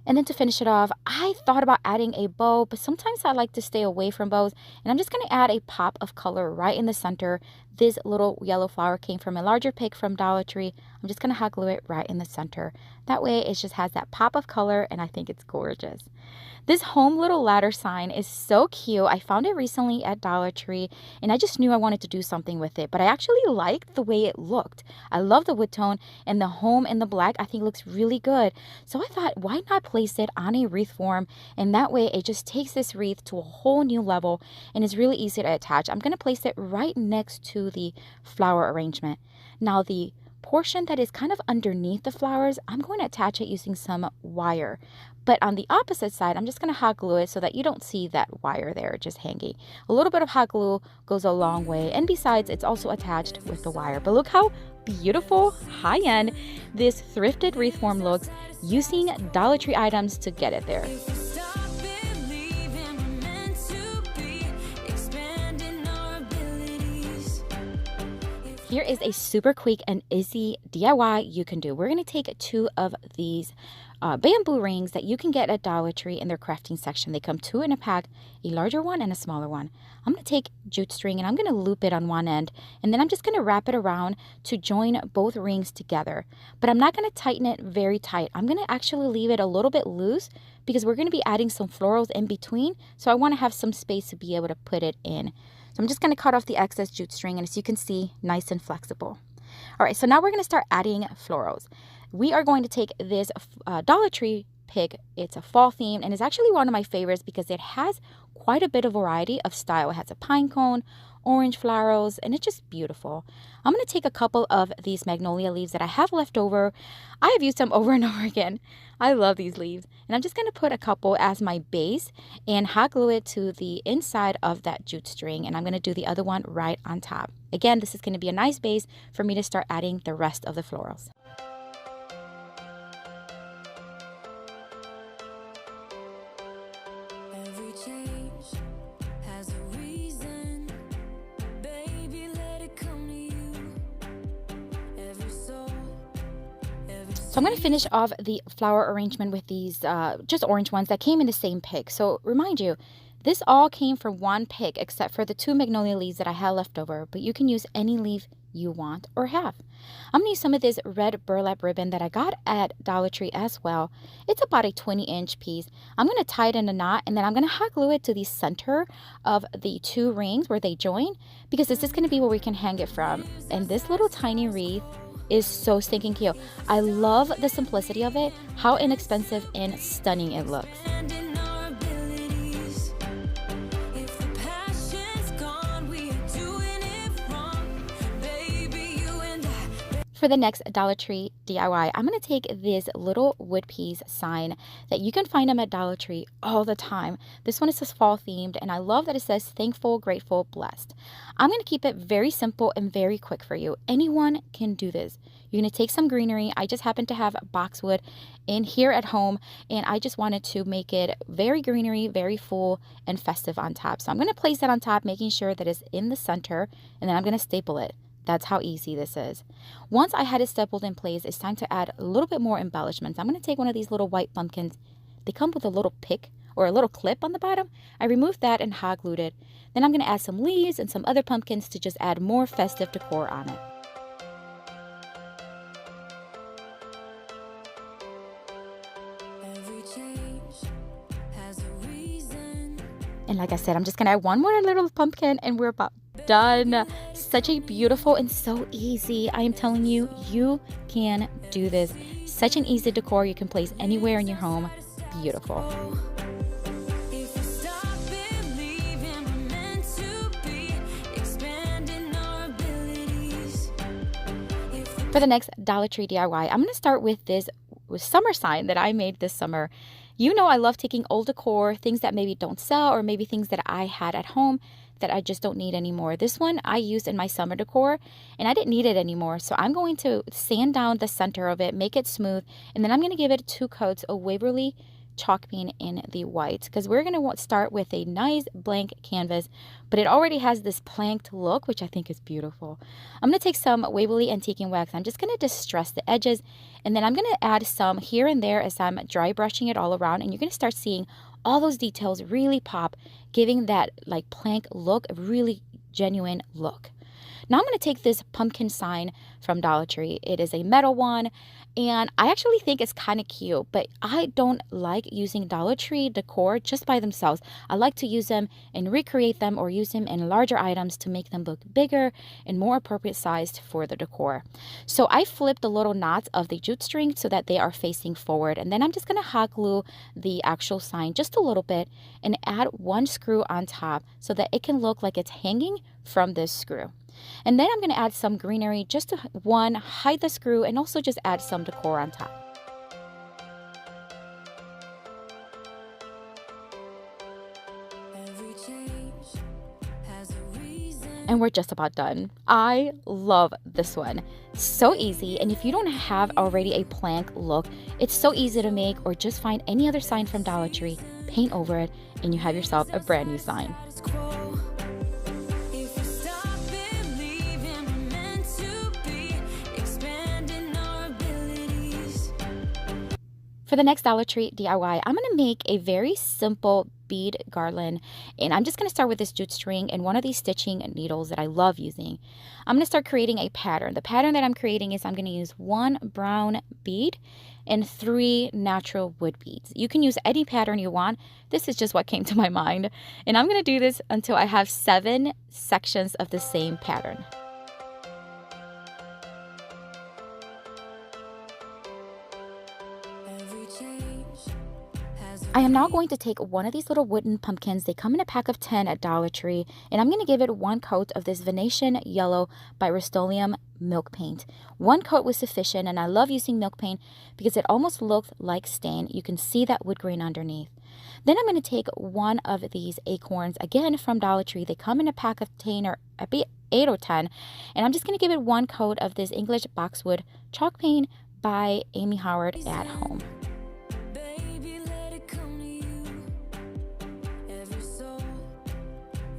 And then to finish it off, I thought about adding a bow, but sometimes I like to stay away from bows. And I'm just going to add a pop of color right in the center. This little yellow flower came from a larger pick from Dollar Tree. I'm just going to hot glue it right in the center. That way it just has that pop of color and I think it's gorgeous. This home little ladder sign is so cute. I found it recently at Dollar Tree and I just knew I wanted to do something with it, but I actually liked the way it looked. I love the wood tone and the home in the black I think looks really good. So I thought, why not place it on a wreath form, and that way it just takes this wreath to a whole new level and it's really easy to attach. I'm going to place it right next to the flower arrangement. Now the portion that is kind of underneath the flowers, I'm going to attach it using some wire. But on the opposite side, I'm just going to hot glue it so that you don't see that wire there just hanging. A little bit of hot glue goes a long way. And besides, it's also attached with the wire. But look how beautiful, high-end this thrifted wreath form looks using Dollar Tree items to get it there. Here is a super quick and easy DIY you can do. We're going to take 2 of these bamboo rings that you can get at Dollar Tree in their crafting section. They come 2 in a pack, a larger one and a smaller one. I'm going to take jute string and I'm going to loop it on one end, and then I'm just going to wrap it around to join both rings together. But I'm not going to tighten it very tight. I'm going to actually leave it a little bit loose because we're going to be adding some florals in between, so I want to have some space to be able to put it in. So I'm just going to cut off the excess jute string, and as you can see, nice and flexible. All right, so now we're going to start adding florals. We are going to take this Dollar Tree pick. It's a fall theme, and it's actually one of my favorites because it has quite a bit of variety of style. It has a pine cone, orange florals, and it's just beautiful. I'm going to take a couple of these magnolia leaves that I have left over. I have used them over and over again. I love these leaves. And I'm just going to put a couple as my base and hot glue it to the inside of that jute string. And I'm going to do the other one right on top. Again, this is going to be a nice base for me to start adding the rest of the florals. Every change has a reason. Baby, let it come to you. Every soul, every So I'm going to finish off the flower arrangement with these just orange ones that came in the same pick. So remind you, this all came from one pick except for the 2 magnolia leaves that I had left over, but you can use any leaf you want or have. I'm going to use some of this red burlap ribbon that I got at Dollar Tree as well. It's about a 20-inch piece. I'm going to tie it in a knot, and then I'm going to hot glue it to the center of the 2 rings where they join, because this is going to be where we can hang it from. And this little tiny wreath is so stinking cute. I love the simplicity of it, how inexpensive and stunning it looks. hand in our abilities. If the passion's gone, we are doing it wrong. Baby, you and I. For the next Dollar Tree DIY, I'm going to take this little wood piece sign that you can find them at Dollar Tree all the time. This one is just fall themed, and I love that it says thankful, grateful, blessed. I'm going to keep it very simple and very quick for you. Anyone can do this. You're going to take some greenery. I just happen to have boxwood in here at home, and I just wanted to make it very greenery, very full and festive on top. So I'm going to place that on top, making sure that it's in the center, and then I'm going to staple it. That's how easy this is. Once I had it stapled in place, it's time to add a little bit more embellishments. I'm going to take one of these little white pumpkins. They come with a little pick or a little clip on the bottom. I removed that and hot glued it. Then I'm going to add some leaves and some other pumpkins to just add more festive decor on it. Every change has a reason. And like I said, I'm just going to add one more little pumpkin and we're about done. Such a beautiful and so easy. I am telling you, you can do this. Such an easy decor you can place anywhere in your home. Beautiful. If you stop believing we're meant to be, expanding our abilities. For the next Dollar Tree DIY, I'm going to start with this summer sign that I made this summer. You know I love taking old decor, things that maybe don't sell, or maybe things that I had at home that I just don't need anymore. This one I used in my summer decor, and I didn't need it anymore. So I'm going to sand down the center of it, make it smooth, and then I'm going to give it 2 coats of Waverly chalk paint in the white, because we're going to start with a nice blank canvas, but it already has this planked look, which I think is beautiful. I'm going to take some Waverly antiquing wax. I'm just going to distress the edges, and then I'm going to add some here and there as I'm dry brushing it all around, and you're going to start seeing all those details really pop, giving that like plank look, a really genuine look. Now I'm going to take this pumpkin sign from Dollar Tree. It is a metal one, and I actually think it's kind of cute, but I don't like using Dollar Tree decor just by themselves. I like to use them and recreate them, or use them in larger items to make them look bigger and more appropriate sized for the decor. So I flipped the little knots of the jute string so that they are facing forward, and then I'm just going to hot glue the actual sign just a little bit and add 1 screw on top so that it can look like it's hanging from this screw. And then I'm going to add some greenery just to hide the screw, and also just add some decor on top. Every change has a reason. And we're just about done. I love this one. So easy, and if you don't have already a plank look, it's so easy to make, or just find any other sign from Dollar Tree, paint over it, and you have yourself a brand new sign. If you stop believing we're meant to be, expanding our abilities. For the next Dollar Tree DIY, I'm going to make a very simple bead garland, and I'm just going to start with this jute string and one of these stitching needles that I love using. I'm going to start creating a pattern. The pattern that I'm creating is I'm going to use 1 brown bead and 3 natural wood beads. You can use any pattern you want. This is just what came to my mind, and I'm going to do this until I have 7 sections of the same pattern. I am now going to take one of these little wooden pumpkins. They come in a pack of 10 at Dollar Tree, and I'm going to give it one coat of this Venetian Yellow by Rust-Oleum milk paint. One coat was sufficient, and I love using milk paint because it almost looks like stain. You can see that wood grain underneath. Then I'm going to take one of these acorns, again from Dollar Tree. They come in a pack of 10 or 8 or 10, and I'm just going to give it one coat of this English boxwood chalk paint by Amy Howard at Home. Baby, let it come to you. Every soul,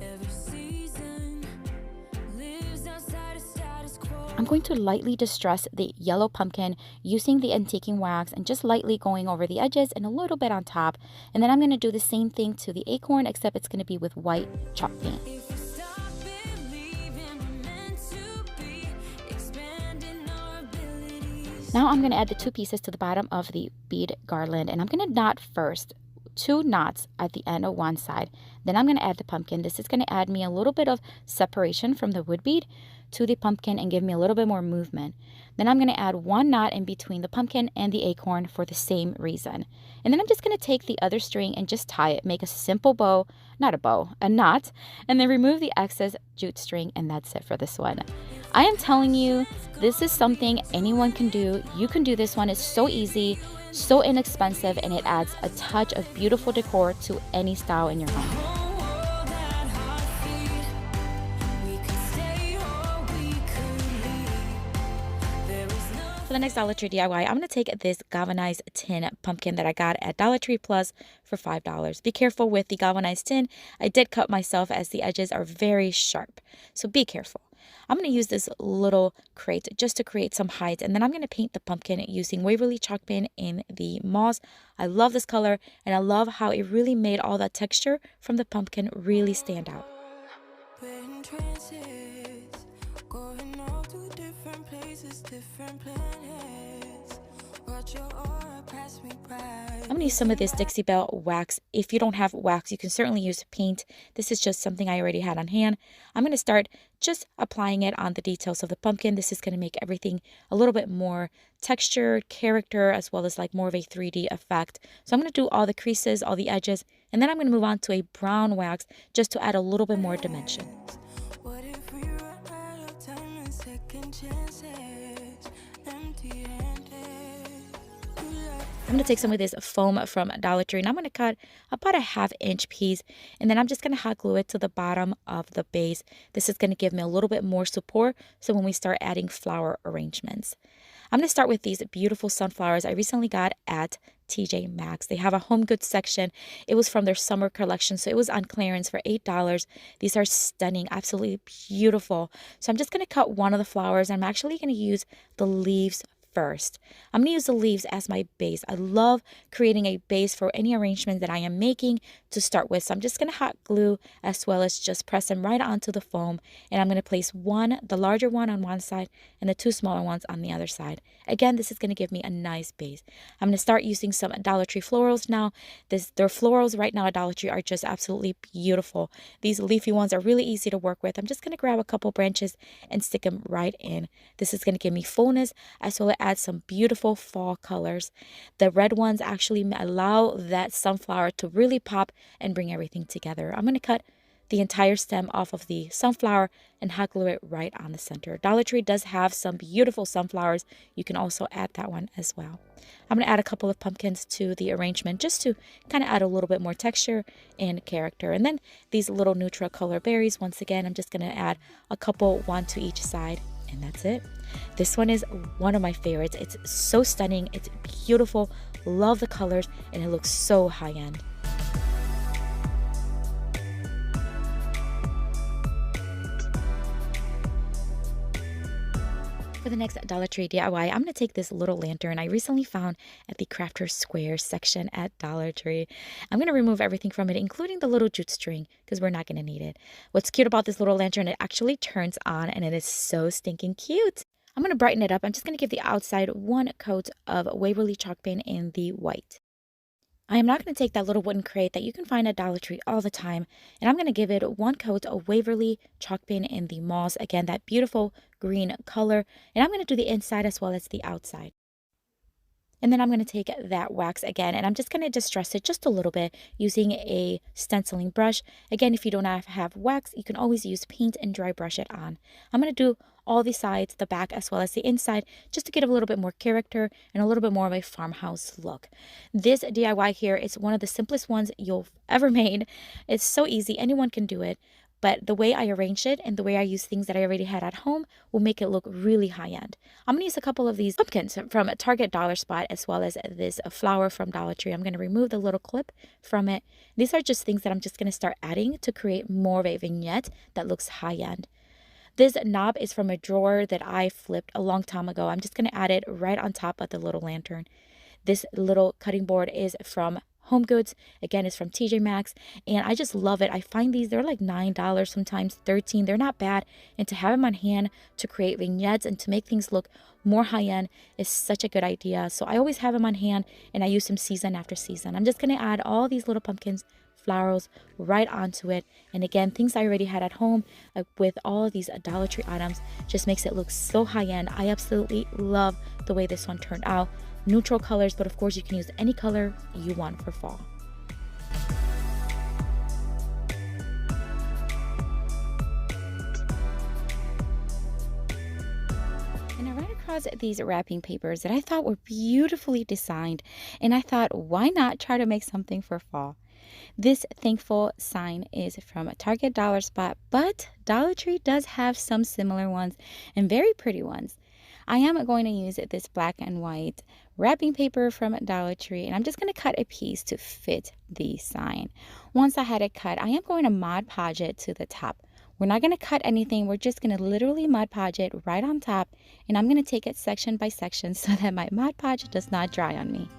every season lives outside of status quo. I'm going to lightly distress the yellow pumpkin using the antiquing wax and just lightly going over the edges and a little bit on top. And then I'm going to do the same thing to the acorn, except it's going to be with white chalk paint. If we stop believing we're meant to be, expanding our abilities. Now I'm going to add the 2 pieces to the bottom of the bead garland, and I'm going to knot first 2 knots at the end of one side. Then I'm going to add the pumpkin. This is going to add me a little bit of separation from the wood bead to the pumpkin and give me a little bit more movement. Then I'm going to add 1 knot in between the pumpkin and the acorn for the same reason. And then I'm just going to take the other string and just tie it, make a simple bow, not a bow, a knot, and then remove the excess jute string, and that's it for this one. I am telling you, this is something anyone can do. You can do this one. It's so easy, so inexpensive, and it adds a touch of beautiful decor to any style in your home. For the next Dollar Tree DIY, I'm going to take this galvanized tin pumpkin that I got at Dollar Tree Plus for $5. Be careful with the galvanized tin. I did cut myself as the edges are very sharp, so be careful. I'm going to use this little crate just to create some height, and then I'm going to paint the pumpkin using Waverly chalk paint in the moss. I love this color, and I love how it really made all that texture from the pumpkin really stand out. We're in trances, going off to different places, different planets. Watch your aura pass me by. I'm going to use some of this Dixie Belle wax. If you don't have wax, you can certainly use paint. This is just something I already had on hand. I'm going to start just applying it on the details of the pumpkin. This is going to make everything a little bit more textured, character, as well as like more of a 3D effect. So I'm going to do all the creases, all the edges, and then I'm going to move on to a brown wax just to add a little bit more dimension. What if we run out of time and second chances, empty-handed? I'm going to take some of this foam from Dollar Tree, and I'm going to cut about a 1/2-inch piece, and then I'm just going to hot glue it to the bottom of the base. This is going to give me a little bit more support, so when we start adding flower arrangements. I'm going to start with these beautiful sunflowers I recently got at TJ Maxx. They have a home goods section. It was from their summer collection, so it was on clearance for $8. These are stunning, absolutely beautiful. So I'm just going to cut one of the flowers. I'm actually going to use the leaves first. I'm going to use the leaves as my base. I love creating a base for any arrangement that I am making to start with. So I'm just going to hot glue as well as just press them right onto the foam. And I'm going to place the larger one on one side and the 2 smaller ones on the other side. Again, this is going to give me a nice base. I'm going to start using some Dollar Tree florals now. Their florals right now at Dollar Tree are just absolutely beautiful. These leafy ones are really easy to work with. I'm just going to grab a couple branches and stick them right in. This is going to give me fullness as well as add some beautiful fall colors. The red ones actually allow that sunflower to really pop and bring everything together. I'm going to cut the entire stem off of the sunflower and hot glue it right on the center. Dollar Tree does have some beautiful sunflowers. You can also add that one as well. I'm going to add a couple of pumpkins to the arrangement just to kind of add a little bit more texture and character. And then these little neutral color berries, once again, I'm just going to add a couple, 1 to each side. And that's it. This one is one of my favorites. It's so stunning. It's beautiful. Love the colors, and it looks so high end. For the next Dollar Tree DIY, I'm going to take this little lantern I recently found at the Crafter Square section at Dollar Tree. I'm going to remove everything from it, including the little jute string, because we're not going to need it. What's cute about this little lantern, it actually turns on, and it is so stinking cute. I'm going to brighten it up. I'm just going to give the outside 1 coat of Waverly chalk paint in the white. I am not going to take that little wooden crate that you can find at Dollar Tree all the time, and I'm going to give it 1 coat of Waverly chalk paint in the moss. Again, that beautiful green color, and I'm going to do the inside as well as the outside. And then I'm going to take that wax again, and I'm just going to distress it just a little bit using a stenciling brush. Again, if you don't have wax, you can always use paint and dry brush it on. I'm going to do all the sides, the back as well as the inside, just to get a little bit more character and a little bit more of a farmhouse look. This DIY here is one of the simplest ones you've ever made. It's so easy, anyone can do it. But the way I arranged it and the way I use things that I already had at home will make it look really high end. I'm going to use a couple of these pumpkins from Target Dollar Spot as well as this flower from Dollar Tree. I'm going to remove the little clip from it. These are just things that I'm just going to start adding to create more of a vignette that looks high end. This knob is from a drawer that I flipped a long time ago. I'm just going to add it right on top of the little lantern. This little cutting board is from Home Goods. Again, it's from TJ Maxx, and I just love it. I find these, they're like $9, sometimes $13. They're not bad, and to have them on hand to create vignettes and to make things look more high-end is such a good idea. So I always have them on hand, and I use them season after season. I'm just going to add all these little pumpkins, flowers right onto it, and again, things I already had at home with all of these Dollar Tree items just makes it look so high-end. I absolutely love the way this one turned out. Neutral colors, but of course you can use any color you want for fall. And I ran across these wrapping papers that I thought were beautifully designed, and I thought, why not try to make something for fall? This thankful sign is from Target Dollar Spot, but Dollar Tree does have some similar ones and very pretty ones. I am going to use this black and white wrapping paper from Dollar Tree, and I'm just going to cut a piece to fit the sign. Once I had it cut, I am going to Mod Podge it to the top. We're not going to cut anything. We're just going to literally Mod Podge it right on top, and I'm going to take it section by section so that my Mod Podge does not dry on me.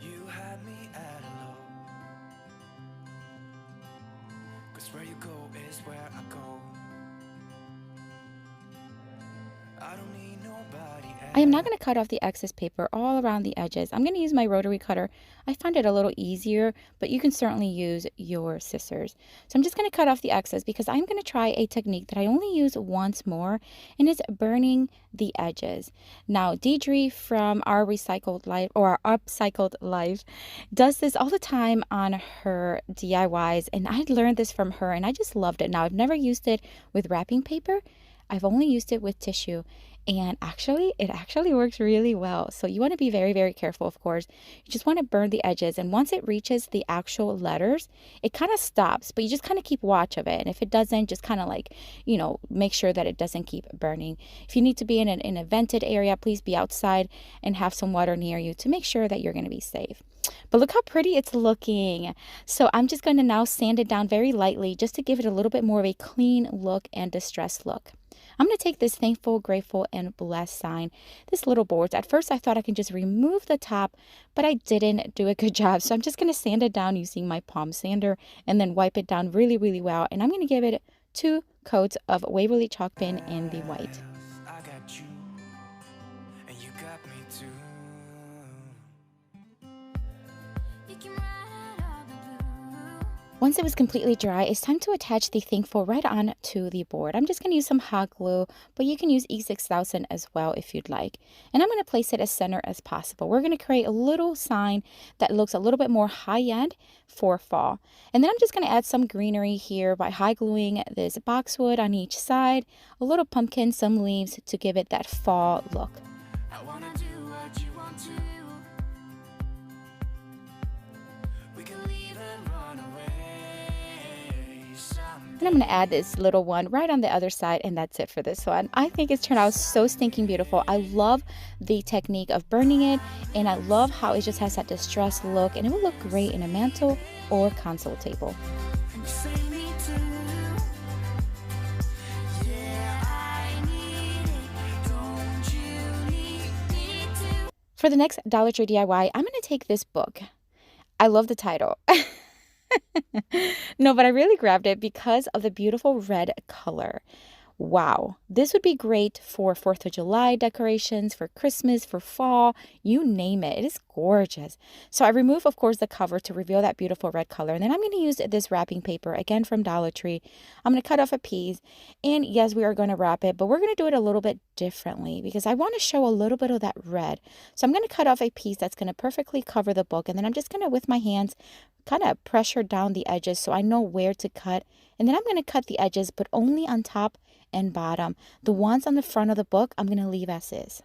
You had me at a low, 'cause where you go is where I go. I don't need nobody else. I am not going to cut off the excess paper all around the edges. I'm going to use my rotary cutter. I find it a little easier, but you can certainly use your scissors. So I'm just going to cut off the excess because I'm going to try a technique that I only use once more, and it's burning the edges. Now, Deidre from our Recycled Life or our Upcycled Life does this all the time on her DIYs, and I learned this from her and I just loved it. Now, I've never used it with wrapping paper. I've only used it with tissue, and it actually works really well. So you want to be very, very careful, of course. You just want to burn the edges, and once it reaches the actual letters, it kind of stops, but you just kind of keep watch of it. And if it doesn't, just kind of like, make sure that it doesn't keep burning. If you need to be in a vented area, please be outside and have some water near you to make sure that you're going to be safe. But look how pretty it's looking. So I'm just going to now sand it down very lightly just to give it a little bit more of a clean look and distressed look. I'm going to take this thankful, grateful, and blessed sign, this little board. At first, I thought I could just remove the top, but I didn't do a good job. So I'm just going to sand it down using my palm sander and then wipe it down really, really well. And I'm going to give it 2 coats of Waverly chalk pen in the white. I got you, and you got me too. You can ride all the blue. Once it was completely dry, it's time to attach the thankful right on to the board. I'm just going to use some hot glue, but you can use E6000 as well if you'd like. And I'm going to place it as center as possible. We're going to create a little sign that looks a little bit more high-end for fall. And then I'm just going to add some greenery here by high gluing this boxwood on each side, a little pumpkin, some leaves to give it that fall look. I wanna do what you want to. We can leave and run away someday. And I'm going to add this little one right on the other side, and that's it for this one. I think it's turned out so stinking beautiful. I love the technique of burning it, and I love how it just has that distressed look, and it will look great in a mantle or console table. And you say me too. Yeah, I need it. Don't you need me too? For the next Dollar Tree DIY, I'm going to take this book. I love the title. No, but I really grabbed it because of the beautiful red color. wow, this would be great for 4th of July decorations, for Christmas, for fall, you name it. It is gorgeous. So I remove, of course, the cover to reveal that beautiful red color. And then I'm going to use this wrapping paper, again from Dollar Tree. I'm going to cut off a piece. And yes, we are going to wrap it, but we're going to do it a little bit differently because I want to show a little bit of that red. So I'm going to cut off a piece that's going to perfectly cover the book. And then I'm just going to, with my hands, kind of pressure down the edges so I know where to cut. And then I'm going to cut the edges, but only on top and bottom. The ones on the front of the book, I'm going to leave as is.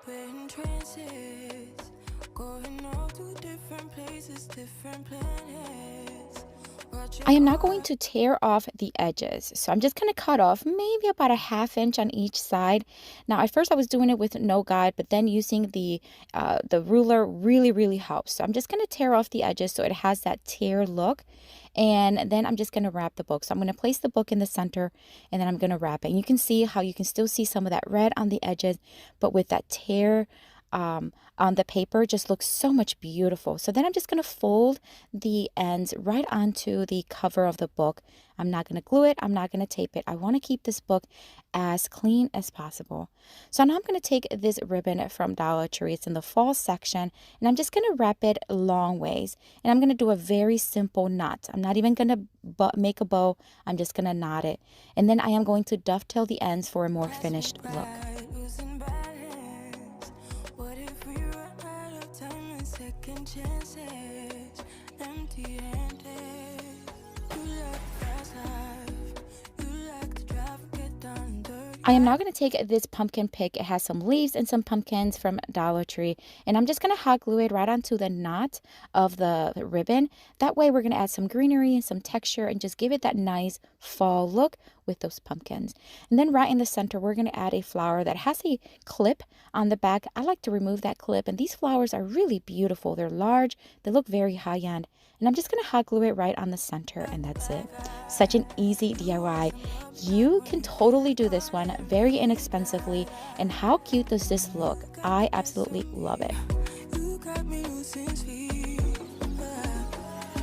When trances, going all to different places, different planets. I am now going to tear off the edges. So I'm just going to cut off maybe about a 1/2 inch on each side. Now, at first I was doing it with no guide, but then using the ruler really helps. So I'm just going to tear off the edges so it has that tear look. And then I'm just going to wrap the book. So I'm going to place the book in the center and then I'm going to wrap it. And you can see how you can still see some of that red on the edges, but with that tear on the paper just looks so much beautiful. So then I'm just going to fold the ends right onto the cover of the book. I'm not going to glue it. I'm not going to tape it. I want to keep this book as clean as possible. So now I'm going to take this ribbon from Dollar Tree. It's in the fall section, and I'm just going to wrap it long ways. And I'm going to do a very simple knot. I'm not even going to make a bow. I'm just going to knot it. And then I am going to dovetail the ends for a more finished look. Second chances, empty-handed. You like fast life, you like to drive, get down dirty. I am now going to take this pumpkin pick. It has some leaves and some pumpkins from Dollar Tree. And I'm just going to hot glue it right onto the knot of the ribbon. That way we're going to add some greenery and some texture and just give it that nice fall look with those pumpkins. And then right in the center, we're going to add a flower that has a clip on the back. I like to remove that clip. And these flowers are really beautiful. They're large. They look very high end. And I'm just going to hot glue it right on the center, and that's it. Such an easy DIY. You can totally do this one very inexpensively. And how cute does this look? I absolutely love it. You got me losing sleep.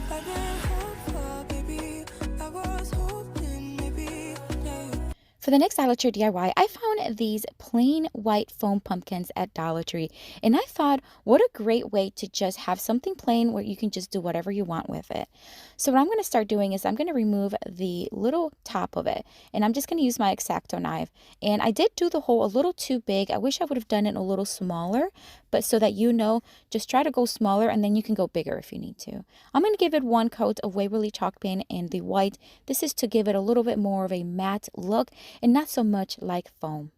I've been hopeful, baby. I was hoping maybe, yeah. For the next Dollar Tree DIY, I found these plain white foam pumpkins at Dollar Tree. And I thought, what a great way to just have something plain where you can just do whatever you want with it. So what I'm going to start doing is I'm going to remove the little top of it. And I'm just going to use my X-Acto knife. And I did do the hole a little too big. I wish I would have done it a little smaller. But so that you know, just try to go smaller and then you can go bigger if you need to. I'm going to give it one coat of Waverly chalk paint in the white. This is to give it a little bit more of a matte look and not so much like foam.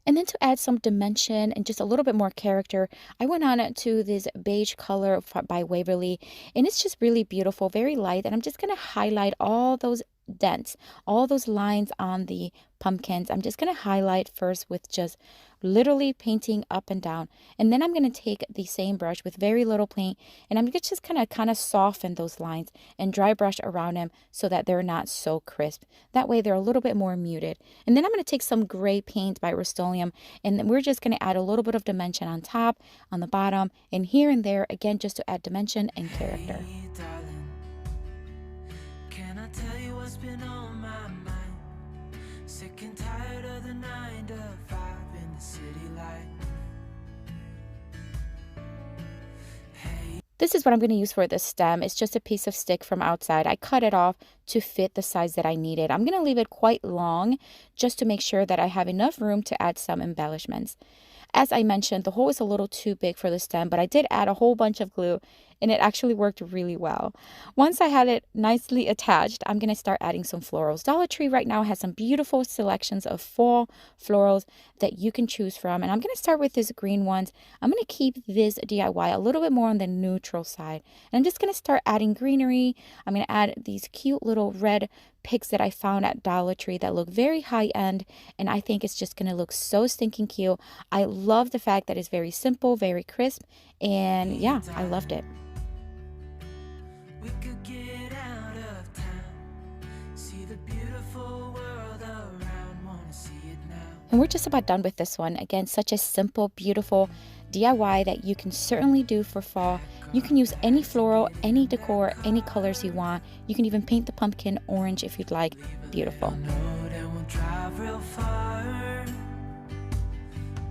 And then to add some dimension and just a little bit more character, I went on to this beige color by Waverly, and it's just really beautiful, very light. And I'm just going to highlight all those dents, all those lines on the pumpkins. I'm just going to highlight first with just literally painting up and down. And then I'm going to take the same brush with very little paint, and I'm just kind of soften those lines and dry brush around them so that they're not so crisp. That way they're a little bit more muted. And then I'm going to take some gray paint by Rust-Oleum, and then we're just going to add a little bit of dimension on top, on the bottom, and here and there, again, just to add dimension and character. Hey, darling, can I tell you what's been on my mind? Sick and tired of the 9 to 5 in the city life. This is what I'm going to use for the stem. It's just a piece of stick from outside. I cut it off to fit the size that I needed. I'm going to leave it quite long just to make sure that I have enough room to add some embellishments. As I mentioned, the hole is a little too big for the stem, but I did add a whole bunch of glue and it actually worked really well. Once I had it nicely attached, I'm going to start adding some florals. Dollar Tree right now has some beautiful selections of fall florals that you can choose from. And I'm going to start with these green ones. I'm going to keep this DIY a little bit more on the neutral side. And I'm just going to start adding greenery. I'm going to add these cute little red picks that I found at Dollar Tree that look very high end, and I think it's just gonna look so stinking cute. I love the fact that it's very simple, very crisp, and yeah, I loved it. We could get out of town, see the beautiful world around, wanna see it now. And we're just about done with this one. Again, such a simple, beautiful DIY that you can certainly do for fall. You can use any floral, any decor, any colors you want. You can even paint the pumpkin orange if you'd like. beautiful. know that we'll drive real far.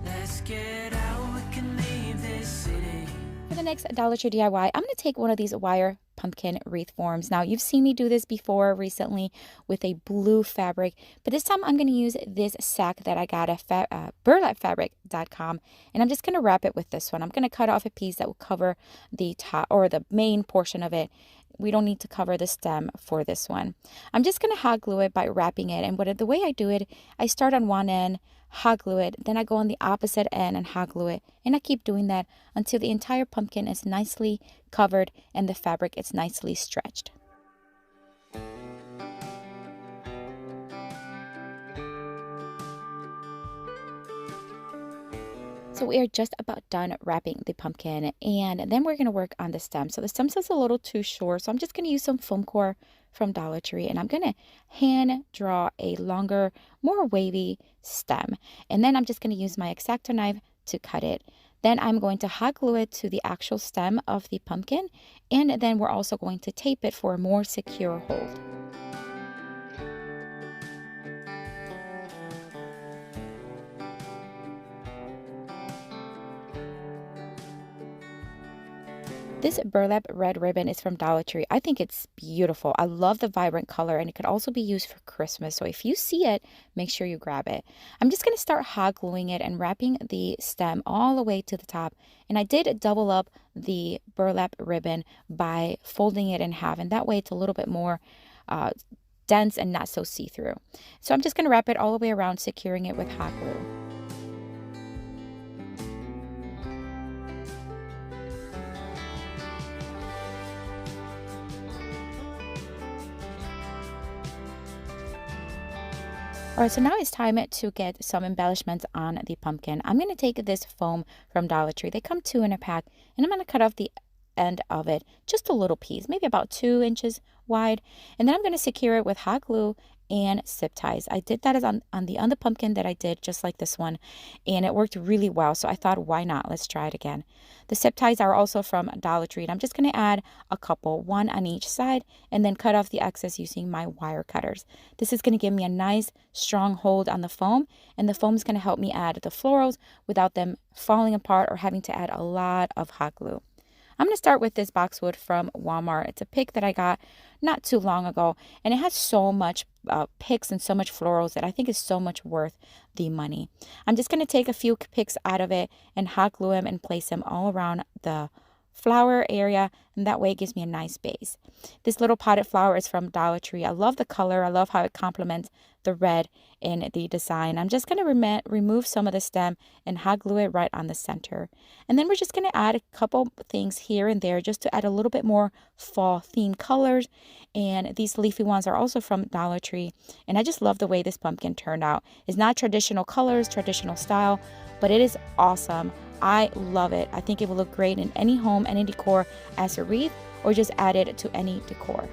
Let's get out, we can leave this city. For the next Dollar Tree DIY, I'm going to take one of these wire pumpkin wreath forms. Now, you've seen me do this before recently with a blue fabric, but this time I'm going to use this sack that I got at burlapfabric.com, and I'm just going to wrap it with this one. I'm going to cut off a piece that will cover the top or the main portion of it. We don't need to cover the stem for this one. I'm just going to hot glue it by wrapping it, and the way I do it, I start on one end, hot glue it, then I go on the opposite end and hot glue it, and I keep doing that until the entire pumpkin is nicely covered and the fabric is nicely stretched. So we are just about done wrapping the pumpkin, and then we're going to work on the stem. So the stem is a little too short, so I'm just going to use some foam core from Dollar Tree, and I'm going to hand draw a longer, more wavy stem. And then I'm just going to use my X-Acto knife to cut it. Then I'm going to hot glue it to the actual stem of the pumpkin, and then we're also going to tape it for a more secure hold. This burlap red ribbon is from Dollar Tree. I think it's beautiful. I love the vibrant color, and it could also be used for Christmas. So if you see it, make sure you grab it. I'm just going to start hot gluing it and wrapping the stem all the way to the top. And I did double up the burlap ribbon by folding it in half, and that way it's a little bit more dense and not so see-through. So I'm just going to wrap it all the way around, securing it with hot glue. All right, so now it's time to get some embellishments on the pumpkin. I'm going to take this foam from Dollar Tree. They come 2 in a pack, and I'm going to cut off the end of it, just a little piece, maybe about 2 inches wide. And then I'm going to secure it with hot glue and zip ties. I did that on the pumpkin that I did just like this one, and it worked really well. So I thought, why not? Let's try it again. The zip ties are also from Dollar Tree, and I'm just going to add a couple, 1 on each side, and then cut off the excess using my wire cutters. This is going to give me a nice strong hold on the foam, and the foam is going to help me add the florals without them falling apart or having to add a lot of hot glue. I'm going to start with this boxwood from Walmart. It's a pick that I got not too long ago, and it has so much picks and so much florals that I think is so much worth the money. I'm just going to take a few picks out of it and hot glue them and place them all around the flower area, and that way it gives me a nice base. This little potted flower is from Dollar Tree. I love the color. I love how it complements the red in the design. I'm just going to remove some of the stem and hot glue it right on the center. And then we're just going to add a couple things here and there just to add a little bit more fall themed colors. And these leafy ones are also from Dollar Tree. And I just love the way this pumpkin turned out. It's not traditional colors, traditional style, but it is awesome. I love it. I think it will look great in any home, any decor as a wreath, or just add it to any decor.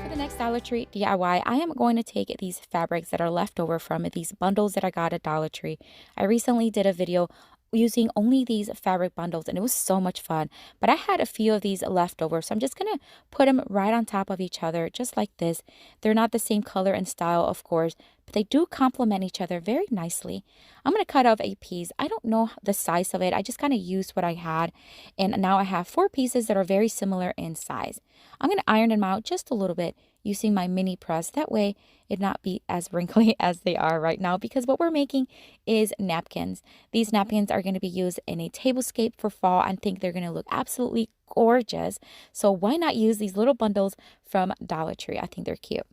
For the next Dollar Tree DIY, I am going to take these fabrics that are left over from these bundles that I got at Dollar Tree. I recently did a video using only these fabric bundles, and it was so much fun, but I had a few of these left over, so I'm just gonna put them right on top of each other just like this. They're not the same color and style, of course, but they do complement each other very nicely. I'm gonna cut off a piece. I don't know the size of it. I just kind of used what I had, and now I have 4 pieces that are very similar in size. I'm gonna iron them out just a little bit using my mini press. That way it not be as wrinkly as they are right now, because what we're making is napkins. These napkins are going to be used in a tablescape for fall. I think they're going to look absolutely gorgeous. So why not use these little bundles from Dollar Tree? I think they're cute.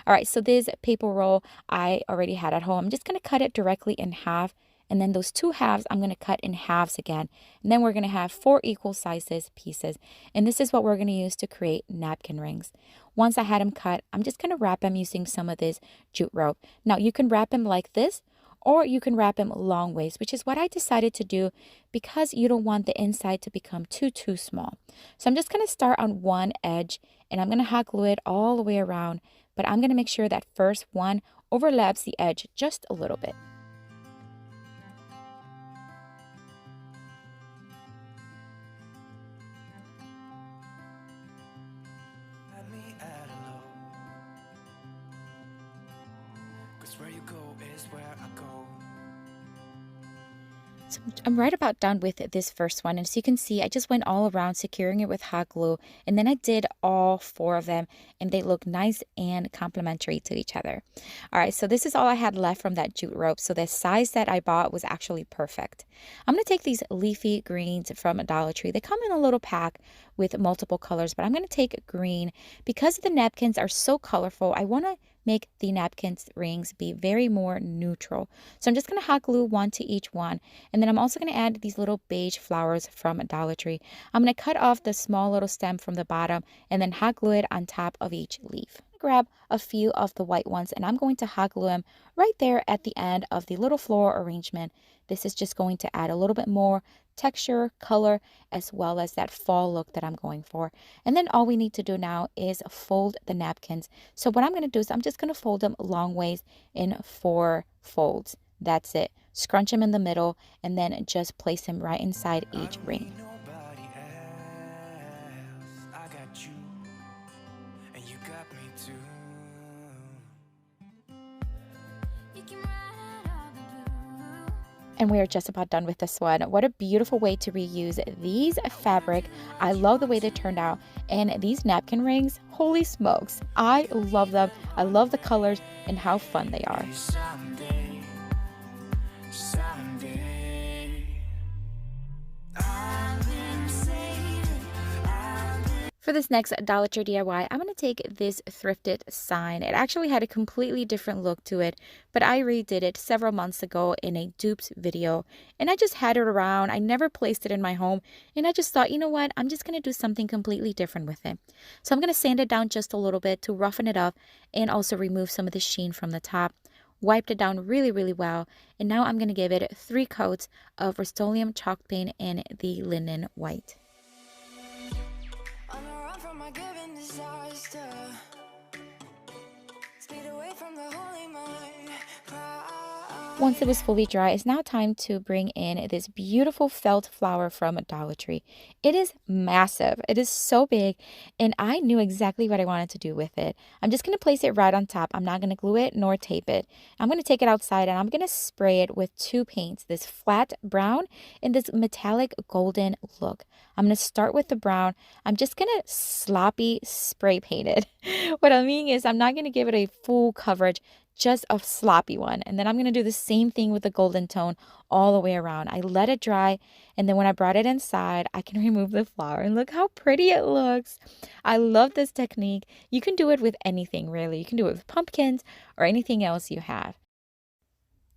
All right, so this paper roll I already had at home. I'm just going to cut it directly in half. And then those 2 halves, I'm going to cut in halves again. And then we're going to have 4 equal sizes pieces. And this is what we're going to use to create napkin rings. Once I had them cut, I'm just going to wrap them using some of this jute rope. Now, you can wrap them like this, or you can wrap them long ways, which is what I decided to do because you don't want the inside to become too small. So I'm just going to start on one edge, and I'm going to hot glue it all the way around. But I'm going to make sure that first one overlaps the edge just a little bit. 'cause where you go is where I go. So I'm right about done with this first one. And as you can see, I just went all around securing it with hot glue. And then I did all 4 of them and they look nice and complementary to each other. All right, so this is all I had left from that jute rope. So the size that I bought was actually perfect. I'm going to take these leafy greens from Dollar Tree. They come in a little pack with multiple colors, but I'm going to take green because the napkins are so colorful. I want to make the napkins rings be very more neutral. So I'm just going to hot glue 1 to each one. And then I'm also going to add these little beige flowers from Dollar Tree. I'm going to cut off the small little stem from the bottom and then hot glue it on top of each leaf. Grab a few of the white ones and I'm going to hot glue them right there at the end of the little floral arrangement. This is just going to add a little bit more texture, color, as well as that fall look that I'm going for. And then all we need to do now is fold the napkins. So what I'm going to do is I'm just going to fold them long ways in 4 folds. That's it. Scrunch them in the middle and then just place them right inside each ring. Nobody else. I got you, and you got me too. You can ride all the blue. And we are just about done with this one. What a beautiful way to reuse these fabric. I love the way they turned out. And these napkin rings, holy smokes. I love them. I love the colors and how fun they are. Someday, someday, I've been saving. For this next Dollar Tree DIY, I'm going to take this thrifted sign. It actually had a completely different look to it, but I redid it several months ago in a dupes video, and I just had it around. I never placed it in my home, and I just thought, you know what, I'm just going to do something completely different with it. So I'm going to sand it down just a little bit to roughen it up and also remove some of the sheen from the top. Wiped it down really, really well, and now I'm going to give it 3 coats of Rust-Oleum chalk paint in the linen white. On the run from my given disaster. Speed away from the holy mind. Once it is fully dry, it's now time to bring in this beautiful felt flower from Dollar Tree. It is massive. It is so big, and I knew exactly what I wanted to do with it. I'm just going to place it right on top. I'm not going to glue it nor tape it. I'm going to take it outside, and I'm going to spray it with 2 paints, this flat brown and this metallic golden look. I'm going to start with the brown. I'm just going to sloppy spray paint it. What I mean is I'm not going to give it a full coverage, just a sloppy one. And then I'm going to do the same thing with the golden tone all the way around. I let it dry, and then when I brought it inside, I can remove the flower, and look how pretty it looks. I love this technique. You can do it with anything, really. You can do it with pumpkins or anything else you have.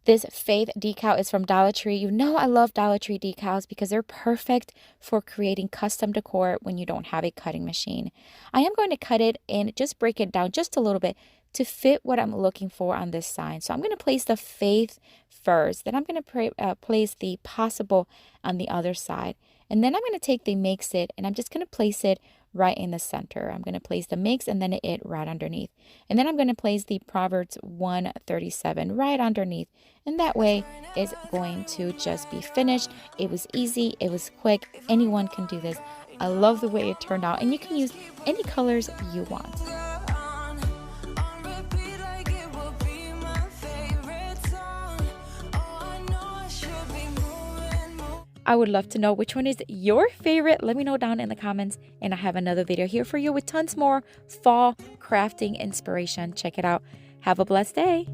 This Faith decal is from Dollar Tree. You know I love Dollar Tree decals because they're perfect for creating custom decor when you don't have a cutting machine. I am going to cut it and just break it down just a little bit to fit what I'm looking for on this sign. So I'm going to place the Faith first. Then I'm going to place the Possible on the other side. And then I'm going to take the Makes It and I'm just going to place it right in the center. I'm going to place the Makes and then It right underneath. And then I'm going to place the Proverbs 137 right underneath. And that way it's going to just be finished. It was easy. It was quick. Anyone can do this. I love the way it turned out. And you can use any colors you want. I would love to know which one is your favorite. Let me know down in the comments. And I have another video here for you with tons more fall crafting inspiration. Check it out. Have a blessed day.